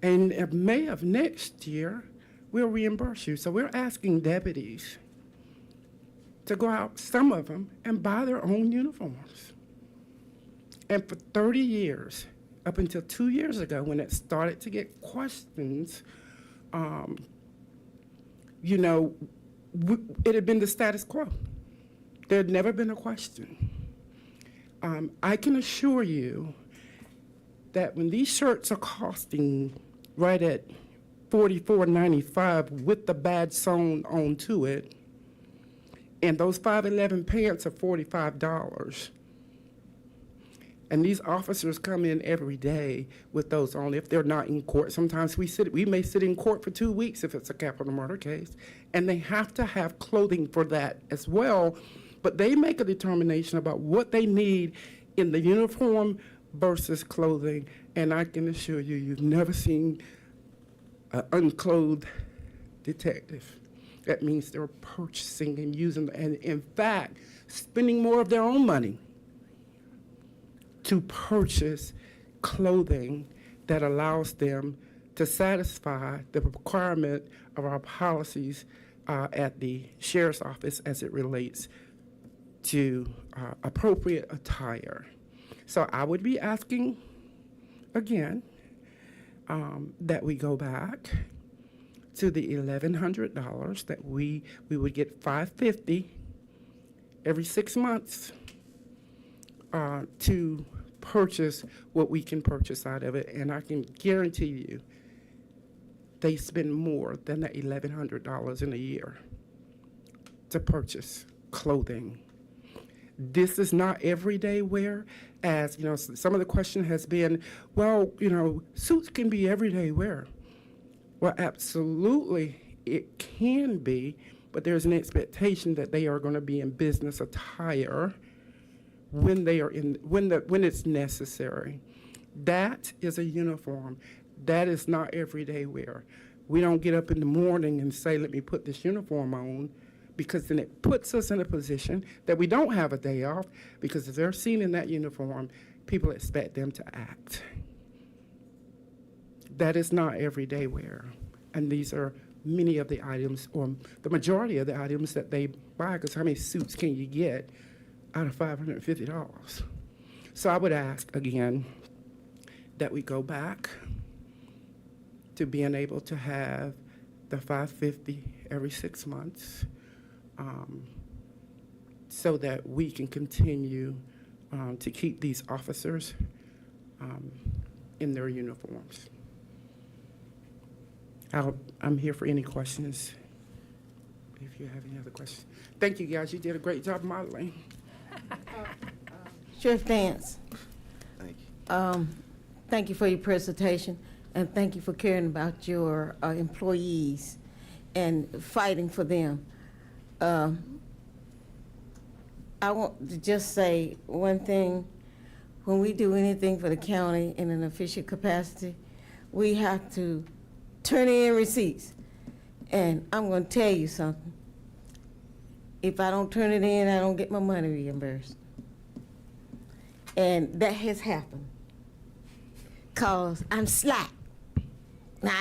Speaker 21: And in May of next year, we'll reimburse you. So we're asking deputies to go out, some of them, and buy their own uniforms. And for 30 years, up until 2 years ago, when it started to get questions, it had been the status quo. There had never been a question. I can assure you that when these shirts are costing right at $44.95 with the badge sewn onto it, and those 511 pants are $45, and these officers come in every day with those on if they're not in court. Sometimes we may sit in court for 2 weeks if it's a capital murder case, and they have to have clothing for that as well. But they make a determination about what they need in the uniform versus clothing. And I can assure you, you've never seen an unclothed detective. That means they're purchasing and using, and in fact, spending more of their own money to purchase clothing that allows them to satisfy the requirement of our policies at the sheriff's office as it relates to appropriate attire. So I would be asking again that we go back to the $1,100, that we would get $550 every 6 months to purchase what we can purchase out of it. And I can guarantee you they spend more than that $1,100 in a year to purchase clothing. This is not everyday wear. As you know, some of the question has been, well, you know, suits can be everyday wear. Well, absolutely it can be, but there's an expectation that they are going to be in business attire when they are when it's necessary. That is a uniform. That is not everyday wear. We don't get up in the morning and say, let me put this uniform on, because then it puts us in a position that we don't have a day off, because if they're seen in that uniform, people expect them to act. That is not everyday wear. And these are many of the items, or the majority of the items that they buy, because how many suits can you get out of $550? So I would ask again that we go back to being able to have the $550 every 6 months, so that we can continue to keep these officers in their uniforms. I'm here for any questions, if you have any other questions. Thank you, guys. You did a great job modeling.
Speaker 18: Sheriff Vance,
Speaker 2: Thank you.
Speaker 18: thank you for your presentation, and thank you for caring about your employees and fighting for them. I want to just say one thing. When we do anything for the county in an official capacity, we have to turn in receipts. And I'm going to tell you something. If I don't turn it in, I don't get my money reimbursed. And that has happened, because I'm slack. Now,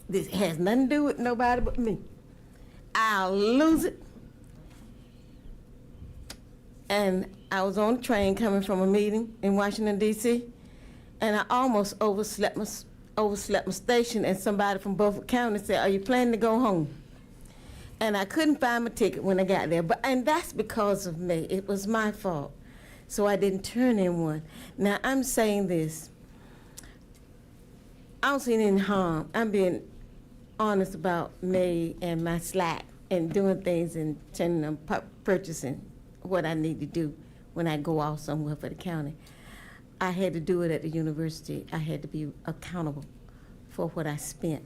Speaker 18: this has nothing to do with nobody but me. I'll lose it. And I was on a train coming from a meeting in Washington, D.C., and I almost overslept my station, and somebody from Beaufort County said, are you planning to go home? And I couldn't find my ticket when I got there, and that's because of me. It was my fault. So I didn't turn in one. Now, I'm saying this. I don't see any harm. I'm being honest about me and my slack and doing things and turning them, purchasing what I need to do when I go off somewhere for the county. I had to do it at the university. I had to be accountable for what I spent.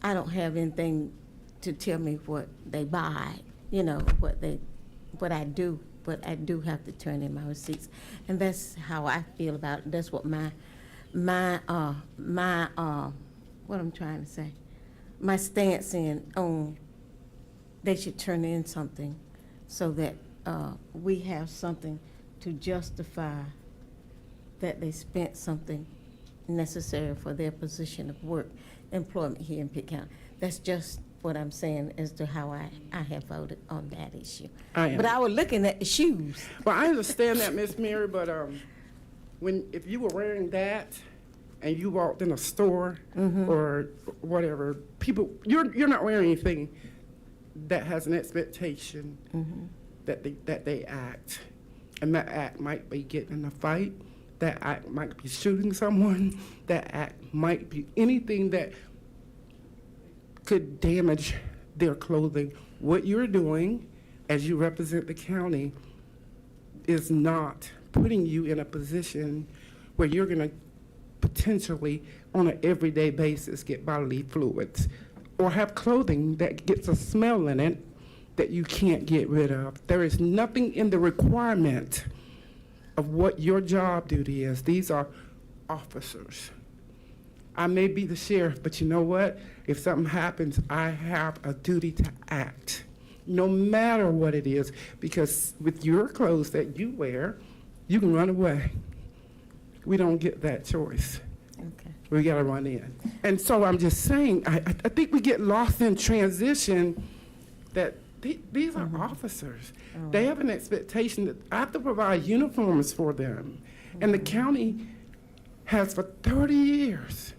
Speaker 18: I don't have anything to tell me what they buy, you know, what I do, but I do have to turn in my receipts. And that's how I feel about it. That's what what I'm trying to say, my stance on they should turn in something so that we have something to justify that they spent something necessary for their position of work, employment here in Pitt County. That's just what I'm saying as to how I have voted on that issue. But I was looking at the shoes.
Speaker 21: Well, I understand that, Miss Mary, but if you were wearing that and you walked in a store or whatever, you're not wearing anything that has an expectation that they act. And that act might be getting in a fight, that act might be shooting someone, that act might be anything that could damage their clothing. What you're doing as you represent the county is not putting you in a position where you're going to potentially on an everyday basis get bodily fluids or have clothing that gets a smell in it that you can't get rid of. There is nothing in the requirement of what your job duty is. These are officers. I may be the sheriff, but you know what? If something happens, I have a duty to act, no matter what it is, because with your clothes that you wear, you can run away. we don't get that choice.
Speaker 18: Okay.
Speaker 21: We gotta run in. And so I'm just saying, I think we get lost in transition that these are officers. They have an expectation that I have to provide uniforms for them. And the county has for 30 years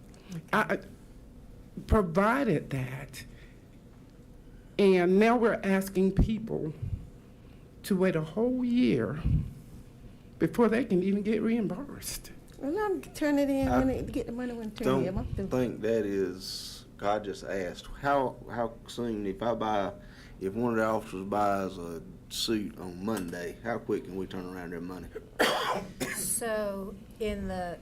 Speaker 21: provided that. And now we're asking people to wait a whole year before they can even get reimbursed.
Speaker 18: Well, I'm turn it in when it get the money when it turn it in.
Speaker 2: Don't think that is, God just asked, how soon, if one of the officers buys a suit on Monday, how quick can we turn around their money?
Speaker 8: So in the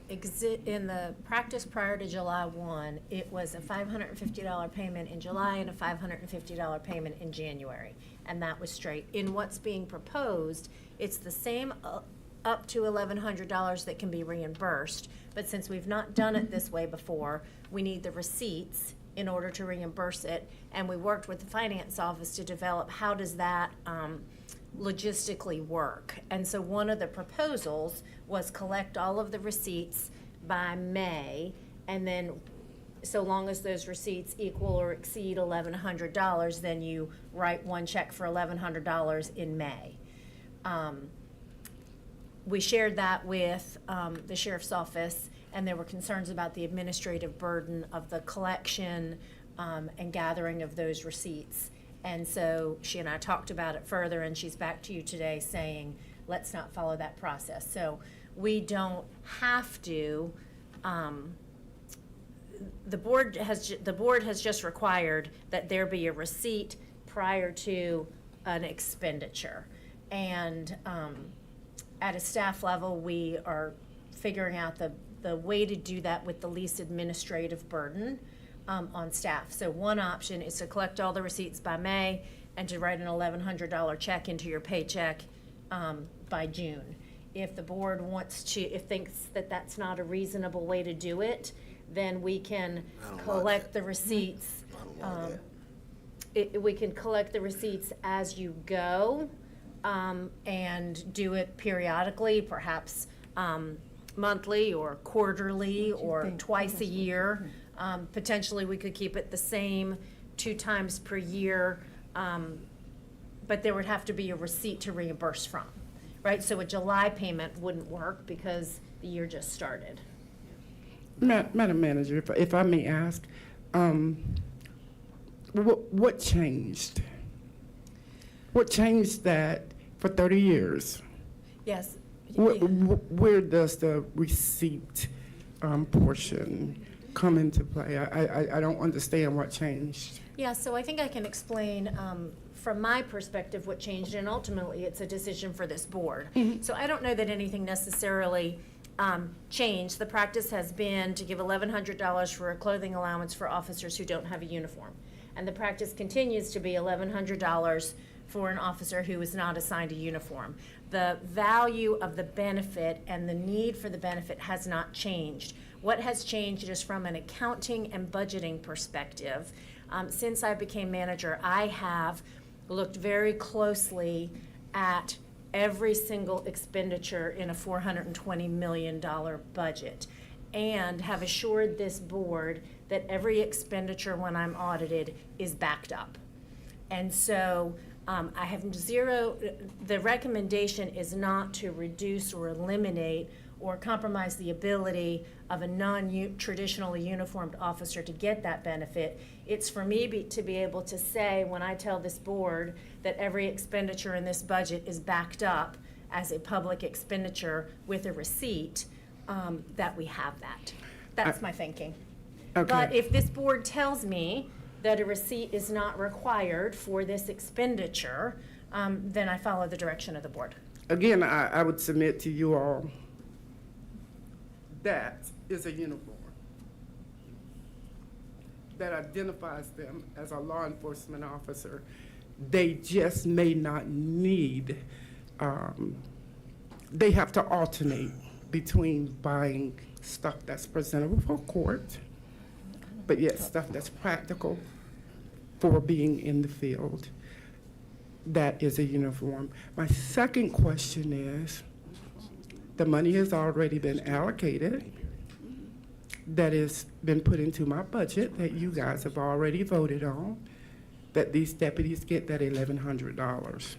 Speaker 8: practice prior to July 1, it was a $550 payment in July and a $550 payment in January, and that was straight. In what's being proposed, it's the same up to $1,100 that can be reimbursed, but since we've not done it this way before, we need the receipts in order to reimburse it, and we worked with the finance office to develop how does that logistically work. And so one of the proposals was collect all of the receipts by May, and then so long as those receipts equal or exceed $1,100, then you write one check for $1,100 in May. We shared that with the sheriff's office, and there were concerns about the administrative burden of the collection and gathering of those receipts. And so she and I talked about it further, and she's back to you today saying, let's not follow that process. So we don't have to, the board has just required that there be a receipt prior to an expenditure. And at a staff level, we are figuring out the way to do that with the least administrative burden on staff. So one option is to collect all the receipts by May and to write an $1,100 check into your paycheck by June. If the board thinks that that's not a reasonable way to do it, then we can collect the receipts. We can collect the receipts as you go and do it periodically, perhaps monthly or quarterly or twice a year. Potentially, we could keep it the same 2 times per year, but there would have to be a receipt to reimburse from, right? So a July payment wouldn't work because the year just started.
Speaker 21: Madam Manager, if I may ask, what changed? What changed that for 30 years?
Speaker 8: Yes.
Speaker 21: Where does the receipt portion come into play? I don't understand what changed.
Speaker 8: Yeah, so I think I can explain from my perspective what changed, and ultimately it's a decision for this board. So I don't know that anything necessarily changed. The practice has been to give $1,100 for a clothing allowance for officers who don't have a uniform. And the practice continues to be $1,100 for an officer who is not assigned a uniform. The value of the benefit and the need for the benefit has not changed. What has changed is from an accounting and budgeting perspective. Since I became manager, I have looked very closely at every single expenditure in a $420 million budget and have assured this board that every expenditure when I'm audited is backed up. And so I have the recommendation is not to reduce or eliminate or compromise the ability of a non-traditionally uniformed officer to get that benefit. It's for me to be able to say, when I tell this board that every expenditure in this budget is backed up as a public expenditure with a receipt, that we have that. That's my thinking.
Speaker 21: Okay.
Speaker 8: But if this board tells me that a receipt is not required for this expenditure, then I follow the direction of the board.
Speaker 21: Again, I would submit to you all that is a uniform that identifies them as a law enforcement officer. They just may not need, they have to alternate between buying stuff that's presentable for court, but yet stuff that's practical for being in the field. That is a uniform. My second question is, The money has already been allocated. That has been put into my budget that you guys have already voted on, that these deputies get that $1,100.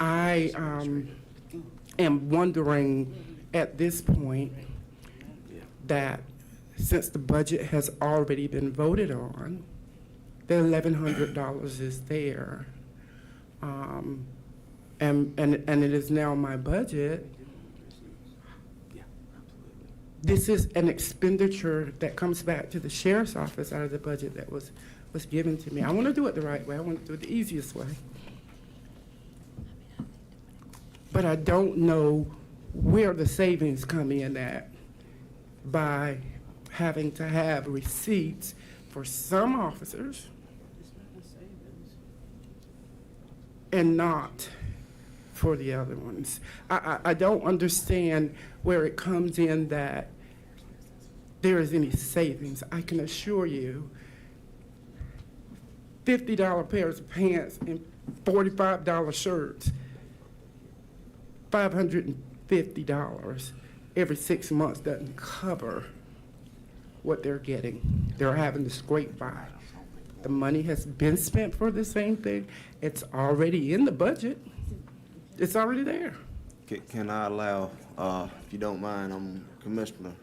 Speaker 21: I am wondering at this point that since the budget has already been voted on, the $1,100 is there. And it is now my budget. This is an expenditure that comes back to the sheriff's office out of the budget that was given to me. I want to do it the right way. I want to do it the easiest way. But I don't know where the savings come in at by having to have receipts for some officers and not for the other ones. I don't understand where it comes in that there is any savings. I can assure you, $50 pairs of pants and $45 shirts, $550 every 6 months doesn't cover what they're getting. They're having to scrape by. The money has been spent for the same thing. It's already in the budget. It's already there.
Speaker 2: Can I allow, if you don't mind, Commissioner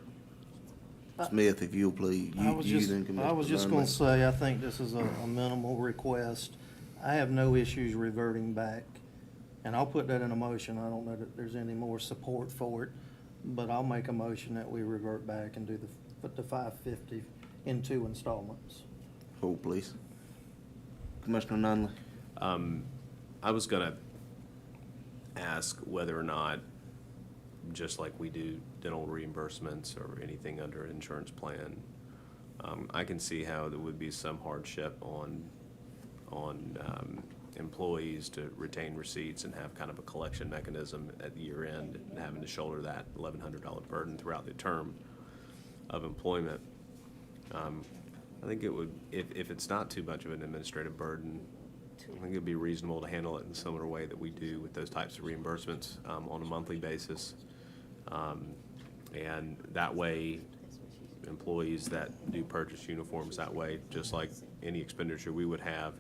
Speaker 2: Smith, if you'll please.
Speaker 20: I was just going to say, I think this is a minimal request. I have no issues reverting back, and I'll put that in a motion. I don't know that there's any more support for it, but I'll make a motion that we revert back and do the $550 in 2 installments.
Speaker 2: Hold, please. Commissioner Nunley.
Speaker 1: I was gonna ask whether or not, just like we do dental reimbursements or anything under an insurance plan, I can see how there would be some hardship on employees to retain receipts and have kind of a collection mechanism at the year end and having to shoulder that $1,100 burden throughout the term of employment. I think it would, if it's not too much of an administrative burden, I think it'd be reasonable to handle it in a similar way that we do with those types of reimbursements on a monthly basis. And that way, employees that do purchase uniforms that way, just like any expenditure we would have,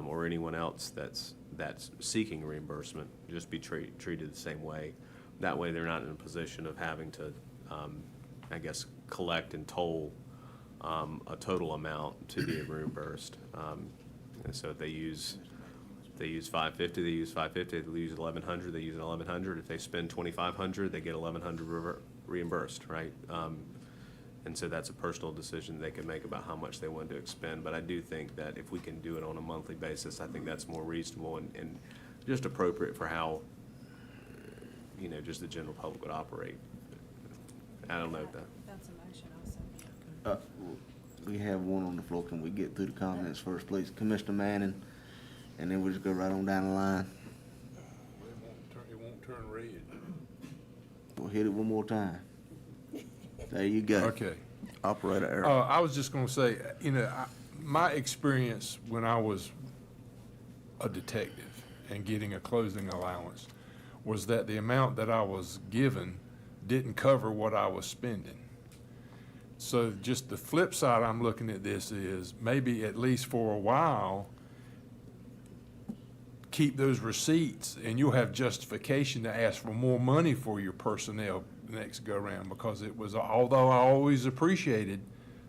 Speaker 1: or anyone else that's seeking reimbursement, just be treated the same way. That way, they're not in a position of having to, I guess, collect and toll a total amount to be reimbursed. And so if they use $550, they use $550. If they use $1,100, they use $1,100. If they spend $2,500, they get $1,100 reimbursed, right? And so that's a personal decision they can make about how much they want to expend. But I do think that if we can do it on a monthly basis, I think that's more reasonable and just appropriate for how, just the general public would operate. I don't know if that.
Speaker 7: That's a motion also.
Speaker 2: We have one on the floor. Can we get through the comments first, please? Commissioner Manning, and then we'll just go right on down the line.
Speaker 3: It won't turn red.
Speaker 2: We'll hit it one more time. There you go.
Speaker 3: Okay.
Speaker 2: Operator error.
Speaker 3: I was just going to say, my experience when I was a detective and getting a clothing allowance was that the amount that I was given didn't cover what I was spending. So just the flip side I'm looking at this is maybe at least for a while, keep those receipts and you'll have justification to ask for more money for your personnel next go around, because it was, although I always appreciated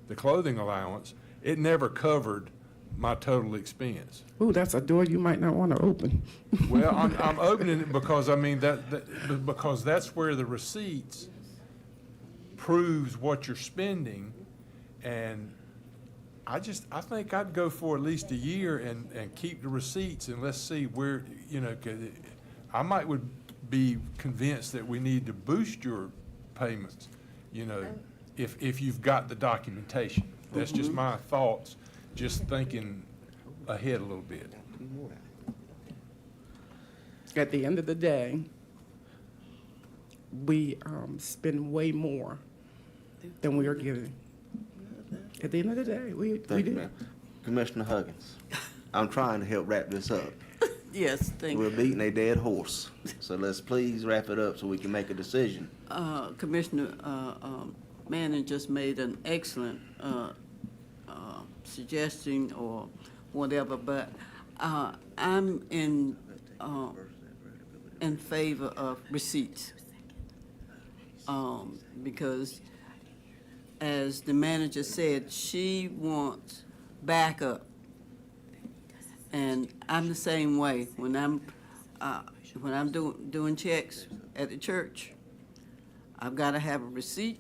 Speaker 3: the clothing allowance, it never covered my total expense.
Speaker 21: Ooh, that's a door you might not want to open.
Speaker 3: Well, I'm opening it because because that's where the receipts proves what you're spending, and I think I'd go for at least a year and keep the receipts, and let's see where, 'cause I would be convinced that we need to boost your payments, if you've got the documentation. That's just my thoughts, just thinking ahead a little bit.
Speaker 21: At the end of the day, we spend way more than we are giving. At the end of the day, we
Speaker 2: Thank you,
Speaker 21: do.
Speaker 2: ma'am. Commissioner Huggins, I'm trying to help wrap this up.
Speaker 14: Yes, thank
Speaker 2: We're
Speaker 14: you.
Speaker 2: beating a dead horse. So let's please wrap it up so we can make a decision.
Speaker 14: Commissioner Manning just made an excellent suggestion or whatever, but I'm in favor of receipts. Because as the manager said, she wants backup. And I'm the same way. When I'm doing checks at the church, I've got to have a receipt.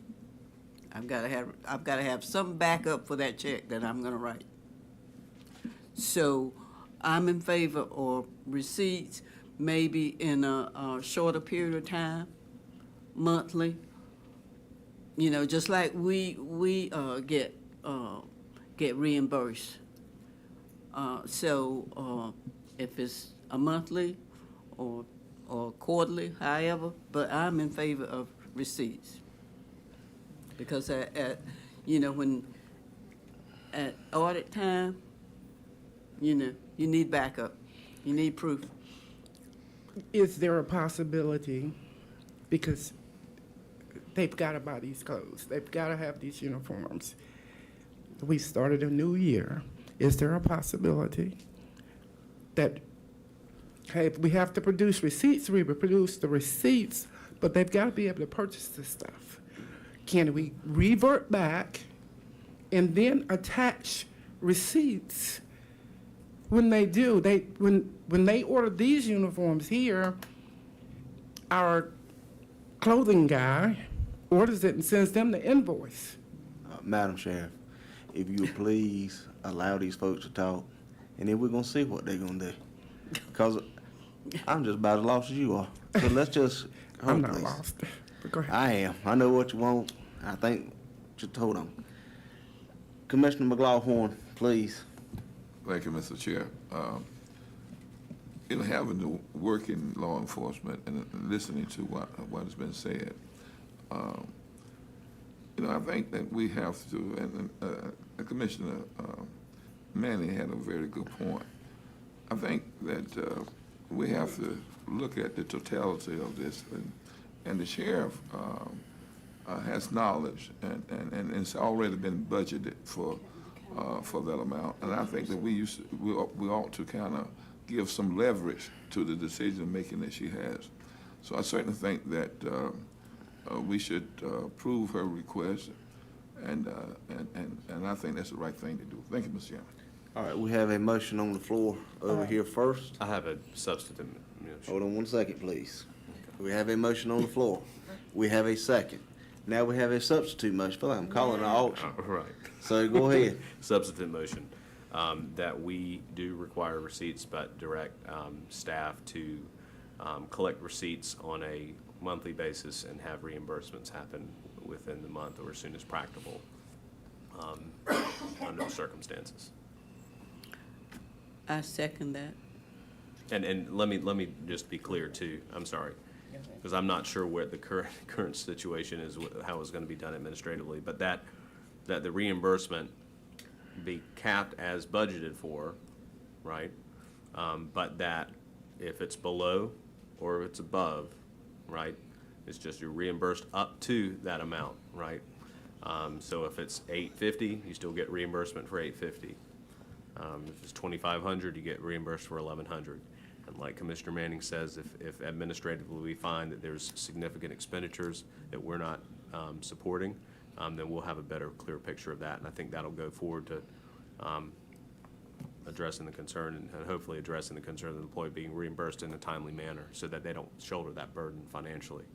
Speaker 14: I've got to have some backup for that check that I'm going to write. So I'm in favor of receipts, maybe in a shorter period of time, monthly. You know, just like we get reimbursed. So if it's a monthly or quarterly, however, but I'm in favor of receipts. Because when at audit time, you need backup, you need proof.
Speaker 21: Is there a possibility, because they've got to buy these clothes, they've got to have these uniforms. We started a new year. Is there a possibility that, hey, if we have to produce receipts, we will produce the receipts, but they've got to be able to purchase this stuff? Can we revert back and then attach receipts when they do? When they order these uniforms here, our clothing guy orders it and sends them the invoice.
Speaker 2: Madam Sheriff, if you would please allow these folks to talk, and then we're gonna see what they're gonna do. Because I'm just about as lost as you are. So let's just
Speaker 21: I'm not
Speaker 2: please.
Speaker 21: lost, but go ahead.
Speaker 2: I am. I know what you want. I think, just hold on. Commissioner McLaughlin, please.
Speaker 4: Thank you, Mr. Chair. Having to work in law enforcement and listening to what has been said, I think that we have to, and Commissioner Manning had a very good point. I think that we have to look at the totality of this, and the sheriff has knowledge, and it's already been budgeted for that amount. And I think that we ought to kind of give some leverage to the decision making that she has. So I certainly think that we should approve her request, and I think that's the right thing to do. Thank you, Mr. Chairman.
Speaker 2: All right, we have a motion on the floor over here first.
Speaker 1: I have a substitute motion.
Speaker 2: Hold on 1 second, please. We have a motion on the floor. We have a second. Now we have a substitute motion. I feel like I'm calling an auction.
Speaker 1: Right.
Speaker 2: So go ahead.
Speaker 1: Substitute motion, that we do require receipts, but direct staff to collect receipts on a monthly basis and have reimbursements happen within the month or as soon as practicable under the circumstances.
Speaker 14: I second that.
Speaker 1: And let me just be clear too, I'm sorry, because I'm not sure where the current situation is, how it's going to be done administratively, but that the reimbursement be capped as budgeted for, right? But that if it's below or if it's above, right, it's just you're reimbursed up to that amount, right? So if it's $850, you still get reimbursement for $850. If it's $2,500, you get reimbursed for $1,100. And like Commissioner Manning says, if administratively we find that there's significant expenditures that we're not supporting, then we'll have a better, clear picture of that. And I think that'll go forward to addressing the concern and hopefully addressing the concern of the employee being reimbursed in a timely manner so that they don't shoulder that burden financially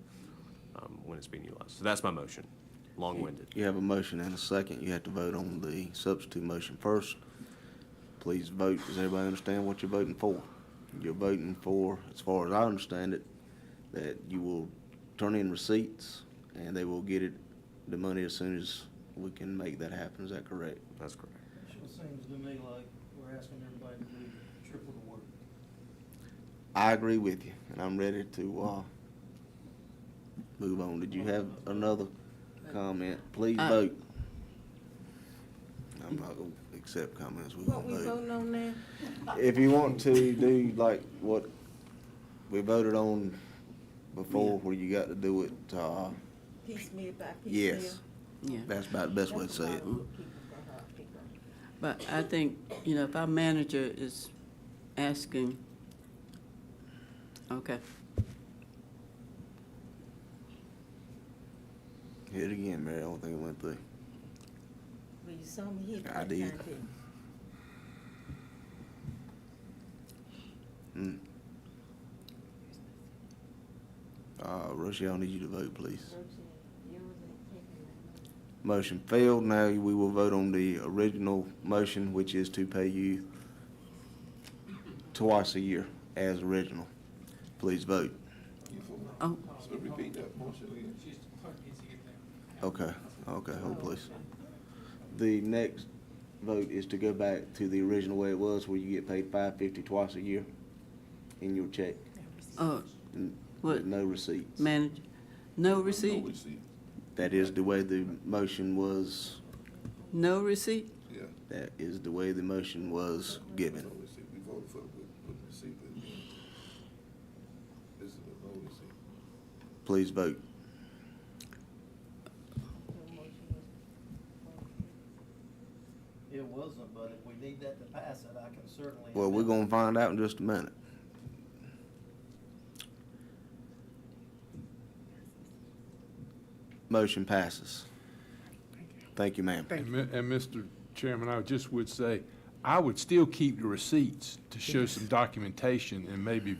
Speaker 1: when it's being utilized. So that's my motion, long-winded.
Speaker 2: You have a motion and a second. You have to vote on the substitute motion first. Please vote. Does everybody understand what you're voting for? You're voting for, as far as I understand it, that you will turn in receipts and they will get the money as soon as we can make that happen. Is that correct?
Speaker 1: That's correct.
Speaker 20: It seems to me like we're asking everybody to do triple the work.
Speaker 2: I agree with you, and I'm ready to move on. Did you have another comment? Please vote. I'm not gonna accept comments. We're
Speaker 18: What we
Speaker 2: gonna vote.
Speaker 18: voting on now?
Speaker 2: If you want to do like what we voted on before, where you got to do it,
Speaker 18: Piecemeal by piecemeal?
Speaker 2: yes,
Speaker 14: Yeah.
Speaker 2: that's about the best way to say it.
Speaker 14: But I think, if our manager is asking, okay.
Speaker 2: Hit it again, Mary. I don't think it went through.
Speaker 18: Well, you saw me hit
Speaker 2: I
Speaker 18: that
Speaker 2: did.
Speaker 18: time, didn't you?
Speaker 2: Rochelle, I need you to vote, please. Motion failed. Now we will vote on the original motion, which is to pay you twice a year as original. Please vote.
Speaker 14: Oh,
Speaker 4: So repeat that motion again.
Speaker 2: Okay, hold please. The next vote is to go back to the original way it was, where you get paid $5.50 twice a year in your check.
Speaker 14: what,
Speaker 2: No receipts.
Speaker 14: manager? No receipt?
Speaker 4: No receipt.
Speaker 2: That is the way the motion was,
Speaker 14: No receipt?
Speaker 4: Yeah,
Speaker 2: that is the way the motion was given.
Speaker 4: no receipt. We voted for the receipt. This is the no receipt.
Speaker 2: Please vote.
Speaker 20: It wasn't, but if we need that to pass it, I can certainly.
Speaker 2: Well, we're
Speaker 20: amend
Speaker 2: gonna find out in just a minute. Motion passes. Thank you, ma'am.
Speaker 3: And Mr. Chairman, I just would say, I would still keep the receipts to show some documentation and maybe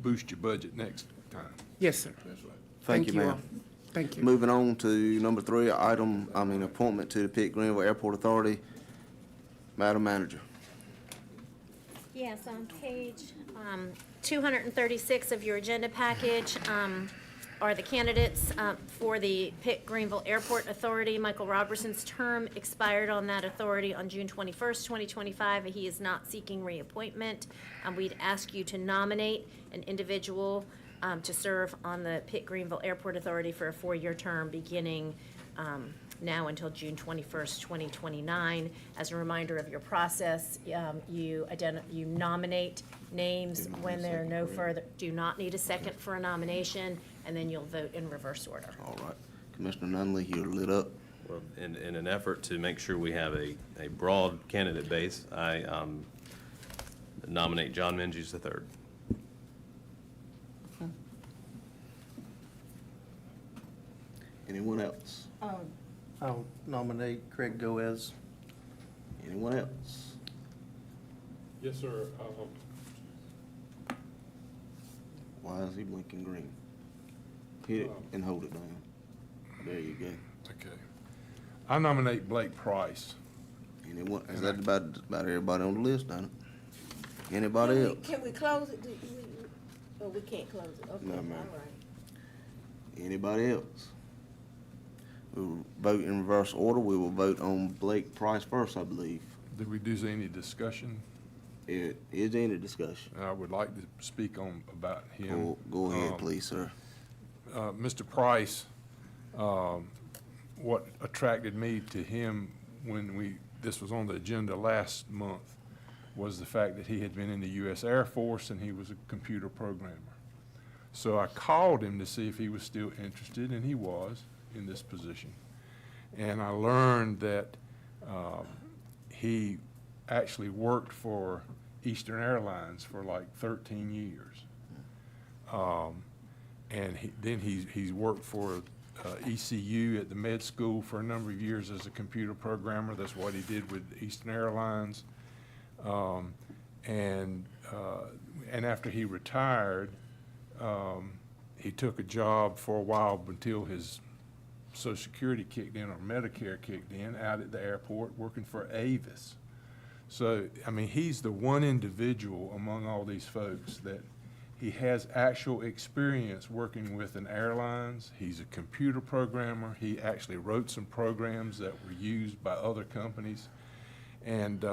Speaker 3: boost your budget next time.
Speaker 11: Yes, sir.
Speaker 4: That's right.
Speaker 2: Thank you,
Speaker 11: all.
Speaker 2: ma'am.
Speaker 11: Thank you.
Speaker 2: Moving on to number 3, appointment to the Pitt Greenville Airport Authority. Madam Manager.
Speaker 8: Yes, on page 236 of your agenda package are the candidates for the Pitt Greenville Airport Authority. Michael Robertson's term expired on that authority on June 21st, 2025. He is not seeking reappointment. We'd ask you to nominate an individual to serve on the Pitt Greenville Airport Authority for a 4-year term beginning now until June 21st, 2029. As a reminder of your process, you nominate names when there are no further, do not need a second for a nomination, and then you'll vote in reverse order.
Speaker 2: All right. Commissioner Nunley, you're lit up.
Speaker 1: Well, in an effort to make sure we have a broad candidate base, I nominate John Menges III.
Speaker 2: Anyone else?
Speaker 20: I'll nominate Craig Goez.
Speaker 2: Anyone else?
Speaker 3: Yes, sir.
Speaker 2: Why is he blinking green? Hit it and hold it down. There you go.
Speaker 3: Okay. I nominate Price.
Speaker 2: Anyone, is that about everybody on the list, ain't it? Anybody else?
Speaker 18: Can we close it? Oh, we can't close it. Okay,
Speaker 2: No,
Speaker 18: all
Speaker 2: ma'am.
Speaker 18: right.
Speaker 2: Anybody else? We'll vote in reverse order. We will vote on Blake Price first, I believe.
Speaker 3: Did we do any discussion?
Speaker 2: It is any discussion.
Speaker 3: I would like to speak about him.
Speaker 2: Go ahead, please, sir.
Speaker 3: Mr. Price, what attracted me to him when this was on the agenda last month was the fact that he had been in the U.S. Air Force and he was a computer programmer. So I called him to see if he was still interested, and he was in this position. And I learned that he actually worked for Eastern Airlines for like 13 years. And he's worked for ECU at the med school for a number of years as a computer programmer. That's what he did with Eastern Airlines. And after he retired, he took a job for a while until his Social Security kicked in or Medicare kicked in out at the airport working for Avis. So, I mean, he's the one individual among all these folks that he has actual experience working with an airlines. He's a computer programmer. He actually wrote some programs that were used by other companies. And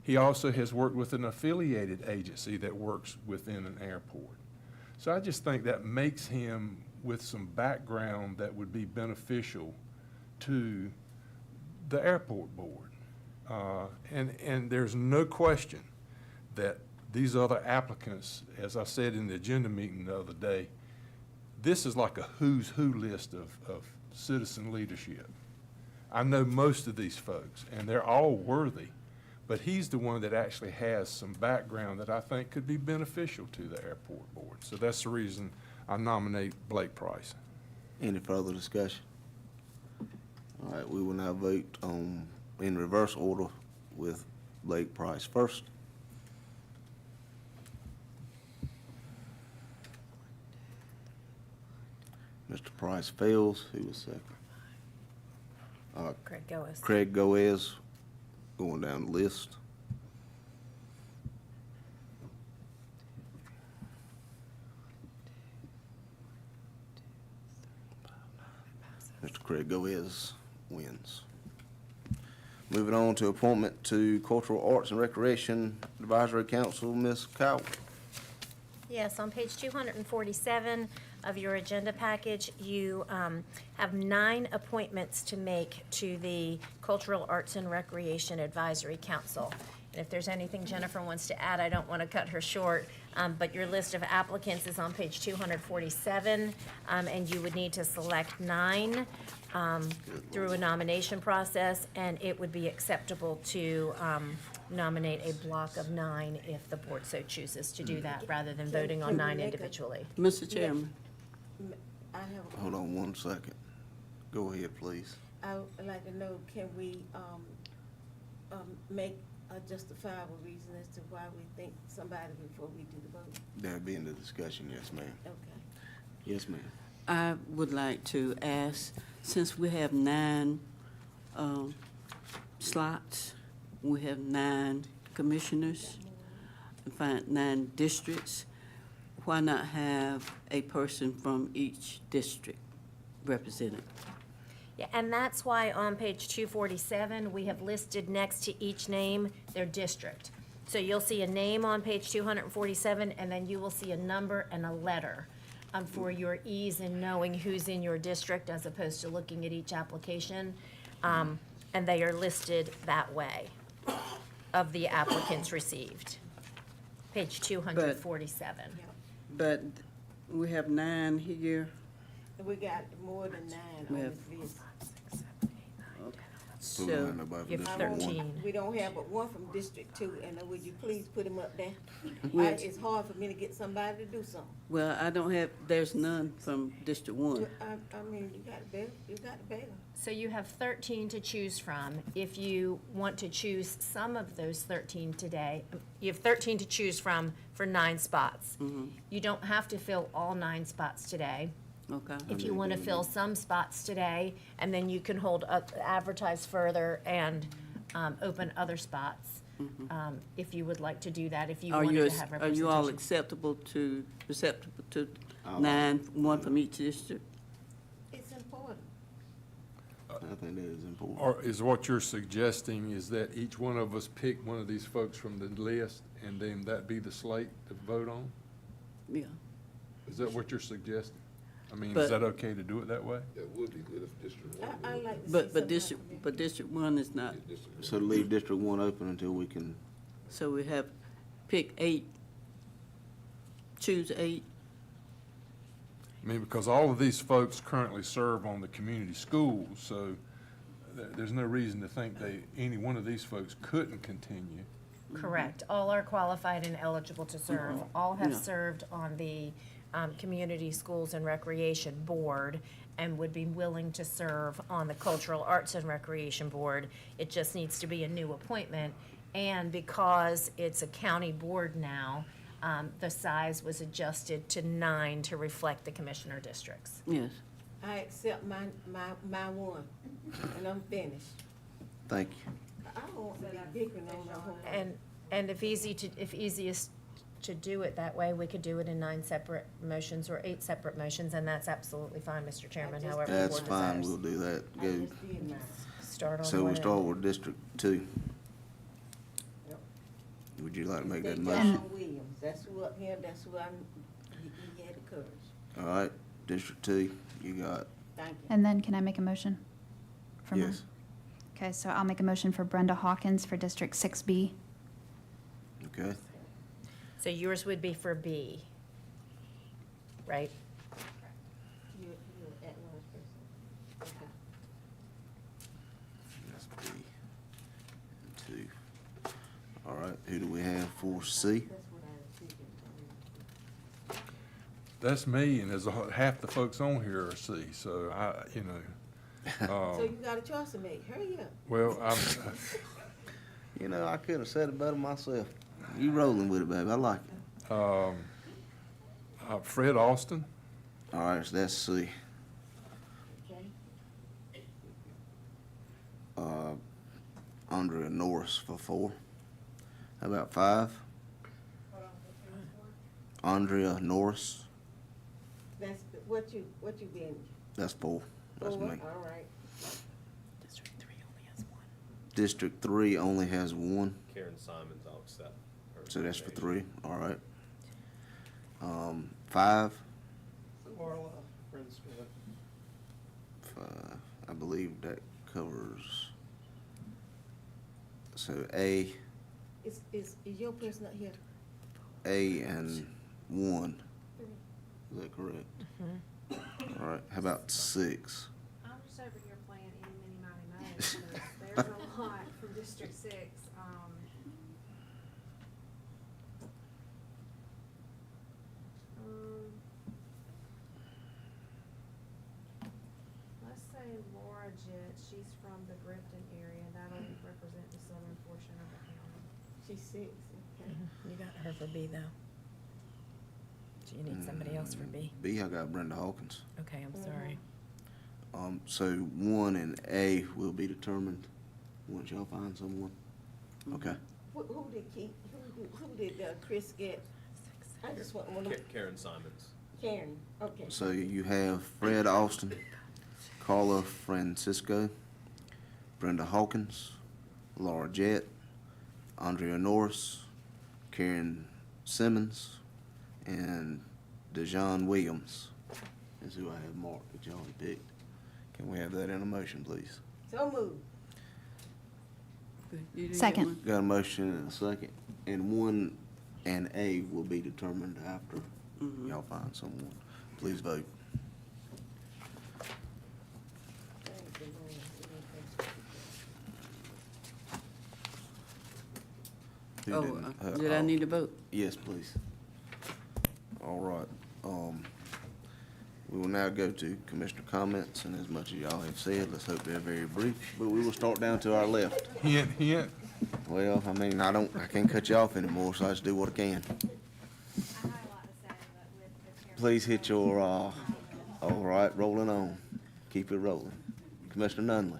Speaker 3: he also has worked with an affiliated agency that works within an airport. So I just think that makes him with some background that would be beneficial to the airport board. And there's no question that these other applicants, as I said in the agenda meeting the other day, this is like a who's who list of citizen leadership. I know most of these folks, and they're all worthy, but he's the one that actually has some background that I think could be beneficial to the airport board. So that's the reason I nominate Blake Price.
Speaker 2: Any further discussion? All right, we will now vote in reverse order with Blake Price first. Mr. Price fails. Who was second?
Speaker 8: Craig Goes.
Speaker 2: Craig Goes, going down the list. Mr. Craig Goes wins. Moving on to appointment to Cultural Arts and Recreation Advisory Council, Ms. Cowell.
Speaker 8: Yes, on page 247 of your agenda package, you have 9 appointments to make to the Cultural Arts and Recreation Advisory Council. And if there's anything Jennifer wants to add, I don't want to cut her short, but your list of applicants is on page 247, and you would need to select 9 through a nomination process, and it would be acceptable to nominate a block of 9 if the board so chooses to do that, rather than voting on 9 individually.
Speaker 14: Mr. Chairman,
Speaker 18: I have,
Speaker 2: Hold on one second. Go ahead, please.
Speaker 18: I would like to know, can we, make a justifiable reason as to why we think somebody before we do the vote?
Speaker 2: That'll be in the discussion, yes, ma'am.
Speaker 18: Okay.
Speaker 2: Yes, ma'am.
Speaker 14: I would like to ask, since we have 9 slots, we have 9 commissioners, and 9 districts, why not have a person from each district represented?
Speaker 8: Yeah, and that's why on page 247, we have listed next to each name their district. So you'll see a name on page 247, and then you will see a number and a letter for your ease in knowing who's in your district as opposed to looking at each application. And they are listed that way of the applicants received. Page 247.
Speaker 14: But we have 9 here.
Speaker 18: We got more than 9
Speaker 14: We
Speaker 18: on
Speaker 14: have-
Speaker 18: this list.
Speaker 2: So,
Speaker 14: So,
Speaker 8: You have 13.
Speaker 18: We don't have but one from District 2, and would you please put him up there?
Speaker 14: Which-
Speaker 18: It's hard for me to get somebody to do something.
Speaker 14: well, I don't have, there's none from District 1.
Speaker 18: I mean, you got to better.
Speaker 8: So you have 13 to choose from. If you want to choose some of those 13 today, you have 13 to choose from for 9 spots. You don't have to fill all 9 spots today.
Speaker 14: Okay.
Speaker 8: If you want to fill some spots today, and then you can hold up, advertise further and open other spots, if you would like to do that, if you
Speaker 14: Are
Speaker 8: wanted
Speaker 14: you,
Speaker 8: to have
Speaker 14: are
Speaker 8: representation.
Speaker 14: you all acceptable to 9, 1 from each district?
Speaker 18: It's important.
Speaker 2: I think that is important.
Speaker 3: Or is what you're suggesting is that each one of us pick one of these folks from the list, and then that be the slate to vote on?
Speaker 14: Yeah.
Speaker 3: Is that what you're suggesting? I mean,
Speaker 14: But-
Speaker 3: is that okay to do it that way?
Speaker 4: That would be good if District 1.
Speaker 18: I like to see
Speaker 14: But
Speaker 18: somebody.
Speaker 14: District 1 is not.
Speaker 2: So leave District 1 open until we can,
Speaker 14: So we have pick 8, choose 8.
Speaker 3: I mean, because all of these folks currently serve on the community schools, so there's no reason to think any one of these folks couldn't continue.
Speaker 8: Correct. All are qualified and eligible to serve. All have
Speaker 14: Yeah.
Speaker 8: served on the Community Schools and Recreation Board and would be willing to serve on the Cultural Arts and Recreation Board. It just needs to be a new appointment. And because it's a county board now, the size was adjusted to 9 to reflect the commissioner districts.
Speaker 14: Yes.
Speaker 18: I accept my one, and I'm finished.
Speaker 2: thank you.
Speaker 18: I don't want to be bickering on my whole.
Speaker 8: And if easiest to do it that way, we could do it in 9 separate motions or 8 separate motions, and that's absolutely fine, Mr. Chairman, however the
Speaker 2: That's
Speaker 8: board
Speaker 2: fine,
Speaker 8: desires.
Speaker 2: we'll do that.
Speaker 18: I
Speaker 2: Go.
Speaker 18: just did mine.
Speaker 8: Start on
Speaker 2: So we
Speaker 8: one
Speaker 2: start
Speaker 8: end.
Speaker 2: with District 2.
Speaker 18: Yep.
Speaker 2: Would you like to make
Speaker 18: Say
Speaker 2: that
Speaker 18: John
Speaker 2: motion?
Speaker 18: Williams, that's who up here, that's who he had the courage.
Speaker 2: All right, District 2, you got,
Speaker 18: Thank you.
Speaker 5: And then can I make a motion for mine?
Speaker 2: yes.
Speaker 5: Okay, so I'll make a motion for Brenda Hawkins for District 6B.
Speaker 2: Okay.
Speaker 8: So yours would be for B, right?
Speaker 2: That's B and 2. All right, who do we have for C?
Speaker 3: That's me, and there's half the folks on here are C, so
Speaker 18: So you got a choice to make. Hurry up.
Speaker 3: well,
Speaker 2: You know, I could have said it better myself. You rolling with it, baby. I like it.
Speaker 3: Fred Austin,
Speaker 2: All right, so that's C. Andrea Norris for 4. How about 5? Andrea Norris,
Speaker 18: That's what you been.
Speaker 2: that's 4. That's me.
Speaker 18: All right.
Speaker 2: District 3 only has 1,
Speaker 1: Karen Simons, I'll accept her
Speaker 2: so that's for
Speaker 1: nomination.
Speaker 2: 3. All right. 5,
Speaker 20: Marla, Brenda Smith.
Speaker 2: 5. I believe that covers. So A
Speaker 18: Is your person not here?
Speaker 2: and 1. Is that correct? All right. How about 6?
Speaker 7: I'm just over here playing any, mini, miny, moe, because there's a lot from District 6. Let's say Laura Jett, she's from the Grifton area, that'll represent the southern portion of the county.
Speaker 18: She's 6. Okay.
Speaker 8: You got her for B, though. Do you need somebody else for B?
Speaker 2: B, I got Brenda Hawkins.
Speaker 8: Okay, I'm sorry.
Speaker 2: So 1 and A will be determined once y'all find someone. Okay.
Speaker 18: Who did Keith, who did Chris get? I just want to.
Speaker 1: Karen Simons.
Speaker 18: Karen, okay.
Speaker 2: So you have Fred Austin, Carla Francisco, Brenda Hawkins, Laura Jett, Andrea Norris, Karen Simmons, and DeJohn Williams is who I have marked that y'all have picked. Can we have that in a motion, please?
Speaker 18: So moved.
Speaker 5: Second.
Speaker 2: Got a motion and a second, and 1 and A will be determined after y'all find someone. Please vote. Who
Speaker 14: Oh,
Speaker 2: didn't-
Speaker 14: did I need to vote?
Speaker 2: Yes, please. All right. We will now go to commissioner comments, and as much as y'all have said, let's hope they're very brief, but we will start down to our left.
Speaker 3: hint, hint.
Speaker 2: Well, I mean, I can't cut you off anymore, so I just do what I can. Please hit your, all right, rolling on. Keep it rolling. Commissioner Nunley.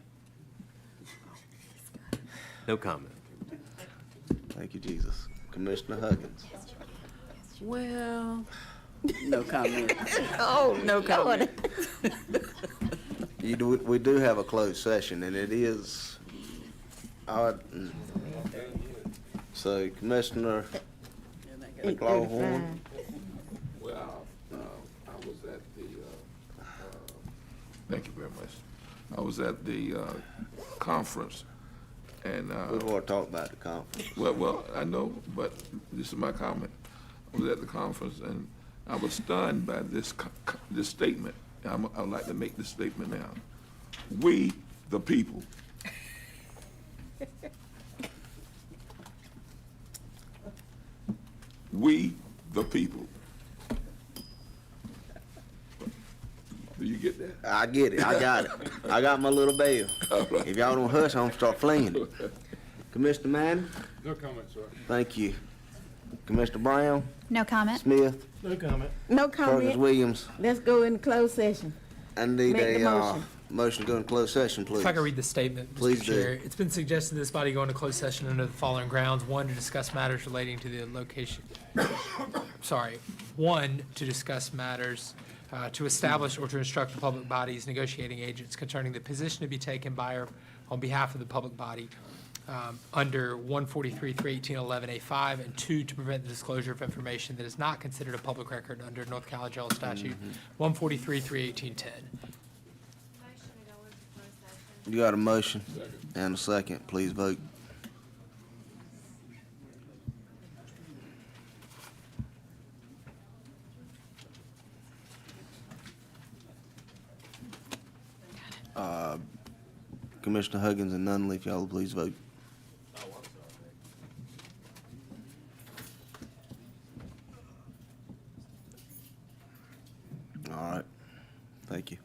Speaker 1: No comment.
Speaker 2: Thank you, Jesus. Commissioner Huggins.
Speaker 14: Well, no comment. Oh, no comment.
Speaker 2: We do have a closed session, and it is, so Commissioner McLaughlin.
Speaker 4: Well, I was at the, thank you very much. I was at the conference, and.
Speaker 2: We've already talked about the conference.
Speaker 4: Well, I know, but this is my comment. I was at the conference, and I was stunned by this statement. I'd like to make this statement now. We, the people. We, the people. Do you get that?
Speaker 2: I get it. I got it. I got my little bell. If y'all don't hush, I'm gonna start flinging it. Commissioner Manning?
Speaker 3: No comment, sir.
Speaker 2: Thank you. Commissioner Brown?
Speaker 5: No comment.
Speaker 2: Smith?
Speaker 20: No comment.
Speaker 18: No
Speaker 2: Perkins
Speaker 18: comment.
Speaker 2: Williams?
Speaker 18: Let's go in closed session.
Speaker 2: I need
Speaker 18: Make the
Speaker 2: a,
Speaker 18: motion.
Speaker 2: motion to go in closed session, please.
Speaker 9: If I could read the statement,
Speaker 2: Please
Speaker 9: Mr.
Speaker 2: do.
Speaker 9: Chair. It's been suggested this body go into closed session under the following grounds. One, to discuss matters relating to the location, one, to discuss matters to establish or to instruct the public body's negotiating agents concerning the position to be taken by or on behalf of the public body under 143-318-11A5, and 2, to prevent the disclosure of information that is not considered a public record under North Carolina General Statute 143-318-10.
Speaker 2: You got a motion and a second. Please vote. Commissioner Huggins and Nunley, if y'all will please vote. All right. Thank you.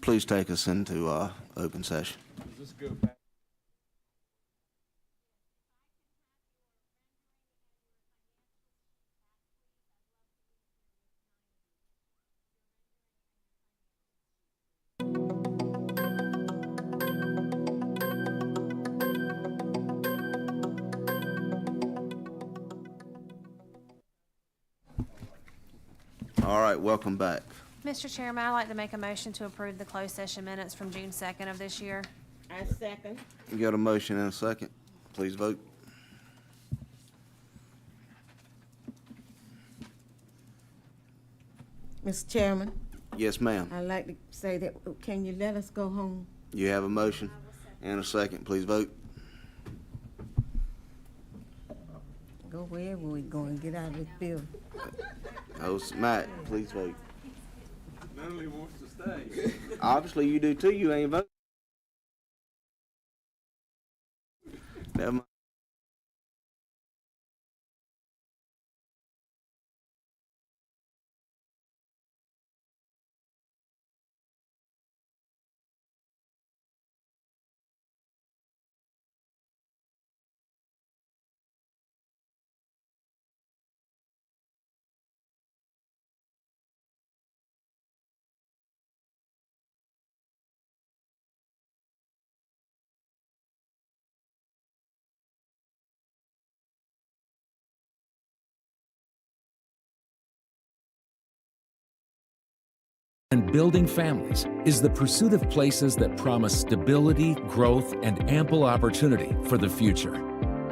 Speaker 2: please take us into open session? All right, welcome back.
Speaker 7: Mr. Chairman, I'd like to make a motion to approve the closed session minutes from June 2nd of this year.
Speaker 18: I second.
Speaker 2: You got a motion and a second. Please vote.
Speaker 18: Mr. Chairman,
Speaker 2: Yes, ma'am.
Speaker 18: I'd like to say that, can you let us go home?
Speaker 2: You have a motion and a second. Please vote.
Speaker 18: Go wherever we going, get out of this building.
Speaker 2: Host Matt, please vote.
Speaker 3: Natalie wants to stay.
Speaker 2: Obviously, you do too. You ain't voting. Never mind.
Speaker 6: And building families is the pursuit of places that promise stability, growth, and ample opportunity for the future.